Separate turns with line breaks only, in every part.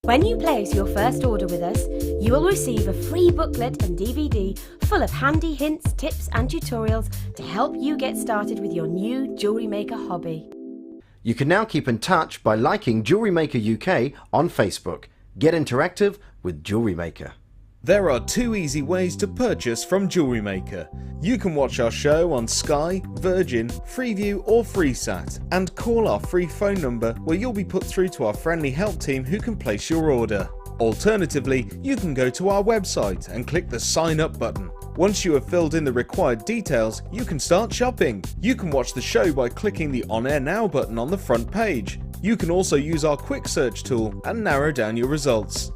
When you place your first order with us, you will receive a free booklet and DVD full of handy hints, tips and tutorials to help you get started with your new Jewellery Maker hobby.
You can now keep in touch by liking Jewellery Maker UK on Facebook. Get interactive with Jewellery Maker.
There are 2 easy ways to purchase from Jewellery Maker. You can watch our show on Sky, Virgin, Freeview or FreeSat and call our free phone number where you'll be put through to our friendly help team who can place your order. Alternatively, you can go to our website and click the sign up button. Once you have filled in the required details, you can start shopping. You can watch the show by clicking the On Air Now button on the front page. You can also use our quick search tool and narrow down your results.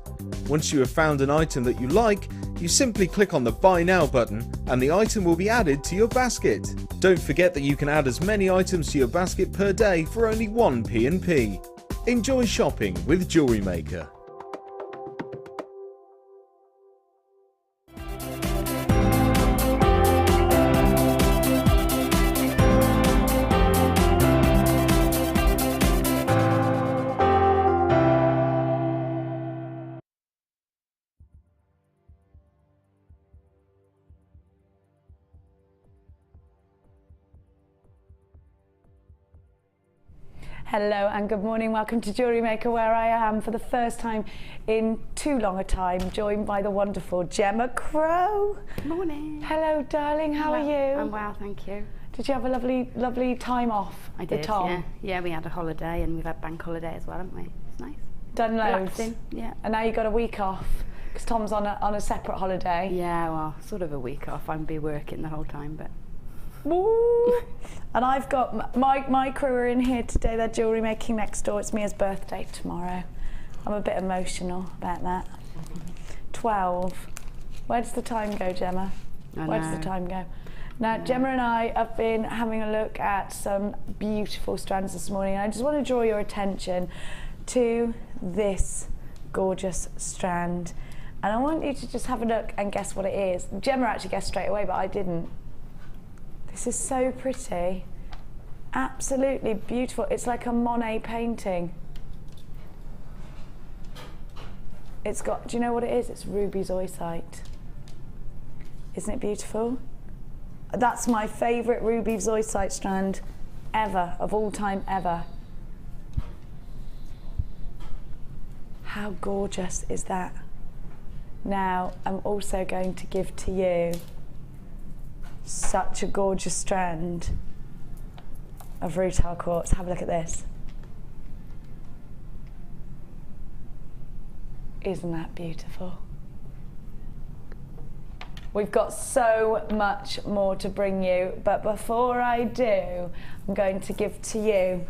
Once you have found an item that you like, you simply click on the Buy Now button and the item will be added to your basket. Don't forget that you can add as many items to your basket per day for only 1 P&P. Enjoy shopping with Jewellery Maker.
Hello and good morning, welcome to Jewellery Maker, where I am for the first time in too long a time joined by the wonderful Gemma Crow.
Morning.
Hello darling, how are you?
I'm well, thank you.
Did you have a lovely time off?
I did,
with Tom?
yeah. Yeah, we had a holiday and we've had bank holiday as well, haven't we? It's nice.
Done loads?
Relaxing, yeah.
And now you got a week off because Tom's on a separate holiday.
Yeah, well, sort of a week off. I'll be working the whole time, but...
Woo. And I've got my crew are in here today. They're jewellery making next door. It's Mia's birthday tomorrow. I'm a bit emotional about that. 12. Where does the time go, Gemma? Where does the time go? Now, Gemma and I have been having a look at some beautiful strands this morning. And I just want to draw your attention to this gorgeous strand. And I want you to just have a look and guess what it is. Gemma actually guessed straight away, but I didn't. This is so pretty, absolutely beautiful. It's like a Monet painting. It's got, do you know what it is? It's ruby zoysite. Isn't it beautiful? That's my favourite ruby zoysite strand ever, of all time ever. How gorgeous is that? Now, I'm also going to give to you such a gorgeous strand of Rutile quartz. Have a look at this. Isn't that beautiful? We've got so much more to bring you, but before I do, I'm going to give to you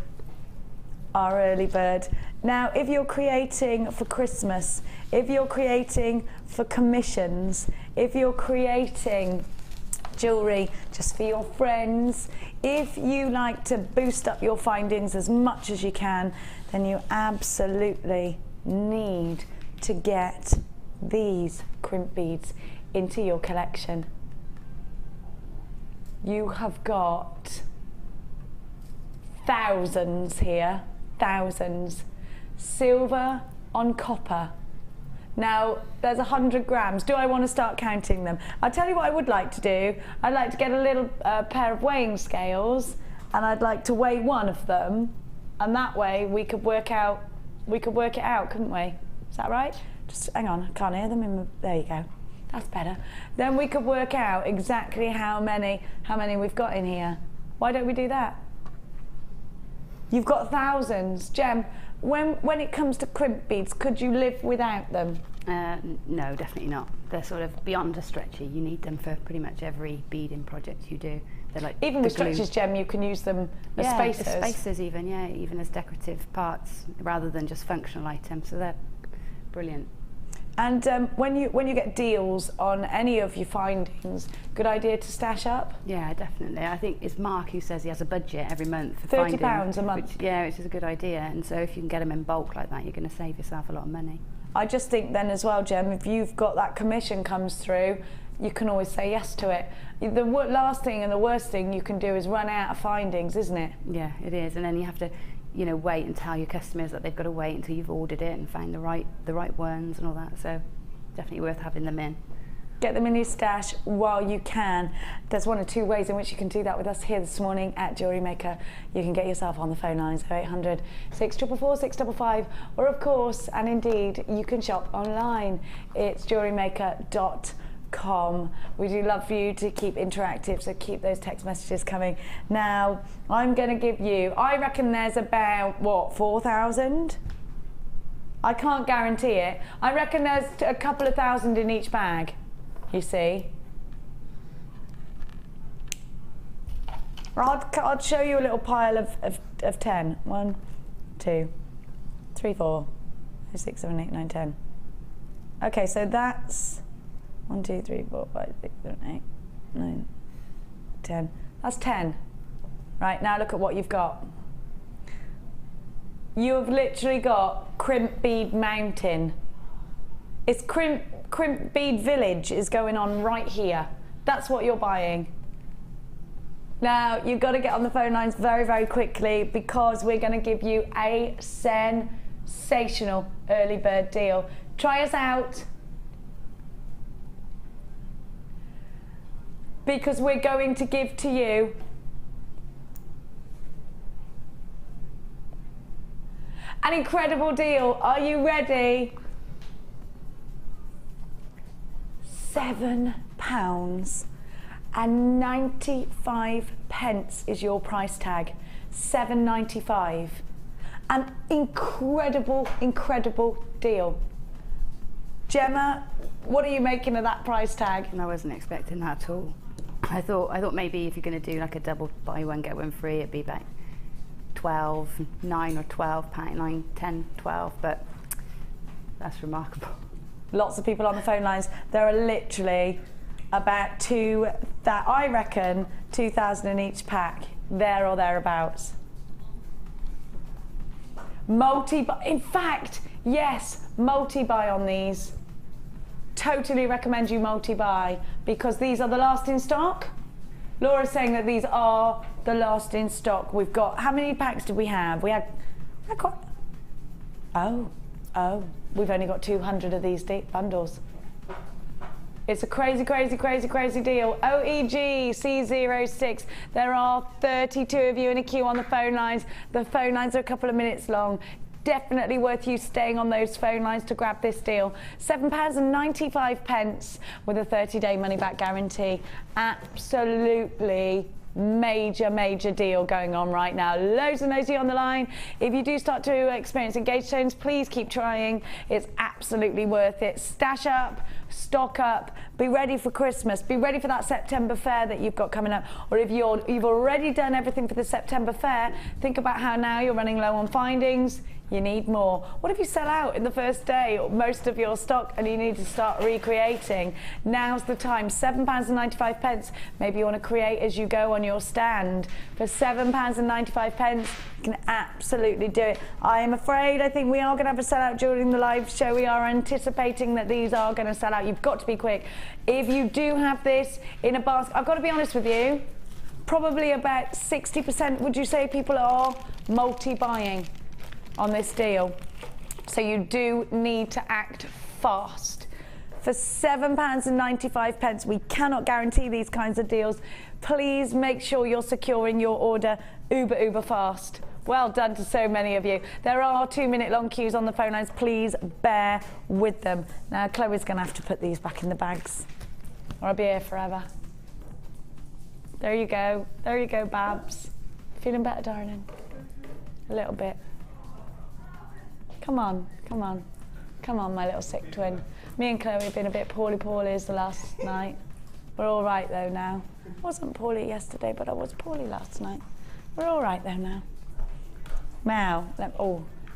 our early bird. Now, if you're creating for Christmas, if you're creating for commissions, if you're creating jewellery just for your friends, if you like to boost up your findings as much as you can, then you absolutely need to get these crimp beads into your collection. You have got thousands here, thousands. Silver on copper. Now, there's 100 grams. Do I want to start counting them? I'll tell you what I would like to do. I'd like to get a little pair of weighing scales, and I'd like to weigh one of them, and that way we could work it out, couldn't we? Is that right? Just hang on, I can't hear them. There you go. That's better. Then we could work out exactly how many we've got in here. Why don't we do that? You've got thousands. Gem, when it comes to crimp beads, could you live without them?
No, definitely not. They're sort of beyond a stretcher. You need them for pretty much every beading project you do. They're like
even with stretchers, Gem, you can use them as spacers.
As spacers even, yeah, even as decorative parts rather than just functional items. So they're brilliant.
And when you get deals on any of your findings, good idea to stash up?
Yeah, definitely. I think it's Mark who says he has a budget every month for
£30 a month.
Which is a good idea. And so if you can get them in bulk like that, you're going to save yourself a lot of money.
I just think then as well, Gem, if you've got that commission comes through, you can always say yes to it. The last thing and the worst thing you can do is run out of findings, isn't it?
Yeah, it is. And then you have to, you know, wait and tell your customers that they've got to wait until you've ordered it and found the right ones and all that. So definitely worth having them in.
Get them in your stash while you can. There's one or two ways in which you can do that with us here this morning at Jewellery Maker. You can get yourself on the phone lines 0800 644 655, or of course, and indeed, you can shop online. It's jewellerymaker.com. We do love for you to keep interactive, so keep those text messages coming. Now, I'm going to give you, I reckon there's about, what, 4,000? I can't guarantee it. I reckon there's a couple of thousand in each bag. You see, I'll show you a little pile of 10. 1, 2, 3, 4, 5, 6, 7, 8, 9, 10. Okay, so that's 1, 2, 3, 4, 5, 6, 7, 8, 9, 10. That's 10. Right, now look at what you've got. You have literally got Crimp Bead Mountain. It's Crimp Bead Village is going on right here. That's what you're buying. Now, you've got to get on the phone lines very, very quickly, because we're going to give you a sensational early bird deal. Try us out, because we're going to give to you an incredible deal. Are you ready? £7.95 is your price tag. £7.95. An incredible, incredible deal. Gemma, what are you making of that price tag?
And I wasn't expecting that at all. I thought maybe if you're going to do like a double buy one get one free, it'd be about 9 or 12 pound, 9, 10, 12, but that's remarkable.
Lots of people on the phone lines. There are literally about I reckon 2,000 in each pack, there or thereabouts. Multi-buy, in fact, yes, multi-buy on these. Totally recommend you multi-buy, because these are the last in stock. Laura's saying that these are the last in stock. We've got, how many packs did we have? We had quite, we've only got 200 of these bundles. It's a crazy, crazy, crazy, crazy deal. OEG C06. There are 32 of you in a queue on the phone lines. The phone lines are a couple of minutes long. Definitely worth you staying on those phone lines to grab this deal. £7.95 with a 30-day money-back guarantee. Absolutely major, major deal going on right now. Loads and loads of you on the line. If you do start to experience engaged tones, please keep trying. It's absolutely worth it. Stash up, stock up, be ready for Christmas, be ready for that September fair that you've got coming up. Or if you've already done everything for the September fair, think about how now you're running low on findings. You need more. What if you sell out in the first day or most of your stock and you need to start recreating? Now's the time. £7.95. Maybe you want to create as you go on your stand. For £7.95, you can absolutely do it. I am afraid, I think we are going to have a sellout during the live show. We are anticipating that these are going to sell out. You've got to be quick. If you do have this in a basket, I've got to be honest with you, probably about 60%, would you say, people are multi-buying on this deal, so you do need to act fast. For £7.95, we cannot guarantee these kinds of deals. Please make sure you're securing your order uber fast. Well done to so many of you. There are 2-minute long queues on the phone lines. Please bear with them. Now Chloe's going to have to put these back in the bags, or I'll be here forever. There you go, Babs. Feeling better, darling? A little bit. Come on, my little sick twin. Me and Chloe have been a bit poorly the last night. We're all right though now. I wasn't poorly yesterday, but I was poorly last night. We're all right though now. Now,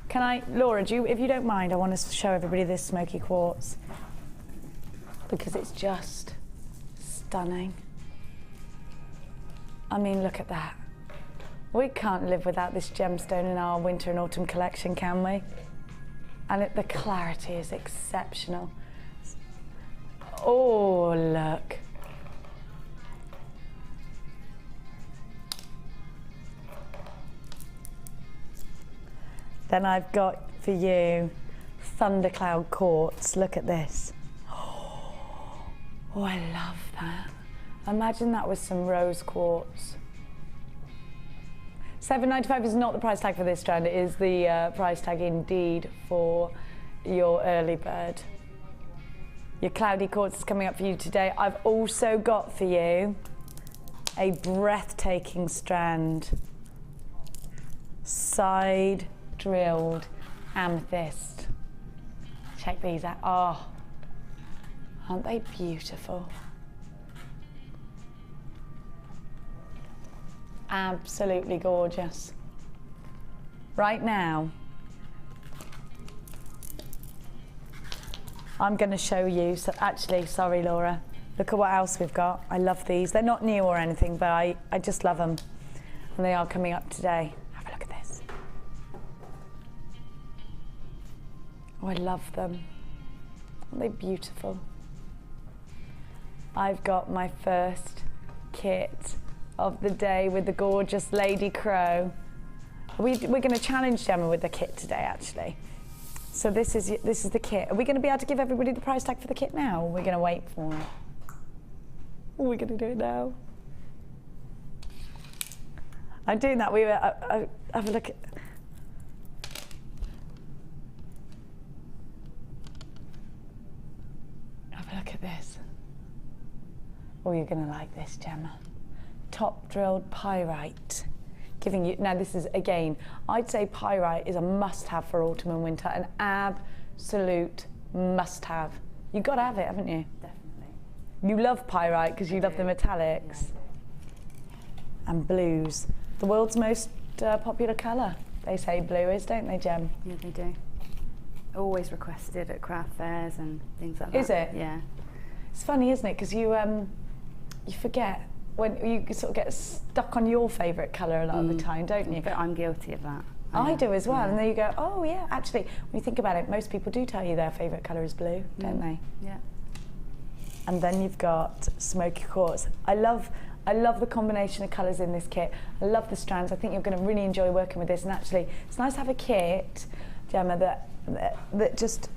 can I, Laura, if you don't mind, I want to show everybody this Smokey quartz, because it's just stunning. I mean, look at that. We can't live without this gemstone in our winter and autumn collection, can we? And the clarity is exceptional. Oh, look. Then I've got for you Thundercloud Quartz. Look at this. Oh, I love that. Imagine that with some rose quartz. $7.95 is not the price tag for this strand. It is the price tag indeed for your early bird. Your cloudy quartz is coming up for you today. I've also got for you a breathtaking strand. Side drilled amethyst. Check these out. Oh, aren't they beautiful? Absolutely gorgeous. Right now, I'm going to show you, so actually, sorry Laura, look at what else we've got. I love these. They're not new or anything, but I just love them. And they are coming up today. Have a look at this. Oh, I love them. Aren't they beautiful? I've got my first kit of the day with the gorgeous Lady Crow. We're going to challenge Gemma with the kit today, actually. So this is the kit. Are we going to be able to give everybody the price tag for the kit now, or are we going to wait for it? Or are we going to do it now? I'm doing that. We were have a look at. Have a look at this. Oh, you're going to like this, Gemma. Top drilled pyrite. Giving you, now this is, again, I'd say pyrite is a must-have for autumn and winter, an absolute must-have. You've got to have it, haven't you?
Definitely.
You love pyrite because you love the metallics. Yeah. And blues. The world's most popular colour, they say blue is, don't they, Gem?
Yeah, they do. Always requested at craft fairs and things like that.
Is it?
Yeah.
It's funny, isn't it? Because you forget when you sort of get stuck on your favourite colour a lot of the time, don't you?
But I'm guilty of that.
I do as well,
yeah.
And then you go, oh yeah, actually, when you think about it, most people do tell you their favourite colour is blue, don't they?
Yeah.
And then you've got Smoky Quartz. I love the combination of colours in this kit. I love the strands. I think you're going to really enjoy working with this. And actually, it's nice to have a kit, Gemma, that just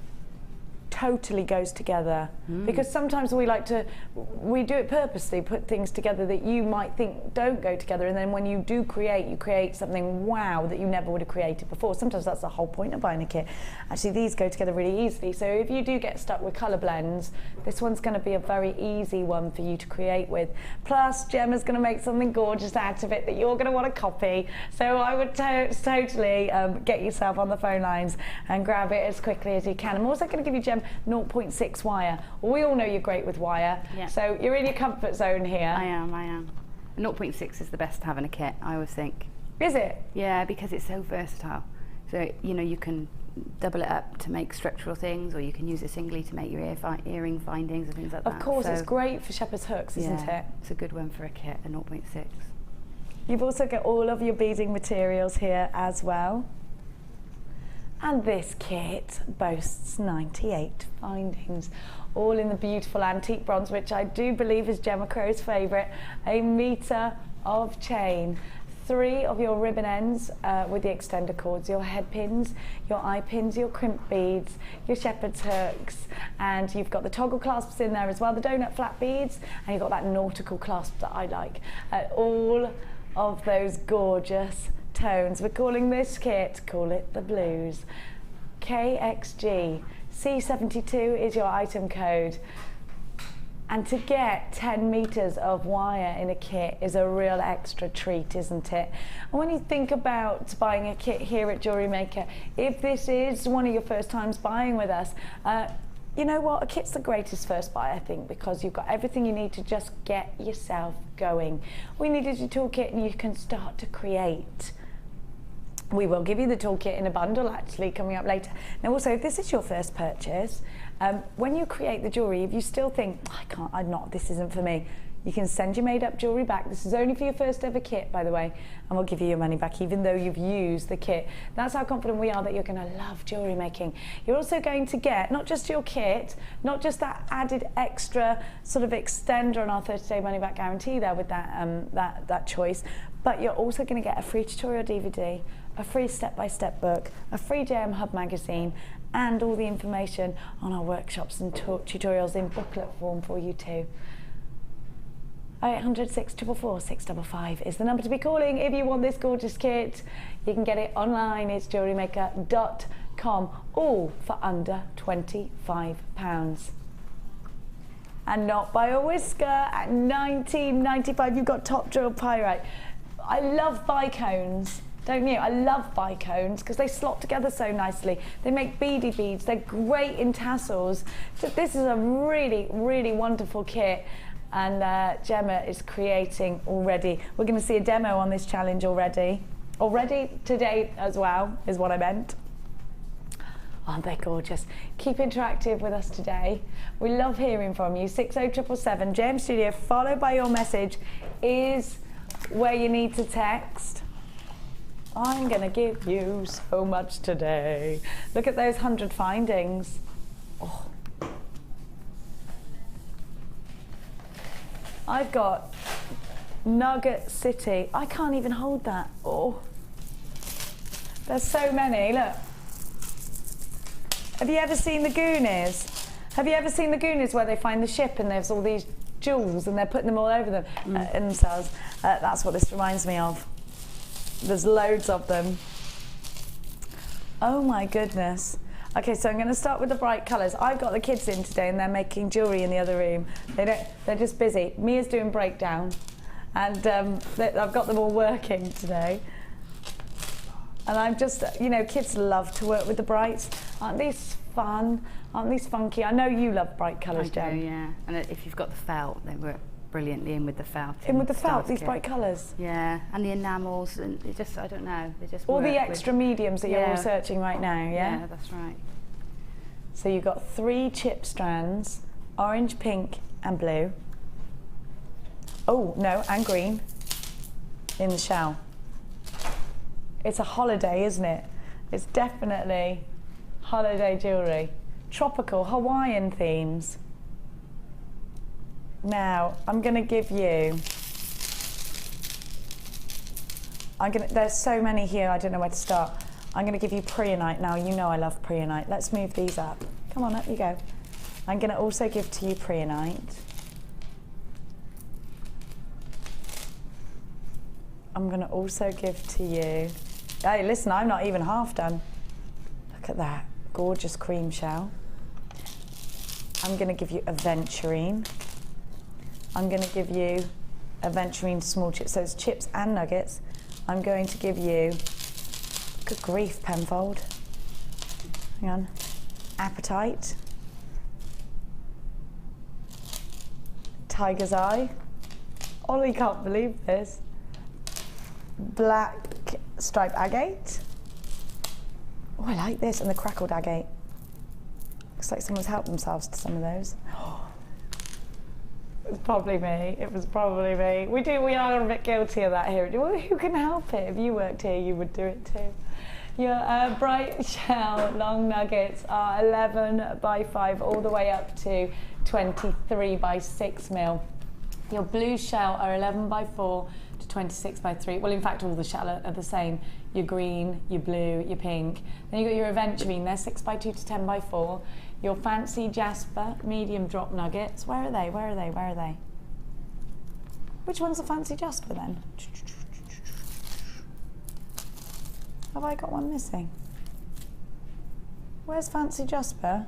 totally goes together, because sometimes we do it purposely, put things together that you might think don't go together, and then when you do create, you create something wow that you never would have created before. Sometimes that's the whole point of buying a kit. Actually, these go together really easily, so if you do get stuck with colour blends, this one's going to be a very easy one for you to create with. Plus, Gemma's going to make something gorgeous out of it that you're going to want to copy, so I would totally get yourself on the phone lines and grab it as quickly as you can. I'm also going to give you, Gem, 0.6 wire. Well, we all know you're great with wire, so you're in your comfort zone here.
I am. 0.6 is the best to have in a kit, I always think.
Is it?
Yeah, because it's so versatile. So, you know, you can double it up to make structural things, or you can use it singly to make your earring findings and things like that.
Of course,
so,
it's great for shepherd's hooks, isn't it?
It's a good one for a kit, a 0.6.
You've also got all of your beading materials here as well. And this kit boasts 98 findings, all in the beautiful antique bronze, which I do believe is Gemma Crow's favourite, a metre of chain. 3 of your ribbon ends with the extender cords, your head pins, your eye pins, your crimp beads, your shepherd's hooks, and you've got the toggle clasps in there as well, the donut flat beads, and you've got that nautical clasp that I like. All of those gorgeous tones. We're calling this kit, call it the blues. KXG. C72 is your item code. And to get 10 metres of wire in a kit is a real extra treat, isn't it? And when you think about buying a kit here at Jewellery Maker, if this is one of your first times buying with us, you know what, a kit's the greatest first buy, I think, because you've got everything you need to just get yourself going. We needed your toolkit and you can start to create. We will give you the toolkit in a bundle, actually, coming up later. Now also, if this is your first purchase, when you create the jewellery, if you still think, this isn't for me, You can send your made up jewellery back. This is only for your first ever kit, by the way, and we'll give you your money back even though you've used the kit. That's how confident we are that you're going to love jewellery making. You're also going to get not just your kit, not just that added extra sort of extender on our 30-day money back guarantee there with that choice, but you're also going to get a free tutorial DVD, a free step-by-step book, a free JM Hub magazine, and all the information on our workshops and tutorials in booklet form for you too. 0800 644 655 is the number to be calling if you want this gorgeous kit. You can get it online, it's jewellerymaker.com, all for under £25. And not by a whisker. At £19.95 you've got top drill pyrite. I love bicones, don't you? I love bicones because they slot together so nicely. They make beady beads, they're great in tassels. So this is a really, really wonderful kit. And Gemma is creating already. We're going to see a demo on this challenge already. Already today as well, is what I meant. Aren't they gorgeous? Keep interactive with us today. We love hearing from you. 60777 JM Studio, followed by your message, is where you need to text. I'm going to give you so much today. Look at those 100 findings. Oh. I've got Nugget City. I can't even hold that. Oh, there's so many. Look. Have you ever seen the Goonies? Have you ever seen the Goonies where they find the ship and there's all these jewels and they're putting them all over them themselves? That's what this reminds me of. There's loads of them. Oh my goodness. Okay, so I'm going to start with the bright colours. I've got the kids in today and they're making jewellery in the other room. They're just busy. Mia's doing breakdown and I've got them all working today. And I'm just, you know, kids love to work with the brights. Aren't these fun? Aren't these funky? I know you love bright colours, Jen.
I do, yeah. And if you've got the felt, they work brilliantly in with the felt.
In with the felt, these bright colours?
Yeah, and the enamels, and it just, I don't know, they just
all
work
the extra mediums that you're all searching right now, yeah?
Yeah, that's right.
So you've got 3 chip strands, orange, pink and blue. Oh, no, and green in the shell. It's a holiday, isn't it? It's definitely holiday jewellery. Tropical, Hawaiian themes. Now, I'm going to give you... there's so many here, I don't know where to start. I'm going to give you Pyrite now. You know I love Pyrite. Let's move these up. Come on, up you go. I'm going to also give to you Pyrite. I'm going to also give to you... Hey, listen, I'm not even half done. Look at that gorgeous cream shell. I'm going to give you aventurine. I'm going to give you aventurine small chips. So it's chips and nuggets. I'm going to give you... Good grief, Penfold. Hang on. Apatite. Tiger's Eye. Ollie can't believe this. Black stripe agate. Oh, I like this. And the crackled agate. Looks like someone's helped themselves to some of those. It was probably me. It was probably me. We are a bit guilty of that here. Well, who can help it? If you worked here, you would do it too. Your bright shell long nuggets are 11 by 5 all the way up to 23 by 6 mil. Your blue shell are 11 by 4 to 26 by 3. Well, in fact, all the shell are the same. Your green, your blue, your pink. Then you've got your aventurine, they're 6 by 2 to 10 by 4. Your fancy jasper, medium drop nuggets. Where are they? Where are they? Where are they? Which one's the fancy jasper then? Have I got one missing? Where's fancy jasper?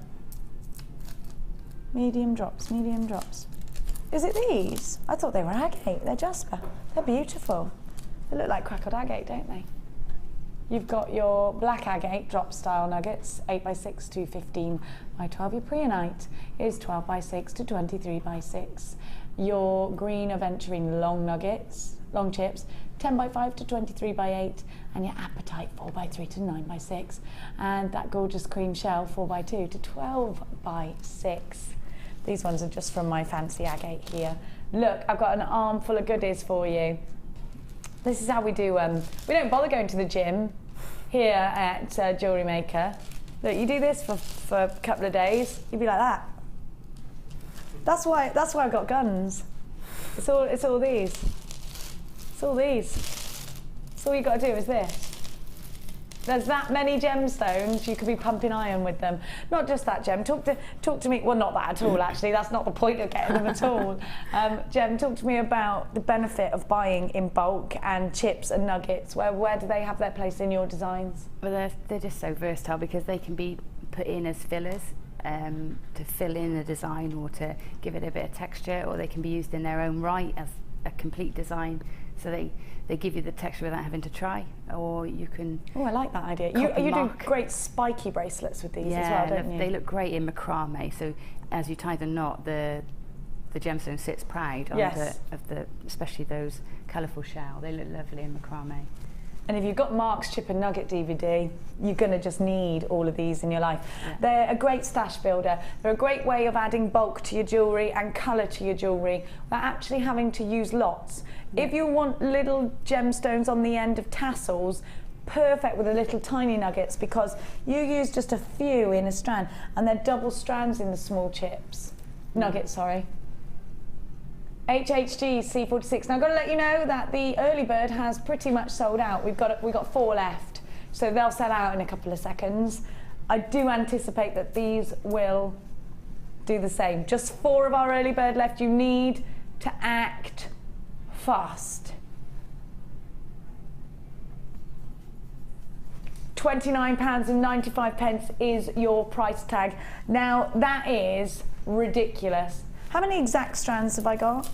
Medium drops, medium drops. Is it these? I thought they were agate. They're jasper. They're beautiful. They look like crackled agate, don't they? You've got your black agate drop style nuggets, 8 by 6 to 15 by 12. Your Pyrite is 12 by 6 to 23 by 6. Your green aventurine long nuggets, long chips, 10 by 5 to 23 by 8. And your Apatite 4 by 3 to 9 by 6. And that gorgeous cream shell 4 by 2 to 12 by 6. These ones are just from my fancy agate here. Look, I've got an armful of goodies for you. This is how we do, we don't bother going to the gym here at Jewellery Maker. Look, you do this for a couple of days, you'd be like that. That's why I've got guns. It's all these. It's all these. So all you got to do is this. There's that many gemstones, you could be pumping iron with them. Not just that, Gem. Talk to me, well, not that at all, actually. That's not the point of getting them at all. Gem, talk to me about the benefit of buying in bulk and chips and nuggets. Where do they have their place in your designs?
Well, they're just so versatile because they can be put in as fillers to fill in the design or to give it a bit of texture, or they can be used in their own right as a complete design. So they give you the texture without having to try, or you can...
Oh, I like that idea. You do great spiky bracelets with these as well, don't you?
They look great in macrame, so as you tie the knot, the gemstone sits proud on especially those colourful shell. They look lovely in macrame.
And if you've got Mark's Chip and Nugget DVD, you're going to just need all of these in your life. Yeah. They're a great stash builder. They're a great way of adding bulk to your jewellery and colour to your jewellery without actually having to use lots. Yeah. If you want little gemstones on the end of tassels, perfect with the little tiny nuggets, because you use just a few in a strand, and they're double strands in the small chips. Nuggets, sorry. HHG C46. Now I've got to let you know that the early bird has pretty much sold out. We've got 4 left, so they'll sell out in a couple of seconds. I do anticipate that these will do the same. Just 4 of our early bird left. You need to act fast. £29.95 is your price tag. Now that is ridiculous. How many exact strands have I got?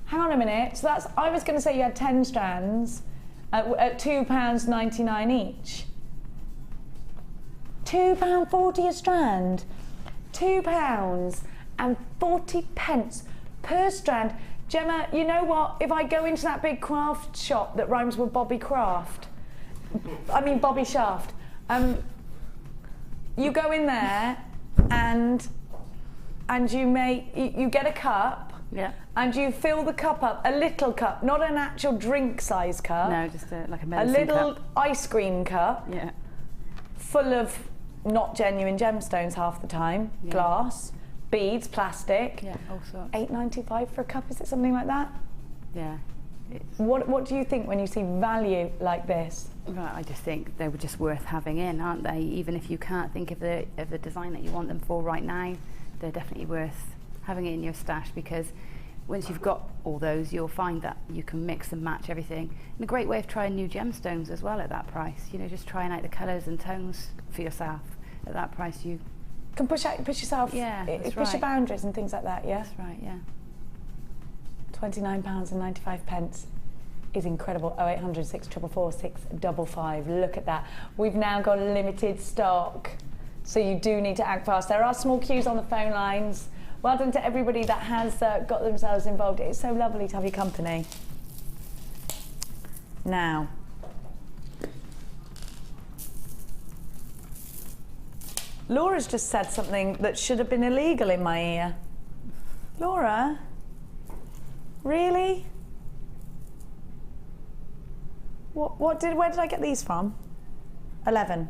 Hang on a minute. So that's, I was going to say you had 10 strands at £2.99 each. £2.40 a strand. £2.40 per strand. Gemma, you know what? If I go into that big craft shop that rhymes with Bobby Shaft, you go in there and you get a cup, and you fill the cup up, a little cup, not an actual drink size cup.
No, just like a medicine cup.
A little ice cream cup, full of not genuine gemstones half the time, glass, beads, plastic.
Yeah, also
£8.95 for a cup, is it something like that?
Yeah.
What do you think when you see value like this?
Right, I just think they were just worth having in, aren't they? Even if you can't think of the design that you want them for right now, they're definitely worth having it in your stash, because once you've got all those, you'll find that you can mix and match everything. And a great way of trying new gemstones as well at that price. You know, just trying out the colours and tones for yourself. At that price, you
can push yourself.
Yeah,
push your boundaries and things like that. Yeah,
that's right. Yeah.
£29.95 is incredible. 0800 644 655. Look at that. We've now got limited stock, so you do need to act fast. There are small queues on the phone lines. Well done to everybody that has got themselves involved. It's so lovely to have your company. Now, Laura's just said something that should have been illegal in my ear. Laura? Really? Where did I get these from? 11.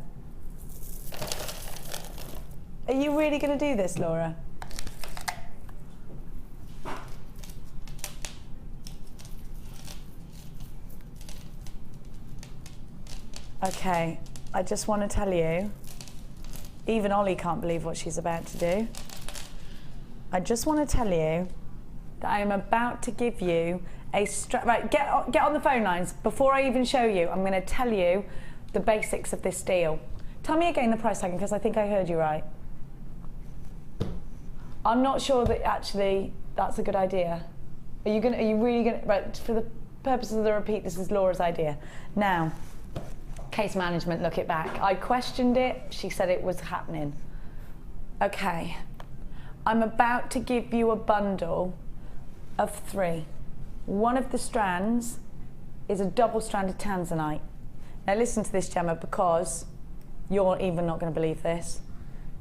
Are you really going to do this, Laura? Okay, I just want to tell you, even Ollie can't believe what she's about to do. I just want to tell you that I am about to give you a right, get on the phone lines. Before I even show you, I'm going to tell you the basics of this deal. Tell me again the price tag, because I think I heard you right. I'm not sure that actually that's a good idea. Are you really gonna, right, for the purposes of the repeat, this is Laura's idea. Now, case management, look it back. I questioned it, she said it was happening. Okay, I'm about to give you a bundle of 3. One of the strands is a double-stranded Tanzanite. Now listen to this, Gemma, because you're even not going to believe this.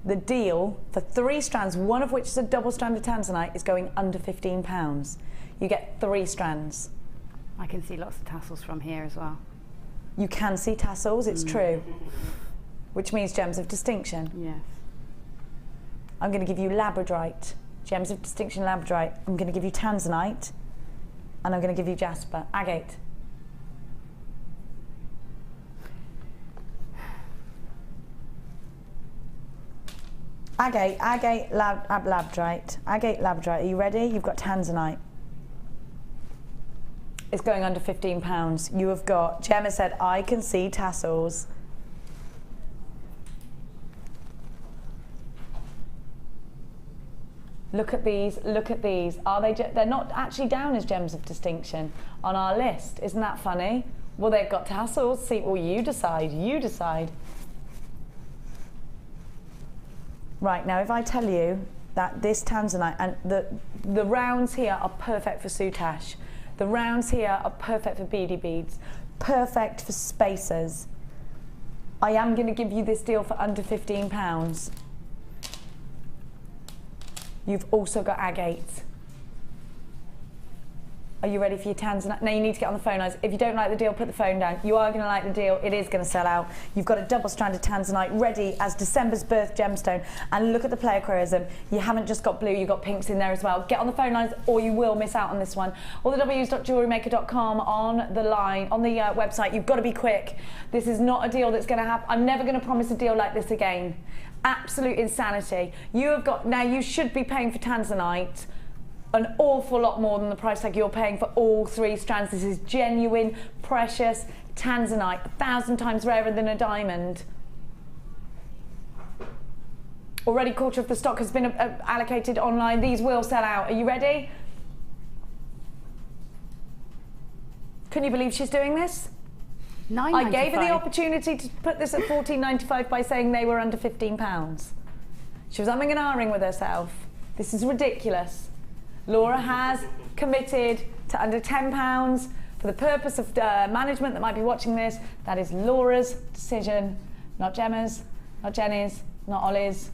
The deal for 3 strands, one of which is a double strand of Tanzanite, is going under £15. You get 3 strands.
I can see lots of tassels from here as well.
You can see tassels, it's true. Which means gems of distinction.
Yes.
I'm going to give you labradorite, gems of distinction labradorite. I'm going to give you Tanzanite, and I'm going to give you jasper, agate. Agate, labradorite, agate, labradorite. Are you ready? You've got Tanzanite. It's going under £15. You have got, Gemma said, I can see tassels. Look at these, look at these. Are they, they're not actually down as gems of distinction on our list. Isn't that funny? Well, they've got tassels. See, well, you decide, you decide. Right, now if I tell you that this Tanzanite, and the rounds here are perfect for soutache. The rounds here are perfect for beady beads, perfect for spacers. I am going to give you this deal for under £15. You've also got agate. Are you ready for your Tanzanite? Now you need to get on the phone lines. If you don't like the deal, put the phone down. You are going to like the deal. It is going to sell out. You've got a double-stranded Tanzanite ready as December's birth gemstone. And look at the player charism. You haven't just got blue, you've got pinks in there as well. Get on the phone lines or you will miss out on this one. All the w's.jewellerymaker.com on the line, on the website. You've got to be quick. This is not a deal that's going to happen. I'm never going to promise a deal like this again. Absolute insanity. You have got, now you should be paying for Tanzanite an awful lot more than the price tag you're paying for all 3 strands. This is genuine, precious Tanzanite, 1,000 times rarer than a diamond. Already 1/4 of the stock has been allocated online. These will sell out. Are you ready? Can you believe she's doing this? I gave her the opportunity to put this at £14.95 by saying they were under £15. She was umming and ahhing with herself. This is ridiculous. Laura has committed to under £10 for the purpose of management that might be watching this. That is Laura's decision, not Gemma's, not Jenny's, not Ollie's.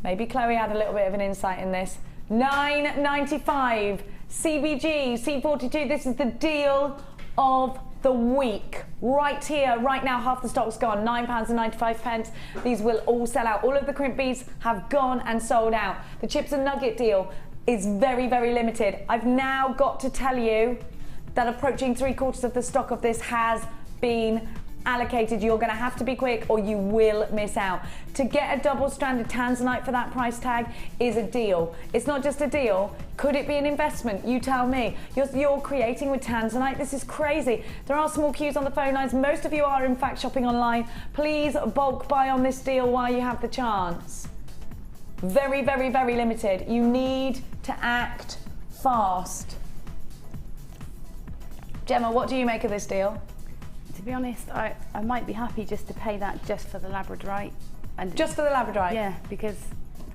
Maybe Chloe had a little bit of an insight in this. £9.95, CBG, C42. This is the deal of the week. Right here, right now, half the stock's gone, £9.95. These will all sell out. All of the crimp beads have gone and sold out. The chips and nugget deal is very, very limited. I've now got to tell you that approaching 3/4 of the stock of this has been allocated. You're going to have to be quick or you will miss out. To get a double-stranded Tanzanite for that price tag is a deal. It's not just a deal. Could it be an investment? You tell me. You're creating with Tanzanite. This is crazy. There are small queues on the phone lines. Most of you are, in fact, shopping online. Please bulk buy on this deal while you have the chance. Very, very, very limited. You need to act fast. Gemma, what do you make of this deal?
To be honest, I might be happy just to pay that just for the labradorite. And
just for the labradorite?
Yeah, because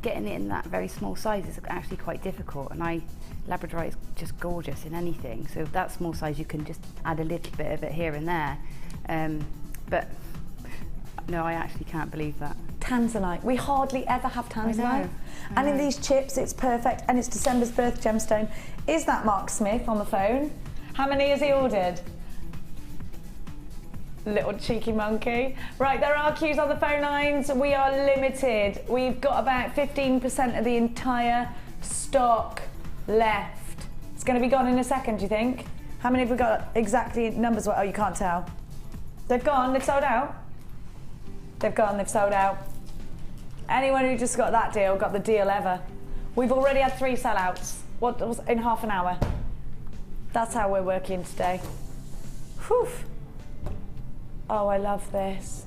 getting it in that very small size is actually quite difficult, and labradorite is just gorgeous in anything. So that small size, you can just add a little bit of it here and there. But no, I actually can't believe that.
Tanzanite. We hardly ever have Tanzanite.
I know.
And in these chips, it's perfect, and it's December's birth gemstone. Is that Mark Smith on the phone? How many has he ordered? Little cheeky monkey. Right, there are queues on the phone lines. We are limited. We've got about 15% of the entire stock left. It's going to be gone in a second, do you think? How many have we got exactly numbers? Oh, you can't tell. They've gone, they've sold out. They've gone, they've sold out. Anyone who just got that deal got the deal ever. We've already had 3 sellouts. What was in half an hour? That's how we're working today. Whew. Oh, I love this.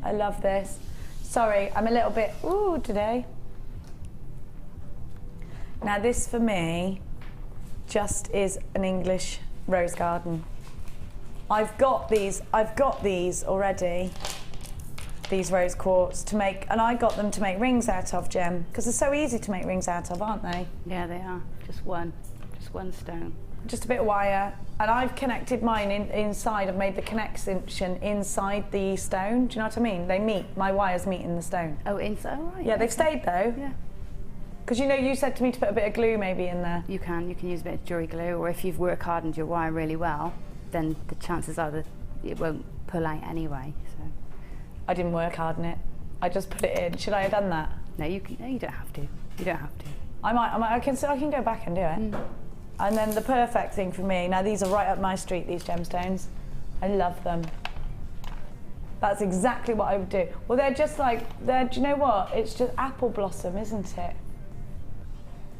I love this. Sorry, I'm a little bit ooh today. Now this for me just is an English rose garden. I've got these already, these rose quartz to make, and I got them to make rings out of, Gem, because they're so easy to make rings out of, aren't they?
Yeah, they are. Just one stone.
just a bit of wire, and I've connected mine inside. I've made the connection inside the stone. Do you know what I mean? They meet, my wires meet in the stone.
Oh, inside, right.
Yeah, they've stayed though.
Yeah.
Because you know, you said to me to put a bit of glue maybe in there.
You can use a bit of jewellery glue, or if you've worked hardened your wire really well, then the chances are that it won't pull out anyway. So.
I didn't work harden it. I just put it in. Should I have done that?
No, you don't have to. You don't have to.
I can go back and do it. And then the perfect thing for me, now these are right up my street, these gemstones. I love them. That's exactly what I would do. Well, they're just like, do you know what? It's just apple blossom, isn't it?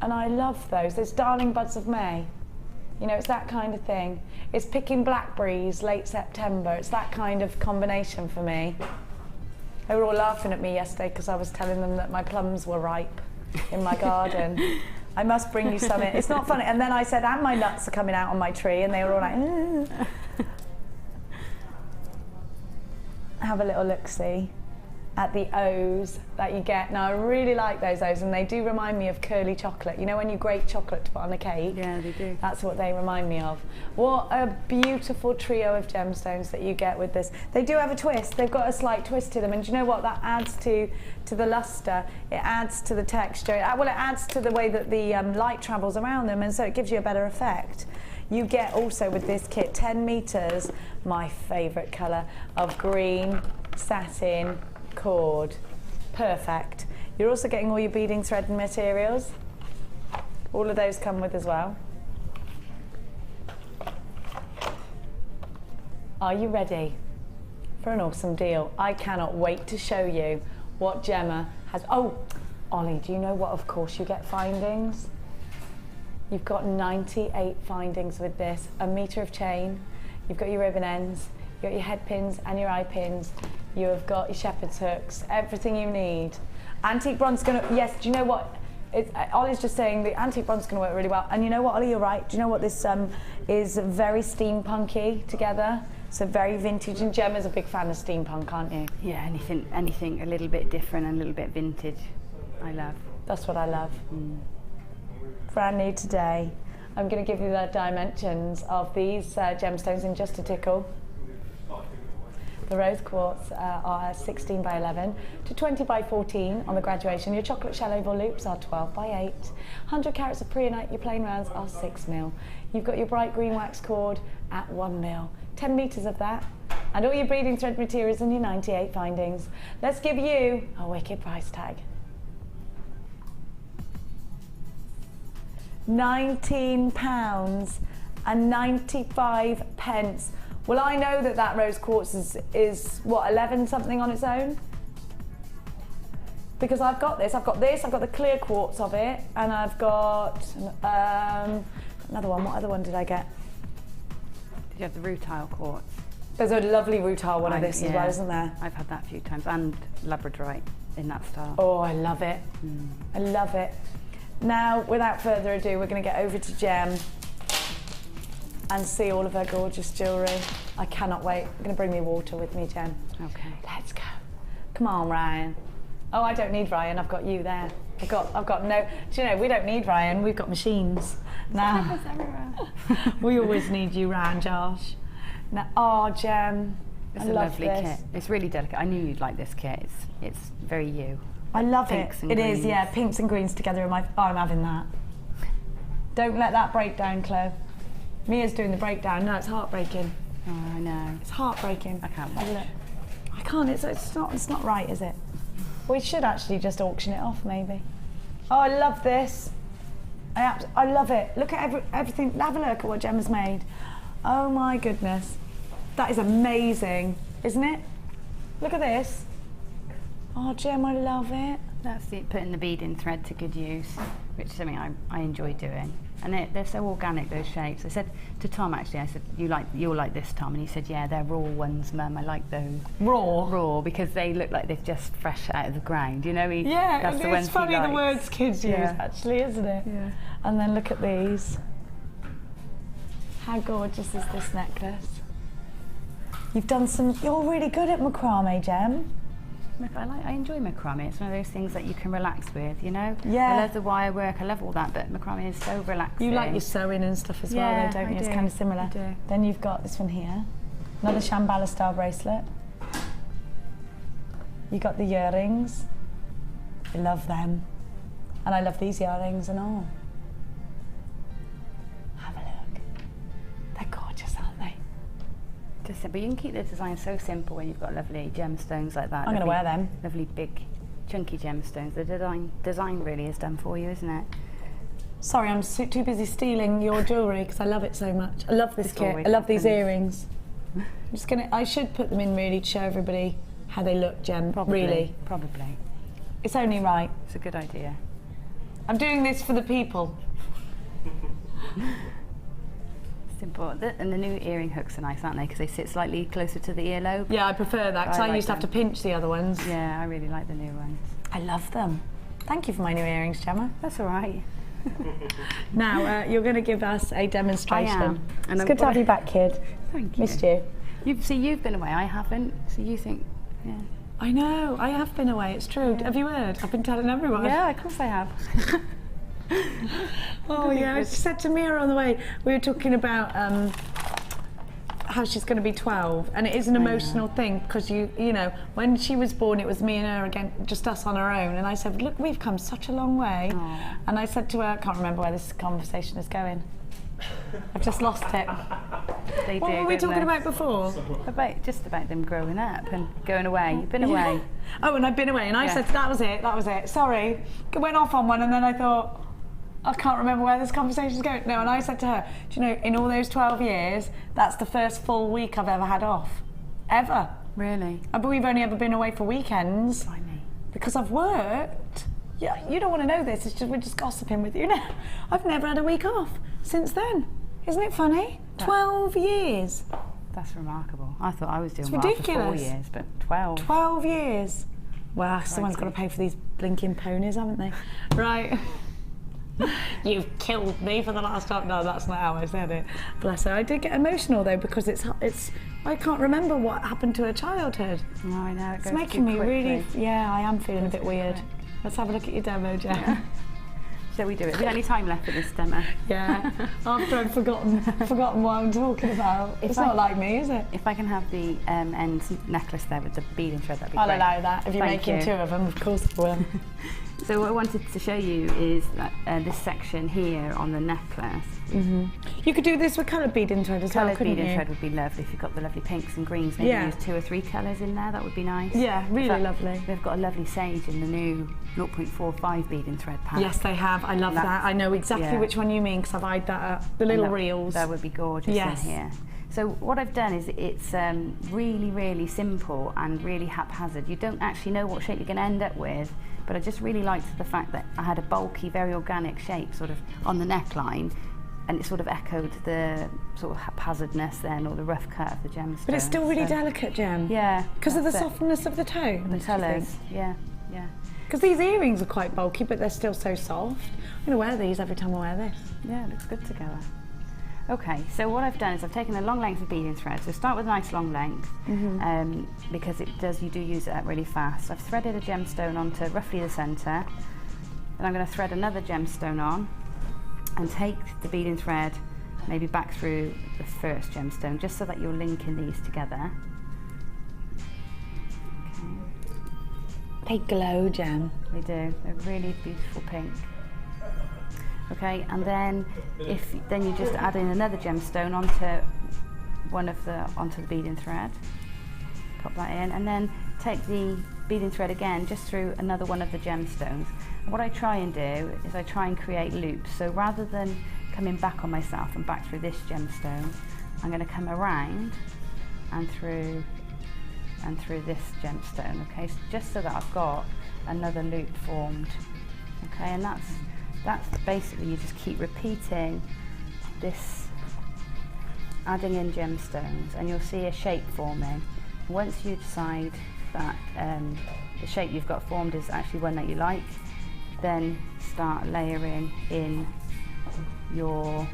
And I love those. There's darling buds of May. You know, it's that kind of thing. It's picking blackberries late September. It's that kind of combination for me. They were all laughing at me yesterday because I was telling them that my plums were ripe in my garden. I must bring you some in. It's not funny. And then I said, and my nuts are coming out on my tree, and they were all like, have a little look-see at the O's that you get. Now, I really like those O's, and they do remind me of curly chocolate. You know when you grate chocolate to put on a cake?
Yeah, they do.
That's what they remind me of. What a beautiful trio of gemstones that you get with this. They do have a twist. They've got a slight twist to them, and do you know what? That adds to the luster. It adds to the texture. Well, it adds to the way that the light travels around them, and so it gives you a better effect. You get also with this kit 10 meters, my favorite color, of green satin cord. Perfect. You're also getting all your beading thread and materials. All of those come with as well. Are you ready for an awesome deal? I cannot wait to show you what Gemma has. Oh, Ollie, do you know what? Of course you get findings. You've got 98 findings with this. A meter of chain. You've got your ribbon ends. You've got your head pins and your eye pins. You have got your shepherd's hooks. Everything you need. Antique bronze is going to, yes, do you know what? Ollie's just saying the antique bronze is going to work really well. And you know what, Ollie, you're right. Do you know what? This is very steampunky together. So very vintage. And Gemma's a big fan of steampunk, aren't you?
Yeah, anything a little bit different and a little bit vintage. I love.
That's what I love. Brand new today. I'm going to give you the dimensions of these gemstones in just a tickle. The rose quartz are 16 by 11 to 20 by 14 on the graduation. Your chocolate shell oval loops are 12 by 8. 100 carats of preonite, your plain rounds are 6 mil. You've got your bright green wax cord at 1 mil. 10 meters of that. And all your beading thread materials and your 98 findings. Let's give you a wicked price tag. £19 and 95 pence. Well, I know that rose quartz is what, 11 something on its own? Because I've got this, I've got the clear quartz of it, and I've got another one. What other one did I get?
Did you have the Rutile quartz?
There's a lovely Rutile one of this as well, isn't there?
I've had that a few times, and Labradorite in that style.
Oh, I love it. I love it. Now, without further ado, we're going to get over to Gem and see all of her gorgeous jewellery. I cannot wait. I'm going to bring me water with me, Gem.
Okay.
Let's go. Come on, Ryan. Oh, I don't need Ryan. I've got you there. I've got no. Do you know, we don't need Ryan. We've got machines. Now, we always need you, Ryan, Josh. Now, oh, Gem.
It's a lovely kit. It's really delicate. I knew you'd like this kit. It's very you.
I love it.
Pinks and
it
greens.
is, yeah. Pinks and greens together in my. Oh, I'm having that. Don't let that break down, Chloe. Mia's doing the breakdown. No, it's heartbreaking.
Oh, I know.
It's heartbreaking.
I can't
Have a
watch.
look. I can't. It's not right, is it? We should actually just auction it off, maybe. Oh, I love this. I love it. Look at everything. Have a look at what Gemma's made. Oh my goodness, that is amazing, isn't it? Look at this. Oh, Gem, I love it.
That's putting the beading thread to good use, which is something I enjoy doing. And they're so organic, those shapes. I said to Tom, actually, I said, you'll like this, Tom. And he said, yeah, they're raw ones, Mum. I like those.
Raw?
Raw, because they look like they've just fresh out of the ground. You know,
yeah,
that's the ones
it's funny the words kids use,
Yeah.
actually, isn't it?
Yeah.
And then look at these. How gorgeous is this necklace? You're really good at macrame, Gem.
I enjoy macrame. It's one of those things that you can relax with, you know?
Yeah.
I love the wire work, I love all that, but macrame is so relaxing.
You like your sewing and stuff as well,
Yeah,
though, don't
I
you? It's
do.
kind of similar.
I do.
Then you've got this one here, another Shambhala style bracelet. You got the earrings. I love them. And I love these earrings and all. Have a look. They're gorgeous, aren't they?
But you can keep the design so simple when you've got lovely gemstones like that.
I'm going to wear them.
Lovely big chunky gemstones. The design really is done for you, isn't it?
Sorry, I'm too busy stealing your jewellery because I love it so much. I love this
This
kit.
always
I love these
happens.
earrings. I should put them in really to show everybody how they look, Gem.
Probably.
Really.
Probably.
It's only right.
It's a good idea.
I'm doing this for the people.
Simple. And the new earring hooks are nice, aren't they? Because they sit slightly closer to the earlobe.
Yeah, I prefer that because I
like
used to have to
them.
pinch the other ones.
Yeah, I really like the new ones.
I love them. Thank you for my new earrings, Gemma.
That's all right.
Now, you're going to give us a demonstration.
I am. And
It's
I'm
good to have
gonna-
you back, kid.
Thank you.
Missed you.
You've been away, I haven't. So you think, yeah.
I know, I have been away, it's true. Have you heard? I've been telling everyone.
Yeah, of course I have.
Oh yeah, I said to Mira on the way, we were talking about how she's going to be 12, and it is an emotional thing because you know, when she was born, it was me and her again, just us on our own, and I said, look, we've come such a long way.
Aww.
And I said to her, I can't remember where this conversation is going. I've just lost it.
They
What
do,
were we
don't
talking
they?
about before?
Just about them growing up and going away. You've been away.
Oh, and I've been away, and I
Yeah.
said, that was it. Sorry. Went off on one, and then I thought, I can't remember where this conversation's going. No, and I said to her, do you know, in all those 12 years, that's the first full week I've ever had off. Ever.
Really?
But we've only ever been away for weekends
Blimey.
because I've worked. Yeah, you don't want to know this, it's just we're just gossiping with you now. I've never had a week off since then. Isn't it funny? 12 years.
That's remarkable. I thought I was doing
It's
well for 4
ridiculous.
years, but 12.
12 years. Well, someone's got to
Crikey.
pay for these blinking ponies, haven't they? Right. You've killed me for the last time. No, that's not how I said it. Bless her. I did get emotional though because it's. I can't remember what happened to her childhood.
No, I know. It
It's
goes
making
too
me
quickly.
really. Yeah, I am feeling a bit
too
weird.
quick.
Let's have a look at your demo, Jen.
Shall we do it? Have we got any time left for this demo?
Yeah. After I've forgotten what I'm talking about. It's
I-
not like me, is it?
If I can have the end necklace there with the beading thread, that'd be
I'll
great.
allow that. If you're
Thank
making
you.
2 of them, of course I will.
So what I wanted to show you is this section here on the necklace.
You could do this with coloured beading thread as well,
Coloured
couldn't
beading
you?
thread would be lovely if you've got the lovely pinks and greens. Maybe
Yeah.
use 2 or 3 colours in there, that would be nice.
Yeah, really
In fact,
lovely.
They've got a lovely sage in the new 0.45 beading thread pack.
Yes, they have. I love
That's-
that. I know exactly
yeah.
which one you mean because I've eyed that up. The little
And
reels.
That would be gorgeous
Yes.
in here. So what I've done is it's really, really simple and really haphazard. You don't actually know what shape you're going to end up with, but I just really liked the fact that I had a bulky, very organic shape sort of on the neckline, and it sort of echoed the sort of haphazardness then, or the rough cut of the gemstone.
But it's still really
So-
delicate, Gem.
Yeah.
Because of the
that's it.
softness of the tone.
The colours. Yeah, yeah.
Because these earrings are quite bulky, but they're still so soft. I'm going to wear these every time I wear this.
Yeah, it looks good together. Okay, so what I've done is I've taken a long length of beading thread. So start with a nice long length, because you do use it up really fast. I've threaded a gemstone onto roughly the centre. Then I'm going to thread another gemstone on and take the beading thread maybe back through the first gemstone, just so that you're linking these together.
They glow, Gem.
They do. They're really beautiful pink. Okay, and then then you just add in another gemstone onto the beading thread. Pop that in, and then take the beading thread again just through another one of the gemstones. And what I try and do is I try and create loops. So rather than coming back on myself and back through this gemstone, I'm going to come around and through this gemstone. Okay, so just so that I've got another loop formed. Okay, and that's basically, you just keep repeating this, adding in gemstones, and you'll see a shape forming. Once you decide that the shape you've got formed is actually one that you like, then start layering in your,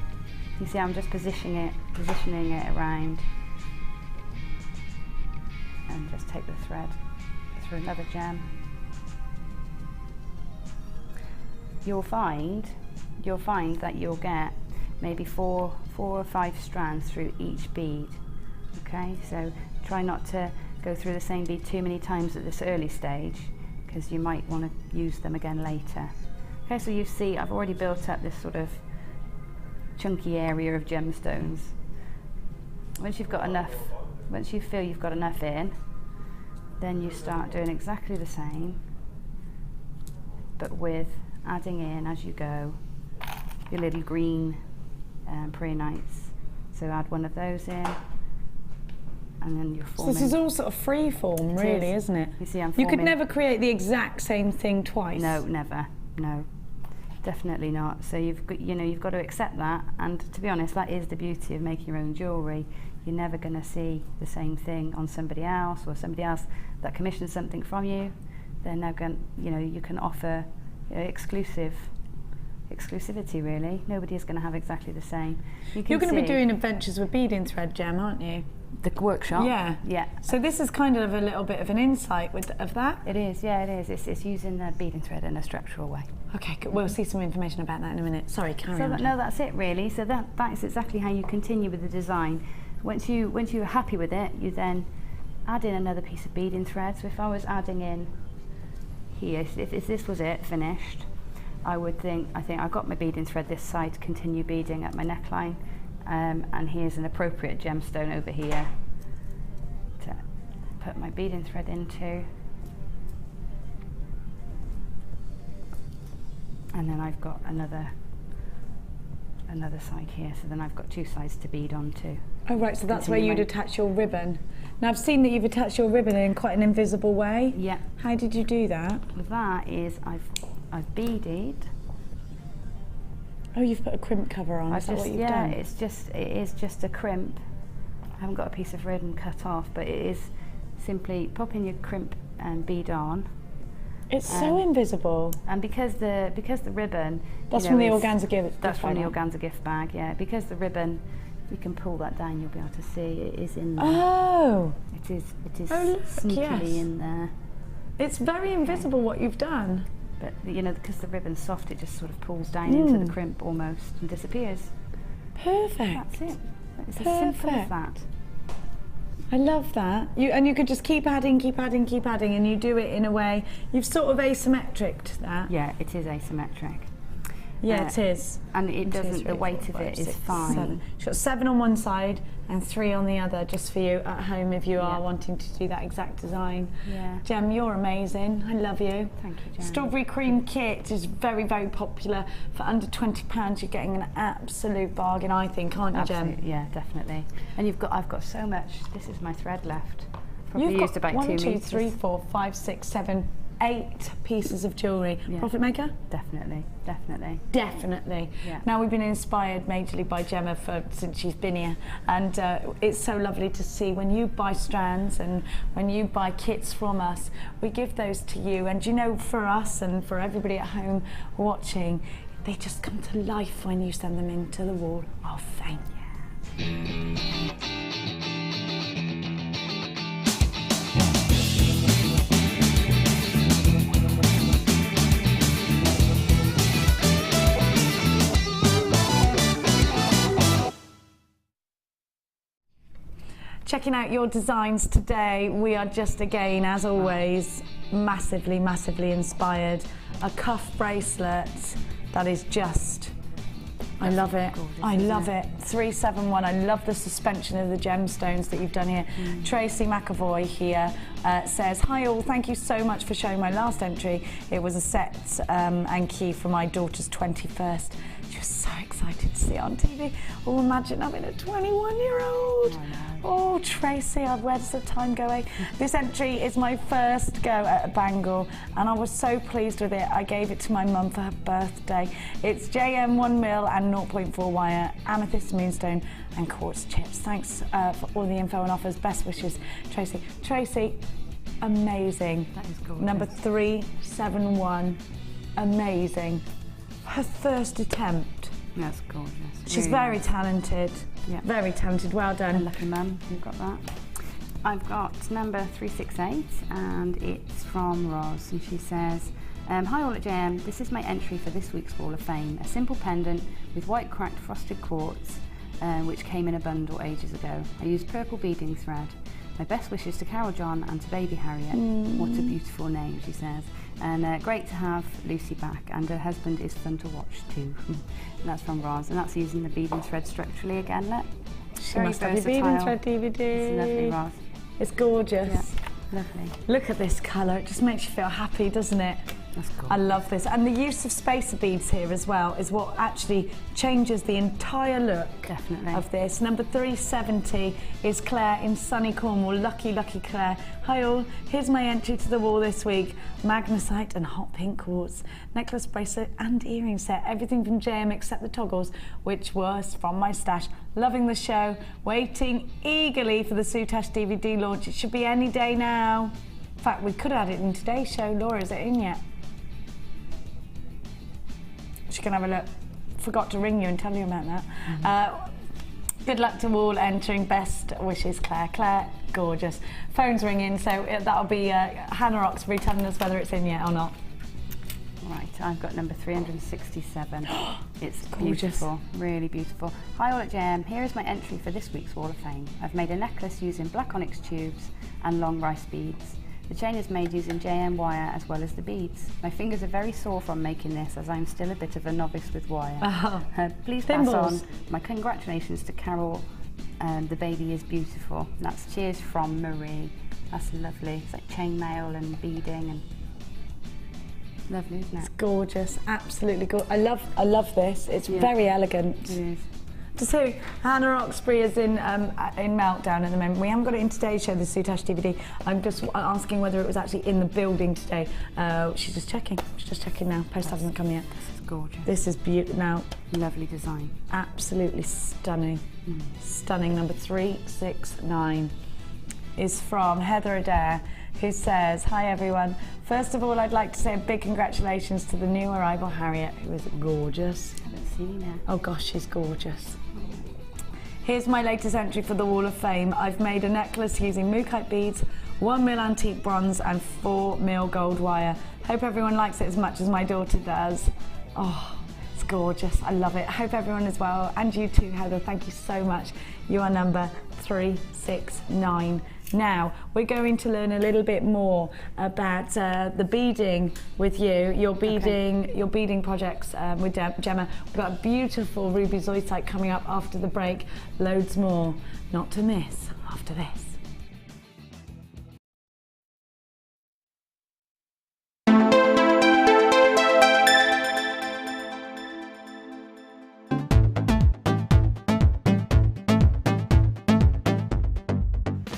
you see I'm just positioning it around, and just take the thread through another gem. You'll find that you'll get maybe four or five strands through each bead. Okay, so try not to go through the same bead too many times at this early stage, because you might want to use them again later. Okay, so you see I've already built up this sort of chunky area of gemstones. Once you've got enough, once you feel you've got enough in, then you start doing exactly the same, but with adding in as you go your little green Pyrites. So add one of those in, and then you're forming.
So this is all sort of free form, really, isn't it?
You see, I'm
You could
forming.
never create the exact same thing twice.
No, never. No, definitely not. So you've got, you've got to accept that. And to be honest, that is the beauty of making your own jewellery. You're never going to see the same thing on somebody else, or somebody else that commissions something from you. They're now going, you can offer exclusivity, really. Nobody is going to have exactly the same.
You're going to be doing adventures with beading thread, Gem, aren't you?
The workshop?
Yeah.
Yeah.
So this is kind of a little bit of an insight of that?
It is, yeah, it is. It's using the beading thread in a structural way.
Okay, good. We'll see some information about that in a minute. Sorry, carry on.
No, that's it, really. So that is exactly how you continue with the design. Once you're happy with it, you then add in another piece of beading thread. So if I was adding in here, if this was it, finished, I think I've got my beading thread this side to continue beading at my neckline, and here's an appropriate gemstone over here to put my beading thread into, and then I've got another side here, so then I've got two sides to bead onto.
Oh right, so that's where you'd attach your ribbon. Now I've seen that you've attached your ribbon in quite an invisible way.
Yeah.
How did you do that?
That is, I've beaded.
Oh, you've put a crimp cover on. Is that what you've done?
Yeah, it is just a crimp. I haven't got a piece of ribbon cut off, but it is simply popping your crimp bead on.
It's so invisible.
And because the ribbon,
that's from the organza gift.
That's from the organza gift bag, yeah. Because the ribbon, you can pull that down, you'll be able to see it is in there.
Oh.
It is
Yes.
sneakily in there.
It's very invisible what you've done.
But because the ribbon's soft, it just sort of pulls down into the crimp almost and disappears.
Perfect.
That's it. It's as simple as that.
I love that. You could just keep adding, and you do it in a way. You've sort of asymmetric that.
Yeah, it is asymmetric.
Yeah, it is.
And it doesn't. The weight of it is fine.
7. She's got 7 on one side and 3 on the other, just for you at home if you are wanting to do that exact design.
Yeah.
Gem, you're amazing. I love you.
Thank you, Jem.
Strawberry cream kit is very, very popular. For under £20, you're getting an absolute bargain, I think, aren't you, Gem?
Yeah, definitely. And I've got so much. This is my thread left. Probably used about
1,
2
2,
meters.
3, 4, 5, 6, 7, 8 pieces of jewellery.
Yeah.
Profit maker?
Definitely.
Yeah. Now we've been inspired majorly by Gemma since she's been here, and it's so lovely to see when you buy strands and when you buy kits from us, we give those to you, and for us and for everybody at home watching, they just come to life when you send them into the wall. Oh, thank you. Checking out your designs today, we are just again, as always, massively inspired. A cuff bracelet that is just, I love it. I love it. 371. I love the suspension of the gemstones that you've done here. Tracy McAvoy here says, hi all, thank you so much for showing my last entry. It was a set and key for my daughter's 21st. She was so excited to see it on TV. Oh, imagine having a 21-year-old. Oh, Tracy, where does the time go? This entry is my first go at a bangle, and I was so pleased with it. I gave it to my mum for her birthday. It's JM 1 mil and 0.4 wire, amethyst moonstone and quartz chips. Thanks for all the info and offers. Best wishes, Tracy. Tracy, amazing.
That is gorgeous.
Number 371, amazing. Her first attempt.
That's gorgeous.
She's
Really
very
nice.
talented.
Yeah.
Very talented. Well done.
Lucky mum, you've got that. I've got number 368 and it's from Roz, and she says, hi all at JM, this is my entry for this week's Wall of Fame. A simple pendant with white cracked frosted quartz, which came in a bundle ages ago. I used purple beading thread. My best wishes to Carol John and to baby Harriet. What a beautiful name, she says. And great to have Lucy back, and her husband is fun to watch too. And that's from Roz, and that's using the beading thread structurally again. Look,
She must have your beading thread DVD.
It's lovely, Roz.
It's gorgeous.
Yeah, lovely.
Look at this colour, it just makes you feel happy, doesn't it?
That's cool.
I love this. And the use of spacer beads here as well is what actually changes the entire look of this. Number 370 is Claire in sunny Cornwall. Lucky, lucky Claire. Hi all, here's my entry to the wall this week. Magnesite and hot pink quartz. Necklace, bracelet and earring set. Everything from JM except the toggles, which was from my stash. Loving the show. Waiting eagerly for the Soutache DVD launch. It should be any day now. In fact, we could have had it in today's show. Laura, is it in yet? She can have a look. Forgot to ring you and tell you about that. Good luck to all entering. Best wishes, Claire. Claire, gorgeous. Phone's ringing, so that'll be Hannah Oxbury telling us whether it's in yet or not.
Right, I've got number 367. It's
gorgeous.
Beautiful, really beautiful. Hi all at JM, here is my entry for this week's Wall of Fame. I've made a necklace using black onyx tubes and long rice beads. The chain is made using JM wire as well as the beads. My fingers are very sore from making this, as I'm still a bit of a novice with wire. Please pass on my congratulations to Carol. The baby is beautiful. And that's cheers from Marie. That's lovely. It's like chainmail and beading and lovely, isn't it?
It's gorgeous, absolutely gorgeous. I love this. It's very elegant.
It is.
So Hannah Oxbury is in Meltdown at the moment. We haven't got it in today's show, the Soutache DVD. I'm just asking whether it was actually in the building today. She's just checking. She's just checking now. Post hasn't come yet.
This is gorgeous.
This is beautiful. Now,
lovely design.
Absolutely stunning. Stunning. Number 369 is from Heather Adair, who says, hi everyone. First of all, I'd like to say a big congratulations to the new arrival Harriet, who is gorgeous.
I haven't seen her.
Oh gosh, she's gorgeous. Here's my latest entry for the Wall of Fame. I've made a necklace using mookaite beads, 1mm antique bronze and 4mm gold wire. Hope everyone likes it as much as my daughter does. Oh, it's gorgeous. I love it. Hope everyone is well. And you too, Heather. Thank you so much. You are number 369. Now, we're going to learn a little bit more about the beading with you, your beading projects with Gemma. We've got a beautiful ruby zoysite coming up after the break. Loads more not to miss after this.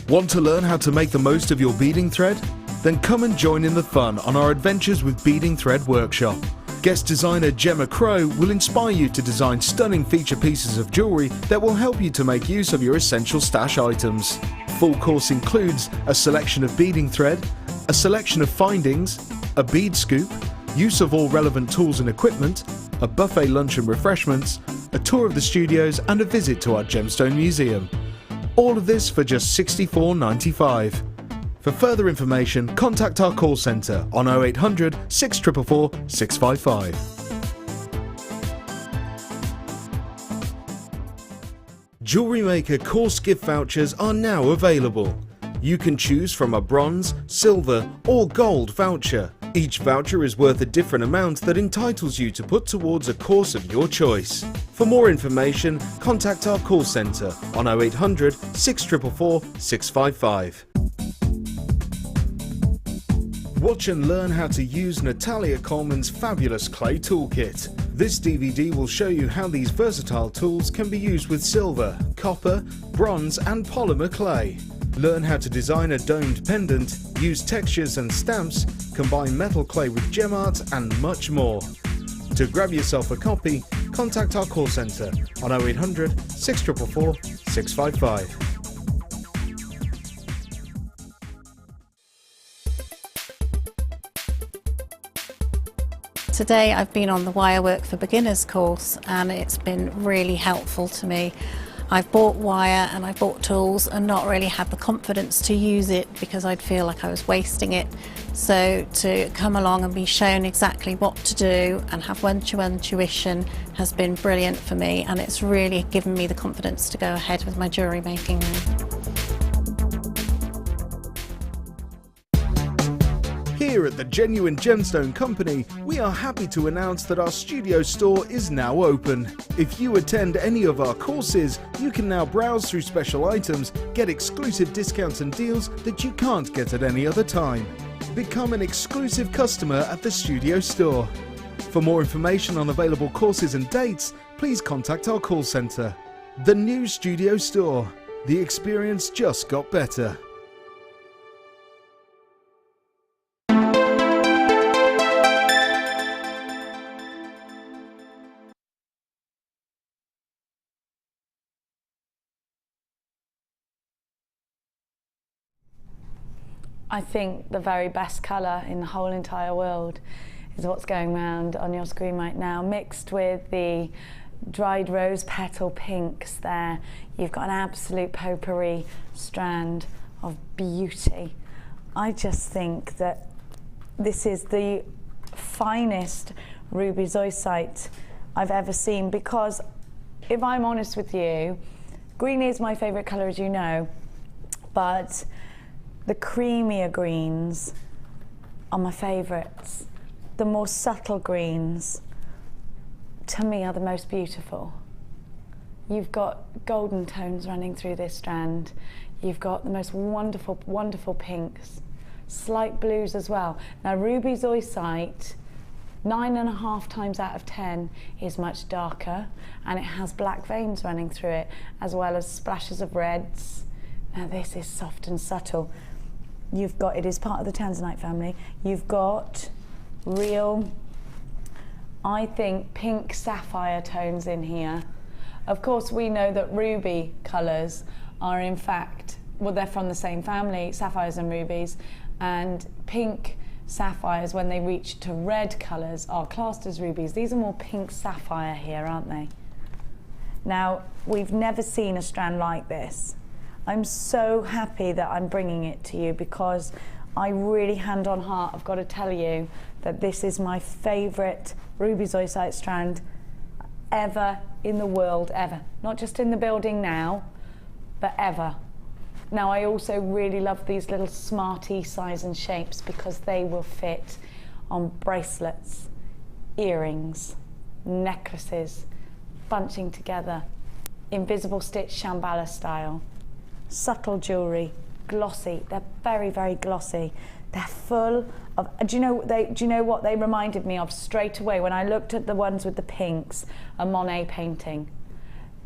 Want to learn how to make the most of your beading thread? Then come and join in the fun on our Adventures with Beading Thread workshop. Guest designer Gemma Crow will inspire you to design stunning feature pieces of jewellery that will help you to make use of your essential stash items. Full course includes a selection of beading thread, a selection of findings, a bead scoop, use of all relevant tools and equipment, a buffet lunch and refreshments, a tour of the studios and a visit to our Gemstone museum. All of this for just $64.95. For further information, contact our call centre on 0800 644 655. Jewellery Maker course gift vouchers are now available. You can choose from a bronze, silver or gold voucher. Each voucher is worth a different amount that entitles you to put towards a course of your choice. For more information, contact our call centre on 0800 644 655. Watch and learn how to use Natalia Coleman's fabulous clay toolkit. This DVD will show you how these versatile tools can be used with silver, copper, bronze and polymer clay. Learn how to design a domed pendant, use textures and stamps, combine metal clay with gem art and much more. To grab yourself a copy, contact our call centre on 0800 644 655.
Today I've been on the Wirework for Beginners course and it's been really helpful to me. I've bought wire and I've bought tools and not really had the confidence to use it because I'd feel like I was wasting it. So to come along and be shown exactly what to do and have one-to-one tuition has been brilliant for me, and it's really given me the confidence to go ahead with my jewellery making now.
Here at the Genuine Gemstone Company, we are happy to announce that our studio store is now open. If you attend any of our courses, you can now browse through special items, get exclusive discounts and deals that you can't get at any other time. Become an exclusive customer at the studio store. For more information on available courses and dates, please contact our call centre. The new studio store. The experience just got better.
I think the very best colour in the whole entire world is what's going around on your screen right now, mixed with the dried rose petal pinks there. You've got an absolute potpourri strand of beauty. I just think that this is the finest ruby zoysite I've ever seen, because if I'm honest with you, green is my favourite colour, as you know, but the creamier greens are my favourites. The more subtle greens, to me, are the most beautiful. You've got golden tones running through this strand. You've got the most wonderful, wonderful pinks, slight blues as well. Now, ruby zoysite, 9.5 times out of 10 is much darker, and it has black veins running through it, as well as splashes of reds. Now, this is soft and subtle. You've got, it is part of the Tanzanite family. You've got real, I think, pink sapphire tones in here. Of course, we know that ruby colours are in fact, well, they're from the same family, sapphires and rubies, and pink sapphires, when they reach to red colours, are classed as rubies. These are more pink sapphire here, aren't they? Now, we've never seen a strand like this. I'm so happy that I'm bringing it to you, because I really, hand on heart, I've got to tell you that this is my favourite ruby zoysite strand ever in the world, ever. Not just in the building now, but ever. Now, I also really love these little smarty size and shapes, because they will fit on bracelets, earrings, necklaces, bunching together, invisible stitch Shambhala style. Subtle jewellery, glossy. They're very, very glossy. They're full of, do you know what they reminded me of straight away when I looked at the ones with the pinks? A Monet painting.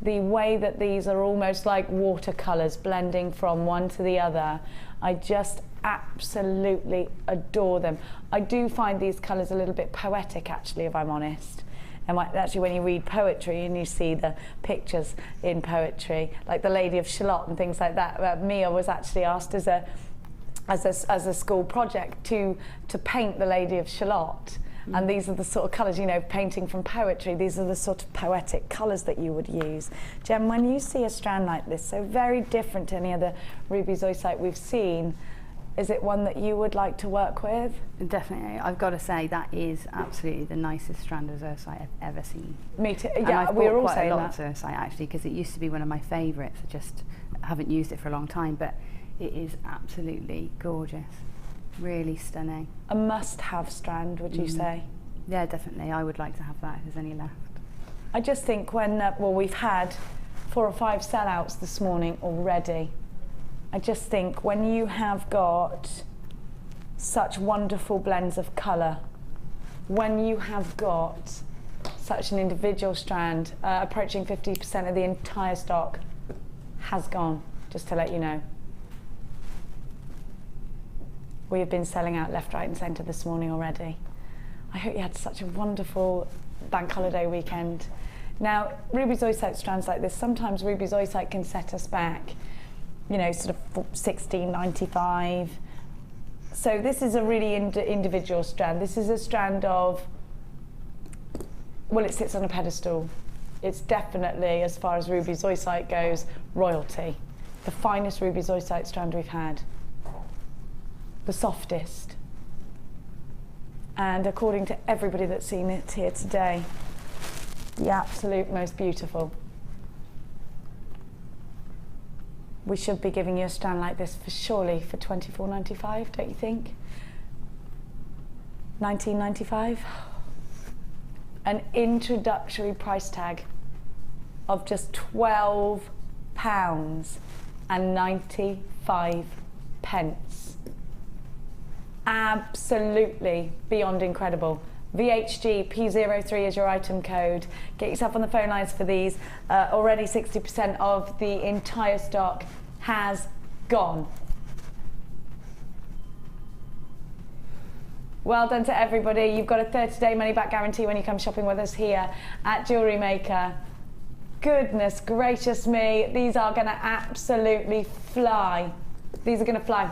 The way that these are almost like watercolours blending from one to the other, I just absolutely adore them. I do find these colours a little bit poetic, actually, if I'm honest. And actually, when you read poetry and you see the pictures in poetry, like the Lady of Shalott and things like that, Mia was actually asked as a school project to paint the Lady of Shalott. And these are the sort of colours, you know, painting from poetry, these are the sort of poetic colours that you would use. Jem, when you see a strand like this, so very different to any other ruby zoysite we've seen, is it one that you would like to work with?
Definitely. I've got to say that is absolutely the nicest strand of zoysite I've ever seen.
Me too.
And
Yeah, we're all
quite
saying
a lot
that.
of zoysite, actually, because it used to be one of my favourites. I just haven't used it for a long time, but it is absolutely gorgeous. Really stunning.
A must-have strand, would you say?
Yeah, definitely. I would like to have that if there's any left.
I just think when, well, we've had 4 or 5 sellouts this morning already. I just think when you have got such wonderful blends of colour, when you have got such an individual strand, approaching 50% of the entire stock has gone, just to let you know. We have been selling out left, right and centre this morning already. I hope you had such a wonderful bank holiday weekend. Now, ruby zoysite strands like this, sometimes ruby zoysite can set us back, you know, sort of $16.95. So this is a really individual strand. This is a strand of, well, it sits on a pedestal. It's definitely, as far as ruby zoysite goes, royalty. The finest ruby zoysite strand we've had. The softest. And according to everybody that's seen it here today, the absolute most beautiful. We should be giving you a strand like this for surely for $24.95, don't you think? $19.95. An introductory price tag of just £12.95. Absolutely beyond incredible. VHG P03 is your item code. Get yourself on the phone lines for these. Already 60% of the entire stock has gone. Well done to everybody. You've got a 30-day money-back guarantee when you come shopping with us here at Jewellery Maker. Goodness gracious me, these are going to absolutely fly. These are going to fly.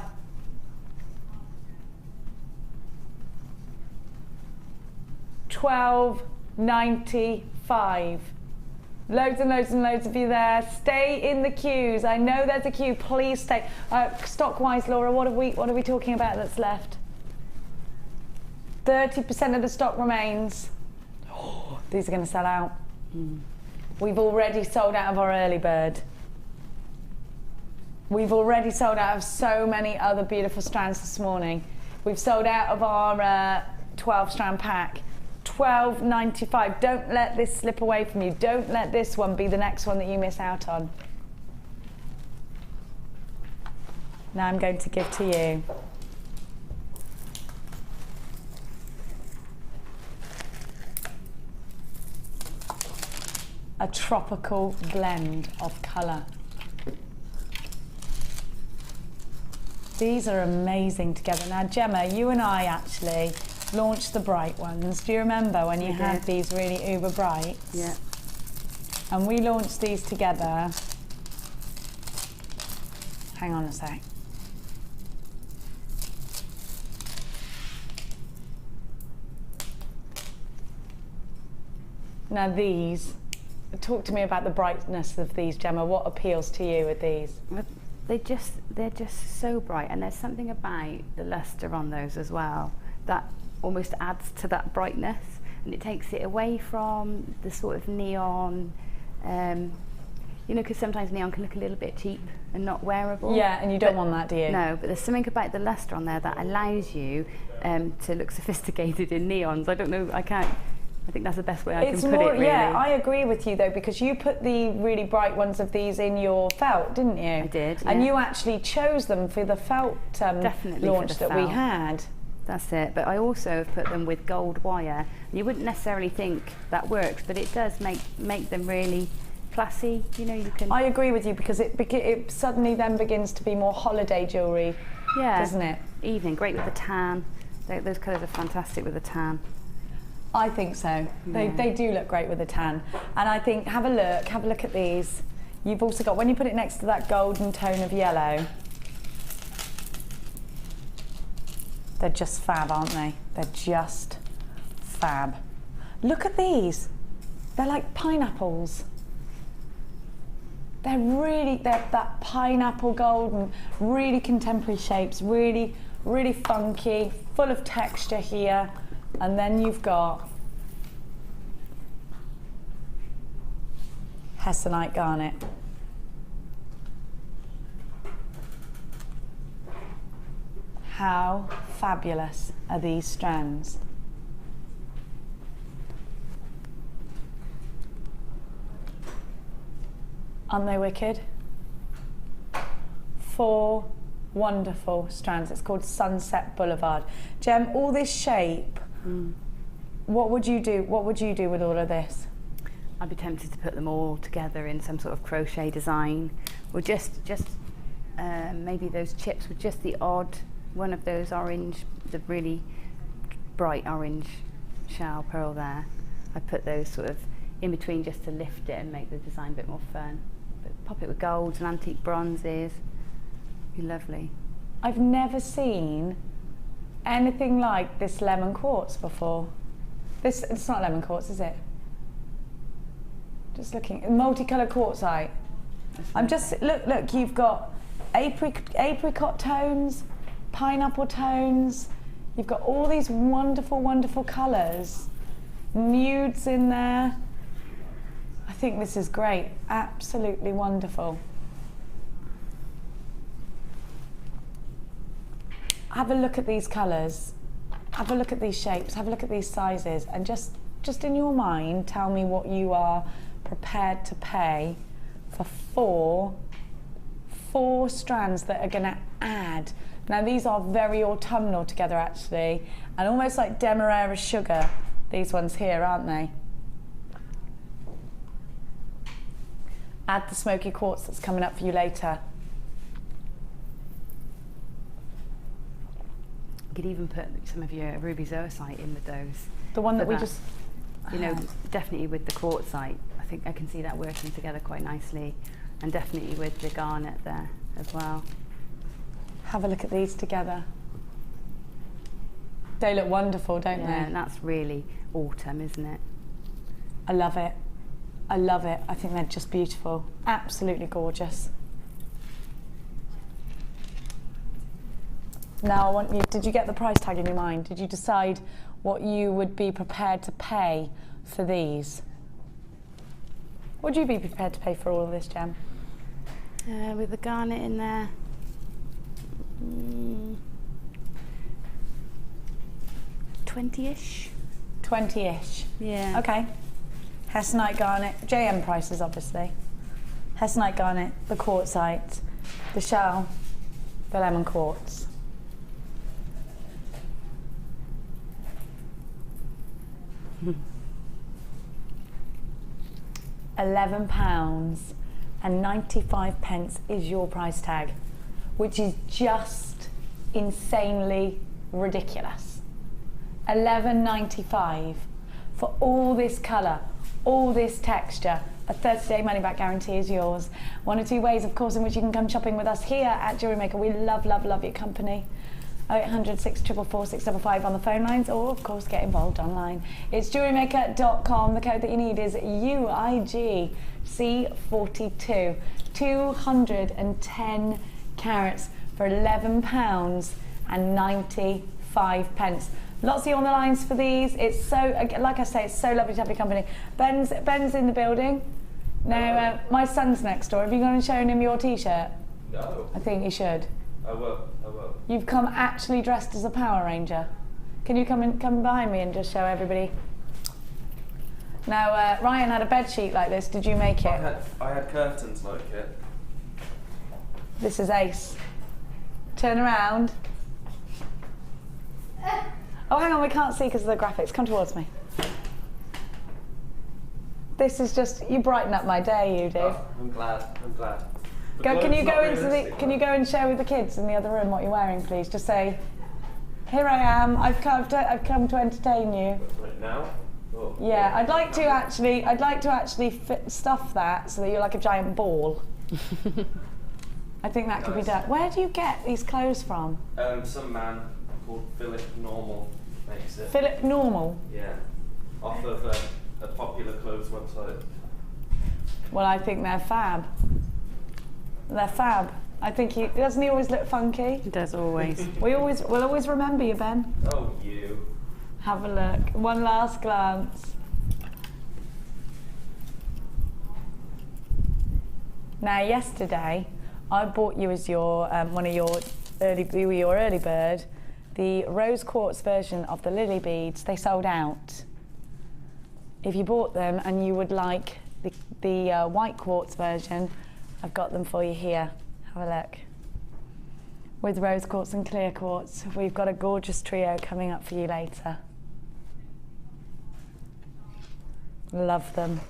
$12.95. Loads and loads and loads of you there. Stay in the queues. I know there's a queue. Please stay. Stock-wise, Laura, what are we talking about that's left? 30% of the stock remains. Oh, these are going to sell out. We've already sold out of our early bird. We've already sold out of so many other beautiful strands this morning. We've sold out of our 12-strand pack. $12.95. Don't let this slip away from you. Don't let this one be the next one that you miss out on. Now I'm going to give to you a tropical blend of colour. These are amazing together. Now, Gemma, you and I actually launched the bright ones. Do you remember when you had these really uber brights?
Yeah.
And we launched these together. Hang on a sec. Now these, talk to me about the brightness of these, Gemma. What appeals to you with these?
They're just so bright, and there's something about the luster on those as well that almost adds to that brightness, and it takes it away from the sort of neon, you know, because sometimes neon can look a little bit cheap and not wearable.
Yeah, and you don't want that, do you?
No, but there's something about the luster on there that allows you to look sophisticated in neons. I don't know, I think that's the best way I can put it, really.
Yeah, I agree with you though, because you put the really bright ones of these in your felt, didn't you?
I did, yeah.
And you actually chose them for the felt launch that we had.
That's it, but I also have put them with gold wire. You wouldn't necessarily think that works, but it does make them really classy. You know, you can.
I agree with you, because it suddenly then begins to be more holiday jewellery, doesn't it?
Evening, great with the tan. Those colours are fantastic with the tan.
I think so. Yeah. They do look great with a tan. And I think, have a look at these. You've also got, when you put it next to that golden tone of yellow, they're just fab, aren't they? They're just fab. Look at these. They're like pineapples. They're that pineapple golden, really contemporary shapes, really, really funky, full of texture here. And then you've got Hessonite garnet. How fabulous are these strands? Aren't they wicked? 4 wonderful strands. It's called Sunset Boulevard. Gem, all this shape, what would you do? What would you do with all of this?
I'd be tempted to put them all together in some sort of crochet design, or just maybe those chips with just the odd one of those orange, the really bright orange shell pearl there. I put those sort of in between just to lift it and make the design a bit more fun. But pop it with golds and antique bronzes. Be lovely.
I've never seen anything like this lemon quartz before. It's not lemon quartz, is it? Just looking, multicolour quartzite. I'm just, look, you've got apricot tones, pineapple tones, you've got all these wonderful, wonderful colours. Nudes in there. I think this is great, absolutely wonderful. Have a look at these colours, have a look at these shapes, have a look at these sizes, and just in your mind, tell me what you are prepared to pay for four strands that are going to add. Now these are very autumnal together actually, and almost like Demerara sugar, these ones here, aren't they? Add the smoky quartz that's coming up for you later.
You could even put some of your ruby zoysite in with those.
The one that we just...
You know, definitely with the quartzite, I think I can see that working together quite nicely, and definitely with the garnet there as well.
Have a look at these together. They look wonderful, don't they?
Yeah, and that's really autumn, isn't it?
I love it. I love it. I think they're just beautiful. Absolutely gorgeous. Now I want you, did you get the price tag in your mind? Did you decide what you would be prepared to pay for these? Would you be prepared to pay for all of this, Gem?
With the garnet in there. 20-ish.
20-ish.
Yeah.
Okay. Hessonite garnet, JM prices obviously. Hessonite garnet, the quartzite, the shell, the lemon quartz. £11.95 is your price tag, which is just insanely ridiculous. £11.95 for all this colour, all this texture. A 30-day money-back guarantee is yours. One or two ways, of course, in which you can come shopping with us here at Jewellery Maker. We love, love, love your company. 0800 644 655 on the phone lines, or of course get involved online. It's jewellerymaker.com. The code that you need is UIGC42. 210 carats for £11.95. Lots of you on the lines for these. It's so, like I say, it's so lovely to have your company. Ben's in the building. Now, my son's next door. Have you gone and shown him your t-shirt?
No.
I think you should.
I will.
You've come actually dressed as a Power Ranger. Can you come behind me and just show everybody? Now, Ryan had a bed sheet like this. Did you make it?
I had curtains like it.
This is ace. Turn around. Oh, hang on, we can't see because of the graphics. Come towards me. This is just, you brighten up my day, you do.
Oh, I'm glad.
Can you go and share with the kids in the other room what you're wearing, please? Just say, here I am. I've come to entertain you.
Right now? Oh,
yeah, I'd like to actually stuff that so that you're like a giant ball. I think that could be done. Where do you get these clothes from?
Some man called Philip Normal makes it.
Philip Normal?
Yeah. Off of a popular clothes website.
Well, I think they're fab. They're fab. I think doesn't he always look funky?
He does always.
We'll always remember you, Ben.
Oh, you.
Have a look. One last glance. Now, yesterday, I bought you as your one of your early bird, the rose quartz version of the lily beads. They sold out. If you bought them and you would like the white quartz version, I've got them for you here. Have a look. With rose quartz and clear quartz, we've got a gorgeous trio coming up for you later. Love them.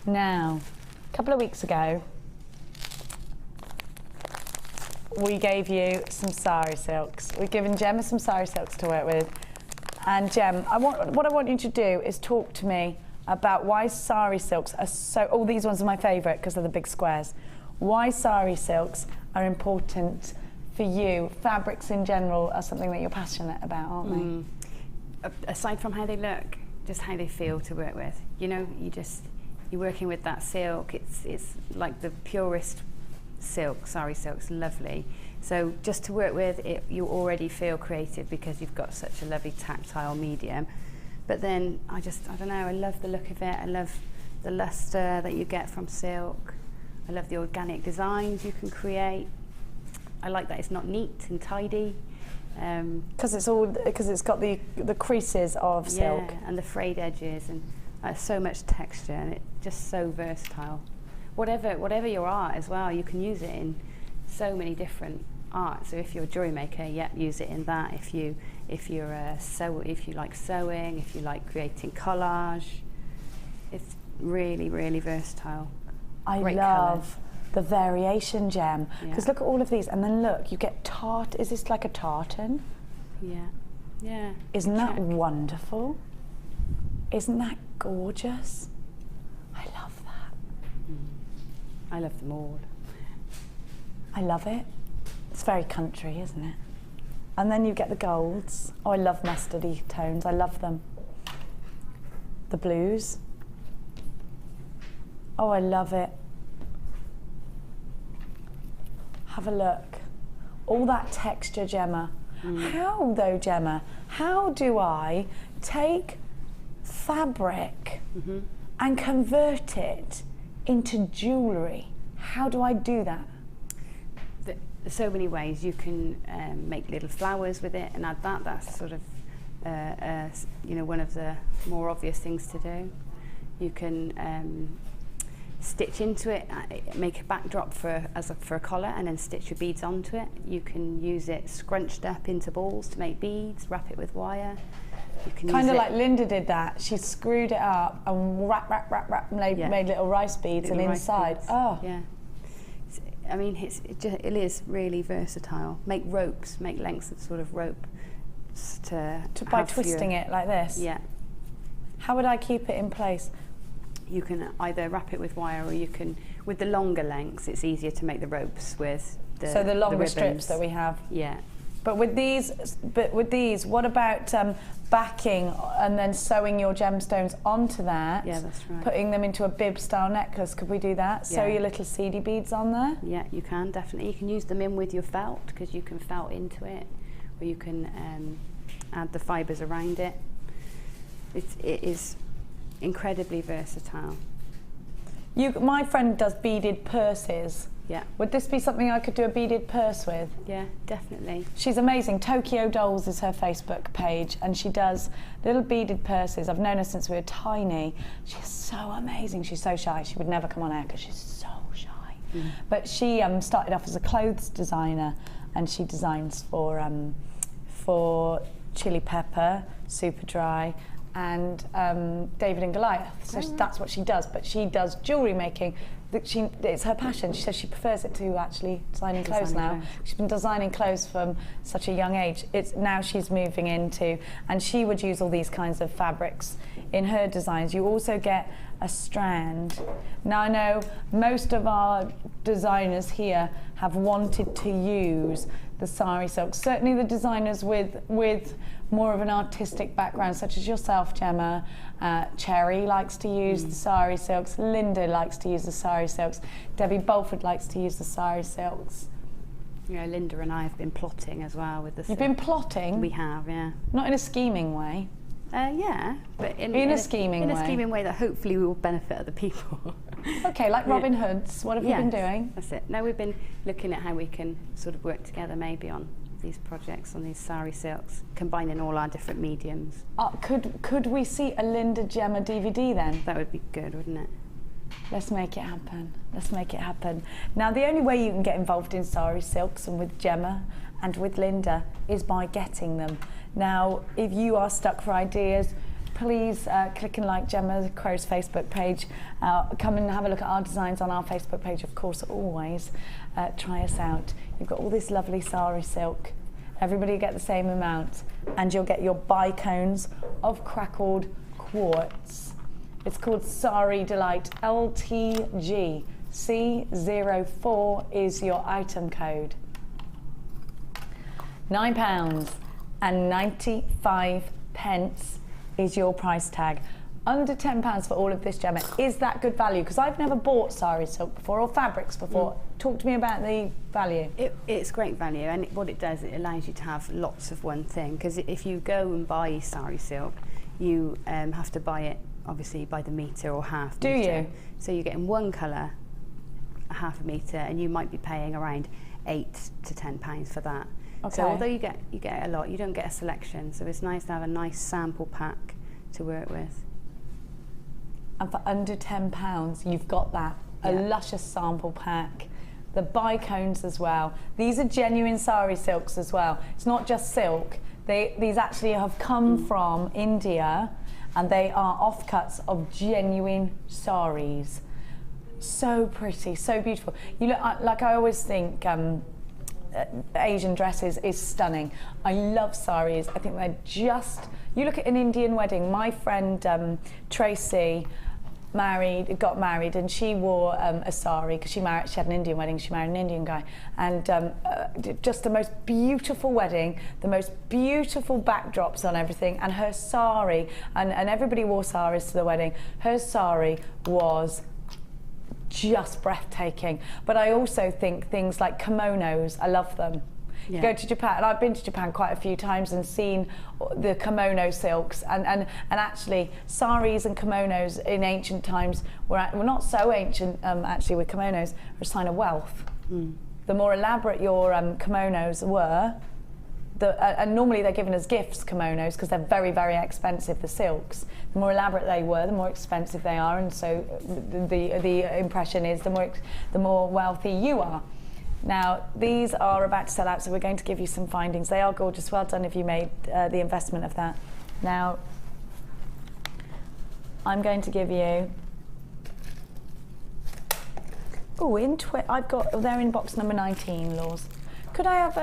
Now, a couple of weeks ago, we gave you some Sari Silks. We've given Gemma some Sari Silks to work with. And Gem, what I want you to do is talk to me about why Sari Silks are so, all these ones are my favourite because they're the big squares. Why Sari Silks are important for you. Fabrics in general are something that you're passionate about, aren't they?
aside from how they look, just how they feel to work with. You know, you're working with that silk. It's like the purest silk. Sari silk's lovely. So just to work with it, you already feel creative because you've got such a lovely tactile medium. But then I don't know, I love the look of it. I love the luster that you get from silk. I love the organic designs you can create. I like that it's not neat and tidy.
Because it's got the creases of silk.
Yeah, and the frayed edges, and so much texture, and it's just so versatile. Whatever your art as well, you can use it in so many different art. So if you're a jewellery maker, yeah, use it in that. If you like sewing, if you like creating collage, it's really, really versatile.
I
Great
love the variation gem, because
Yeah.
look at all of these, and then look, you get is this like a tartan?
Yeah.
Isn't that
Check.
wonderful? Isn't that gorgeous? I love that.
I love them all.
I love it. It's very country, isn't it? And then you get the golds. Oh, I love mustardy tones. I love them. The blues. Oh, I love it. Have a look. All that texture, Gemma. How though, Gemma? How do I take fabric and convert it into jewellery? How do I do that?
There's so many ways. You can make little flowers with it and add that. That's sort of one of the more obvious things to do. You can stitch into it, make a backdrop for a collar, and then stitch your beads onto it. You can use it scrunched up into balls to make beads, wrap it with wire. You can
Kind of
use
like Linda did that. She screwed it up and wrap, made little rice beads,
little
and
rice
inside.
beads.
Oh,
Yeah. I mean, it is really versatile. Make ropes, make lengths of sort of rope
by twisting it like this.
Yeah.
How would I keep it in place?
You can either wrap it with wire, or you can, with the longer lengths, it's easier to make the ropes with the
longer
ribbons.
strips that we have.
Yeah.
But with these, what about backing and then sewing your gemstones onto that?
Yeah, that's right.
Putting them into a bib-style necklace. Could we do that? Sew
Yeah.
your little seedy beads on there.
Yeah, you can definitely. You can use them in with your felt, because you can felt into it, or you can add the fibres around it. It is incredibly versatile.
My friend does beaded purses.
Yeah.
Would this be something I could do a beaded purse with?
Yeah, definitely.
She's amazing. Tokyo Dolls is her Facebook page, and she does little beaded purses. I've known her since we were tiny. She's so amazing. She's so shy. She would never come on air because she's so shy. But she started off as a clothes designer, and she designs for Chili Pepper, Superdry, and David and Goliath. So that's what she does. But she does jewellery making. It's her passion. She says she prefers it to actually designing clothes now. She's been designing clothes from such a young age. It's now she's moving into, and she would use all these kinds of fabrics in her designs. You also get a strand. Now I know most of our designers here have wanted to use the Sari Silk. Certainly the designers with more of an artistic background, such as yourself, Gemma. Cherry likes to use the Sari Silks. Linda likes to use the Sari Silks. Debbie Bolford likes to use the Sari Silks.
Yeah, Linda and I have been plotting as well with the
You've been plotting?
We have, yeah.
Not in a scheming way.
Yeah, but in
a scheming way.
In a scheming way that hopefully will benefit other people.
Okay, like Robin Hood's. What have you been doing?
That's it. No, we've been looking at how we can sort of work together maybe on these projects, on these Sari Silks, combining all our different mediums.
Could we see a Linda Gemma DVD then?
That would be good, wouldn't it?
Let's make it happen. Let's make it happen. Now, the only way you can get involved in Sari Silks and with Gemma and with Linda is by getting them. Now, if you are stuck for ideas, please click and like Gemma Crow's Facebook page. Come and have a look at our designs on our Facebook page, of course, always. Try us out. You've got all this lovely Sari Silk. Everybody will get the same amount, and you'll get your bicones of crackled quartz. It's called Sari Delight LTG. C04 is your item code. £9.95. pence is your price tag. Under £10 for all of this, Gemma. Is that good value? Because I've never bought Sari Silk before or fabrics before. Talk to me about the value.
It's great value, and what it does, it allows you to have lots of one thing. Because if you go and buy Sari Silk, you have to buy it obviously by the metre or half metre.
Do you?
So you're getting one colour, a half a metre, and you might be paying around £8 to £10 for that.
Okay.
So although you get a lot, you don't get a selection. So it's nice to have a nice sample pack to work with.
And for under £10, you've got that, a luscious sample pack. The bicones as well. These are genuine Sari Silks as well. It's not just silk. These actually have come from India, and they are offcuts of genuine saris. So pretty, so beautiful. You look like, I always think Asian dresses is stunning. I love saris. I think they're just. You look at an Indian wedding. My friend Tracy got married, and she wore a sari because she had an Indian wedding. She married an Indian guy, and just the most beautiful wedding, the most beautiful backdrops on everything, and her sari, and everybody wore saris to the wedding. Her sari was just breathtaking. But I also think things like kimonos, I love them. You go to Japan, and I've been to Japan quite a few times and seen the kimono silks, and actually saris and kimonos in ancient times were not so ancient actually with kimonos, are a sign of wealth. The more elaborate your kimonos were, and normally they're given as gifts, kimonos, because they're very, very expensive, the silks. The more elaborate they were, the more expensive they are, and so the impression is the more wealthy you are. Now, these are about to sell out, so we're going to give you some findings. They are gorgeous. Well done if you made the investment of that. Now, I'm going to give you. Oh, they're in box number 19, Laws. Could I have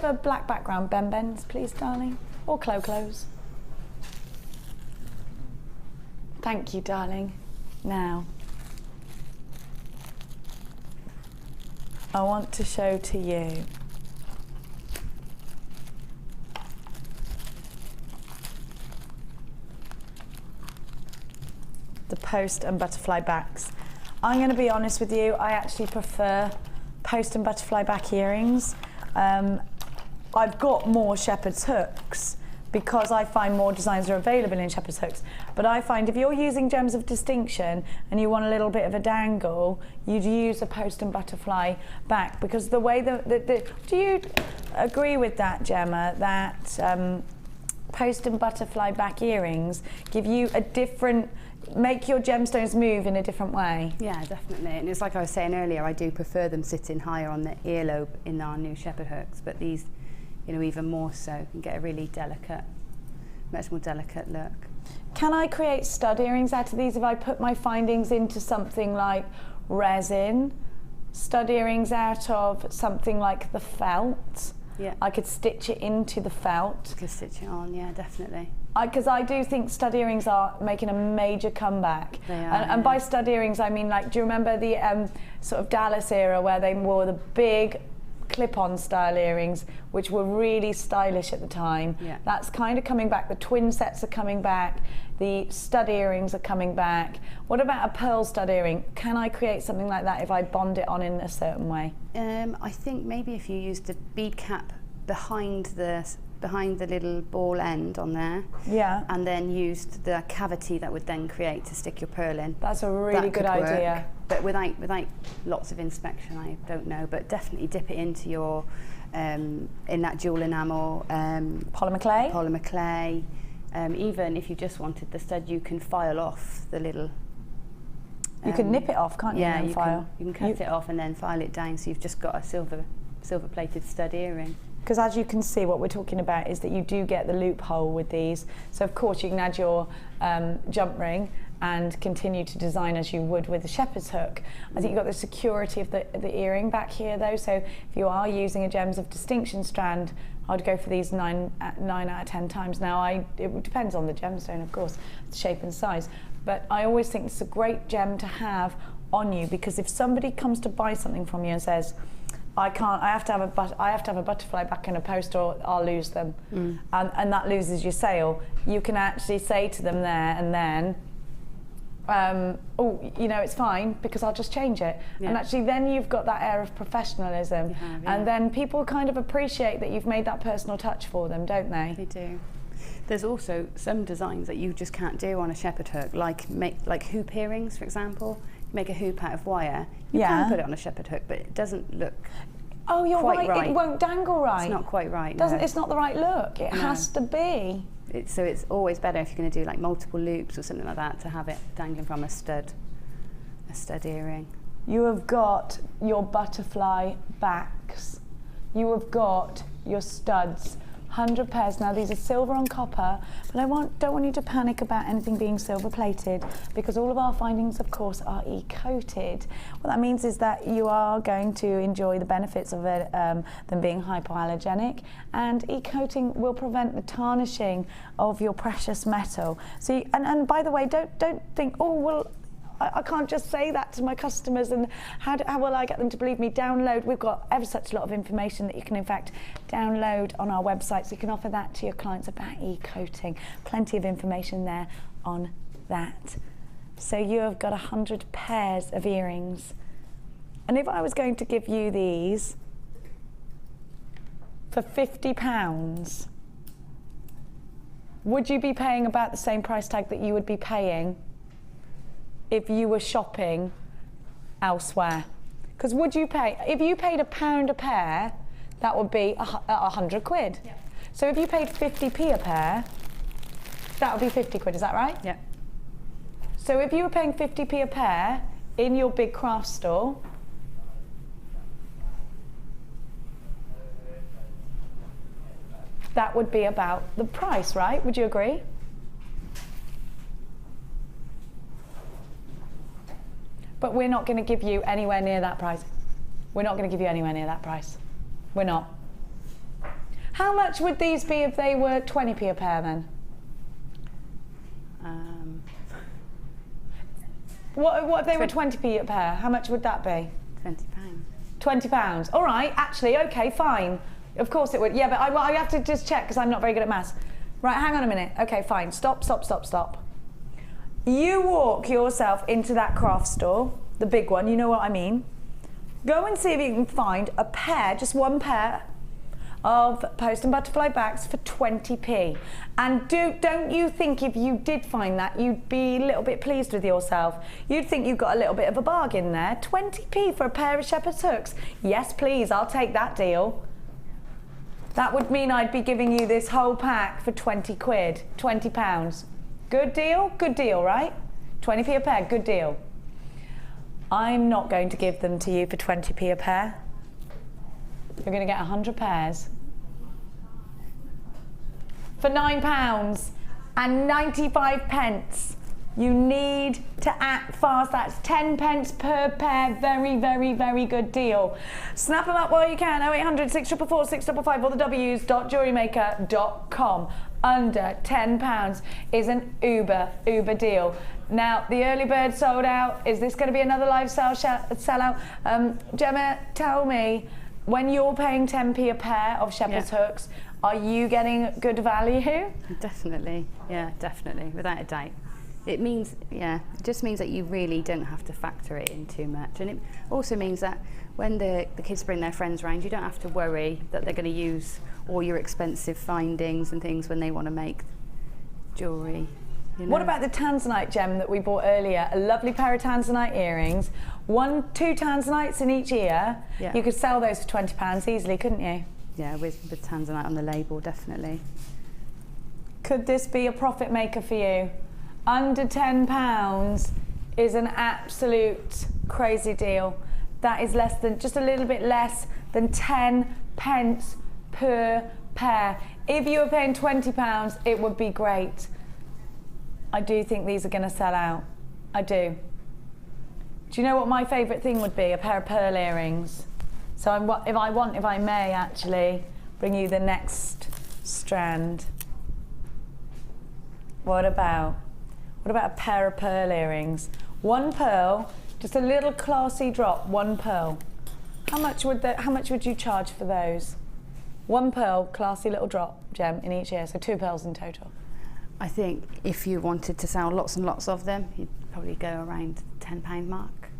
a black background, Ben, please, darling, or clothes? Thank you, darling. Now, I want to show to you the post and butterfly backs. I'm going to be honest with you, I actually prefer post and butterfly back earrings. I've got more shepherd's hooks because I find more designs are available in shepherd's hooks. But I find if you're using gems of distinction and you want a little bit of a dangle, you'd use a post and butterfly back, because the way do you agree with that, Gemma, that post and butterfly back earrings give you a different, make your gemstones move in a different way?
Yeah, definitely. And it's like I was saying earlier, I do prefer them sitting higher on the earlobe in our new shepherd hooks, but these, even more so, you can get a really delicate, much more delicate look.
Can I create stud earrings out of these if I put my findings into something like resin? Stud earrings out of something like the felt?
Yeah.
I could stitch it into the felt.
You could stitch it on, yeah, definitely.
Because I do think stud earrings are making a major comeback.
They are,
and by stud earrings, I mean, like, do you remember the sort of Dallas era where they wore the big clip-on style earrings, which were really stylish at the time?
Yeah.
That's kind of coming back. The twin sets are coming back. The stud earrings are coming back. What about a pearl stud earring? Can I create something like that if I bond it on in a certain way?
I think maybe if you used a bead cap behind the little ball end on there,
yeah,
and then used the cavity that would then create to stick your pearl in.
That's a really good idea.
But without lots of inspection, I don't know. But definitely dip it into your in that jewel enamel,
polymer clay.
Polymer clay. Even if you just wanted the stud, you can file off the little.
You can nip it off, can't you?
Yeah,
you
can cut it off and then file it down, so you've just got a silver plated stud earring.
Because as you can see, what we're talking about is that you do get the loophole with these. So of course you can add your jump ring and continue to design as you would with the shepherd's hook. I think you've got the security of the earring back here though, so if you are using a gems of distinction strand, I'd go for these 9 out of 10 times. Now it depends on the gemstone, of course, the shape and size, but I always think it's a great gem to have on you, because if somebody comes to buy something from you and says, I can't. I have to have a butterfly back in a post, or I'll lose them, and that loses your sale. You can actually say to them there and then, oh, you know, it's fine because I'll just change it.
Yeah.
And actually, then you've got that air of professionalism, and then people kind of appreciate that you've made that personal touch for them, don't they?
They do. There's also some designs that you just can't do on a shepherd hook, like hoop earrings, for example. You make a hoop out of wire. You can put it on a shepherd hook, but it doesn't look.
Oh, you're
quite right.
It won't dangle right.
It's not quite right.
Doesn't.
No.
It's not the right look. It has to be.
So it's always better if you're going to do like multiple loops or something like that to have it dangling from a stud earring.
You have got your butterfly backs. You have got your studs. 100 pairs. Now these are silver on copper, but don't want you to panic about anything being silver plated, because all of our findings, of course, are e-coated. What that means is that you are going to enjoy the benefits of it, them being hypoallergenic, and e-coating will prevent the tarnishing of your precious metal. So, and by the way, don't think, oh well, I can't just say that to my customers, and how will I get them to believe me? Download, we've got ever such a lot of information that you can in fact download on our website, so you can offer that to your clients about e-coating. Plenty of information there on that. So you have got 100 pairs of earrings. And if I was going to give you these for £50, would you be paying about the same price tag that you would be paying if you were shopping elsewhere? Because would you pay, if you paid £1 a pair, that would be 100 quid. Yeah. So if you paid 50p a pair, that would be 50 quid, is that right?
Yeah.
So if you were paying 50p a pair in your big craft store, that would be about the price, right? Would you agree? But we're not going to give you anywhere near that price. We're not going to give you anywhere near that price. We're not. How much would these be if they were 20p a pair then? What if they were 20p a pair? How much would that be?
£20.
£20. All right, actually, okay, fine. Of course it would. Yeah, but I have to just check because I'm not very good at maths. Right, hang on a minute. Okay, fine. Stop. You walk yourself into that craft store, the big one, you know what I mean. Go and see if you can find a pair, just one pair, of post and butterfly backs for 20p. And don't you think if you did find that, you'd be a little bit pleased with yourself? You'd think you've got a little bit of a bargain there. 20p for a pair of shepherd's hooks. Yes, please, I'll take that deal. That would mean I'd be giving you this whole pack for 20 quid, £20. Good deal, right? 20p a pair, good deal. I'm not going to give them to you for 20p a pair. You're going to get 100 pairs for £9 and 95 pence. You need to act fast. That's 10 pence per pair. Very, very, very good deal. Snap them up while you can. 0800 644 655 or the w's.jewellerymaker.com. Under £10 is an uber deal. Now, the early bird sold out. Is this going to be another live sellout? Gemma, tell me, when you're paying 10p a pair of shepherd's hooks, are you getting good value?
Definitely, yeah, definitely, without a doubt. It means, it just means that you really don't have to factor it in too much. And it also means that when the kids bring their friends around, you don't have to worry that they're going to use all your expensive findings and things when they want to make jewellery. You know?
What about the Tanzanite gem that we bought earlier? A lovely pair of Tanzanite earrings, 2 Tanzanites in each ear. Yeah. You could sell those for £20 easily, couldn't you?
Yeah, with Tanzanite on the label, definitely.
Could this be a profit maker for you? Under £10 is an absolute crazy deal. That is just a little bit less than 10 pence per pair. If you were paying £20, it would be great. I do think these are going to sell out. I do. Do you know what my favourite thing would be? A pair of pearl earrings. So if I may actually bring you the next strand. What about a pair of pearl earrings? One pearl, just a little classy drop, one pearl. How much would you charge for those? One pearl, classy little drop gem in each ear, so 2 pearls in total.
I think if you wanted to sell lots and lots of them, you'd probably go around £10 mark.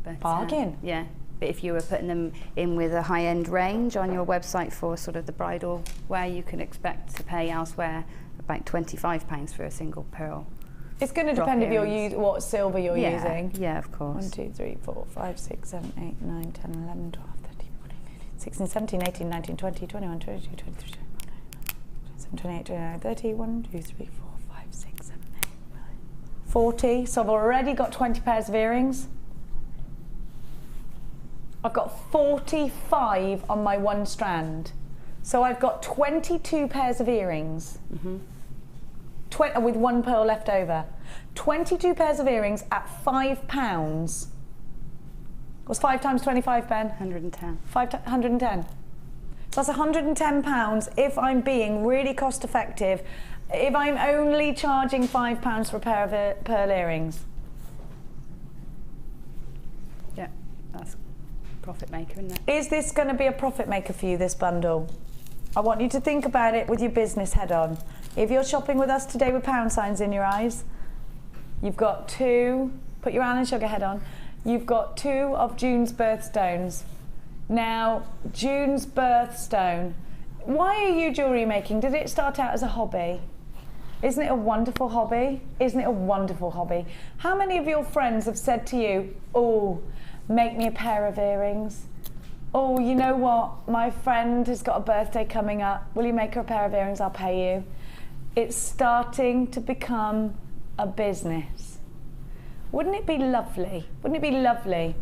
But,
Bargain.
Yeah, but if you were putting them in with a high-end range on your website for sort of the bridal wear, you can expect to pay elsewhere about £25 for a single pearl.
It's going to depend if you're using what silver you're using.
Yeah, of course.
1, 2, 3, 4, 5, 6, 7, 8, 9, 10, 11, 12, 13, 14, 15, 16, 17, 18, 19, 20, 21, 22, 23, 27, 28, 29, 30, 1, 2, 3, 4, 5, 6, 7, 8, 9, 40. So I've already got 20 pairs of earrings. I've got 45 on my one strand. So I've got 22 pairs of earrings. With 1 pearl left over. 22 pairs of earrings at £5. What's 5 times 25, Ben?
110.
110. So that's £110 if I'm being really cost effective, if I'm only charging £5 for a pair of pearl earrings.
Yeah, that's a profit maker, isn't it?
Is this going to be a profit maker for you, this bundle? I want you to think about it with your business head on. If you're shopping with us today with pound signs in your eyes, you've got 2, put your Anne and Sugar head on, you've got 2 of June's birthstones. Now, June's birthstone, why are you jewellery making? Did it start out as a hobby? Isn't it a wonderful hobby? Isn't it a wonderful hobby? How many of your friends have said to you, oh, make me a pair of earrings? Oh, you know what? My friend has got a birthday coming up. Will you make her a pair of earrings? I'll pay you. It's starting to become a business. Wouldn't it be lovely? Wouldn't it be lovely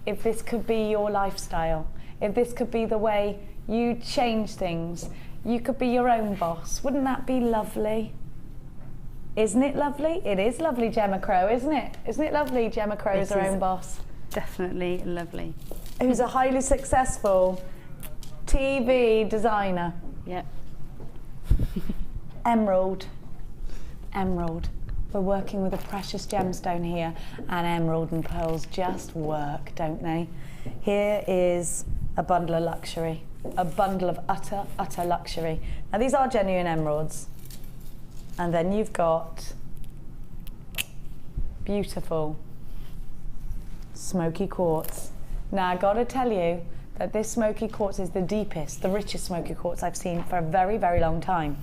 if this could be your lifestyle? If this could be the way you change things? You could be your own boss. Wouldn't that be lovely? Isn't it lovely? It is lovely, Gemma Crow, isn't it? Isn't it lovely, Gemma Crow is her own boss?
Definitely lovely.
Who's a highly successful TV designer.
Yep.
Emerald. Emerald. We're working with a precious gemstone here, and emerald and pearls just work, don't they? Here is a bundle of luxury, a bundle of utter, utter luxury. Now these are genuine emeralds. And then you've got beautiful smoky quartz. Now I gotta tell you that this smoky quartz is the deepest, the richest smoky quartz I've seen for a very, very long time.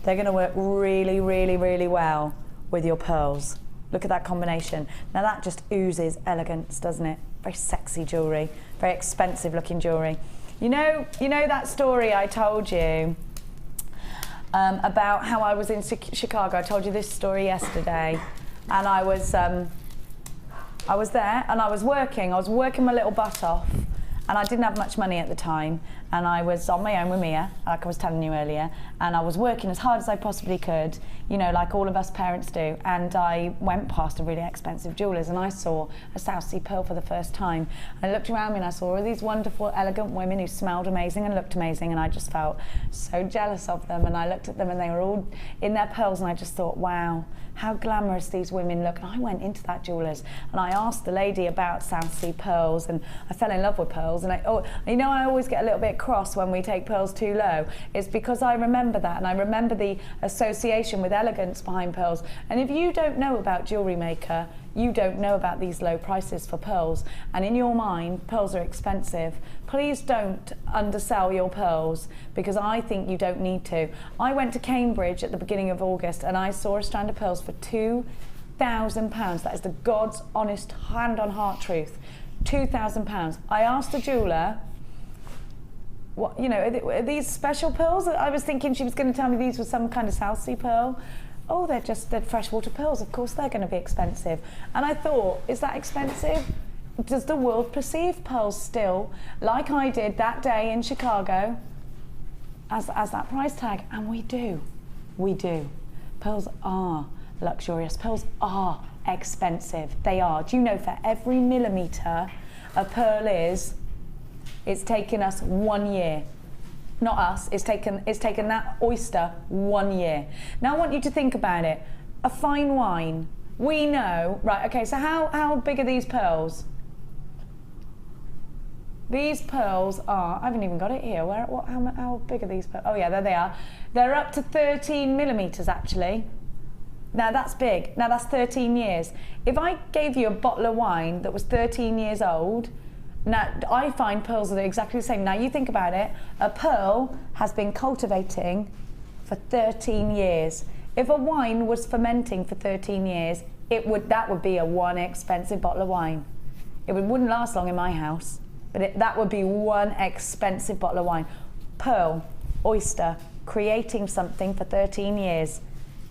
They're gonna work really, really, really well with your pearls. Look at that combination. Now that just oozes elegance, doesn't it? Very sexy jewellery, very expensive looking jewellery. You know that story I told you about how I was in Chicago. I told you this story yesterday, and I was there and I was working my little butt off, and I didn't have much money at the time, and I was on my own with Mia, like I was telling you earlier, and I was working as hard as I possibly could, you know, like all of us parents do. And I went past a really expensive jeweller's and I saw a South Sea pearl for the first time. I looked around me and I saw all these wonderful, elegant women who smelled amazing and looked amazing, and I just felt so jealous of them. And I looked at them and they were all in their pearls, and I just thought, wow, how glamorous these women look. And I went into that jeweller's and I asked the lady about South Sea pearls, and I fell in love with pearls. And I always get a little bit cross when we take pearls too low. It's because I remember that, and I remember the association with elegance behind pearls. And if you don't know about Jewellery Maker, you don't know about these low prices for pearls, and in your mind pearls are expensive. Please don't undersell your pearls, because I think you don't need to. I went to Cambridge at the beginning of August and I saw a strand of pearls for £2,000. That is the God's honest hand on heart truth. £2,000. I asked the jeweller, what, you know, are these special pearls? I was thinking she was going to tell me these were some kind of South Sea pearl. Oh, they're freshwater pearls. Of course they're going to be expensive. And I thought, is that expensive? Does the world perceive pearls still, like I did that day in Chicago, as that price tag? And we do. We do. Pearls are luxurious. Pearls are expensive. They are. Do you know, for every millimetre a pearl is, it's taken us 1 year. Not us, it's taken that oyster 1 year. Now I want you to think about it. A fine wine, we know, right, okay, so how big are these pearls? These pearls are, I haven't even got it here. How big are these pearls? Oh yeah, there they are. They're up to 13 millimetres actually. Now that's big. Now that's 13 years. If I gave you a bottle of wine that was 13 years old, now I find pearls are exactly the same. Now you think about it, a pearl has been cultivating for 13 years. If a wine was fermenting for 13 years, that would be one expensive bottle of wine. It wouldn't last long in my house, but that would be one expensive bottle of wine. Pearl, oyster, creating something for 13 years.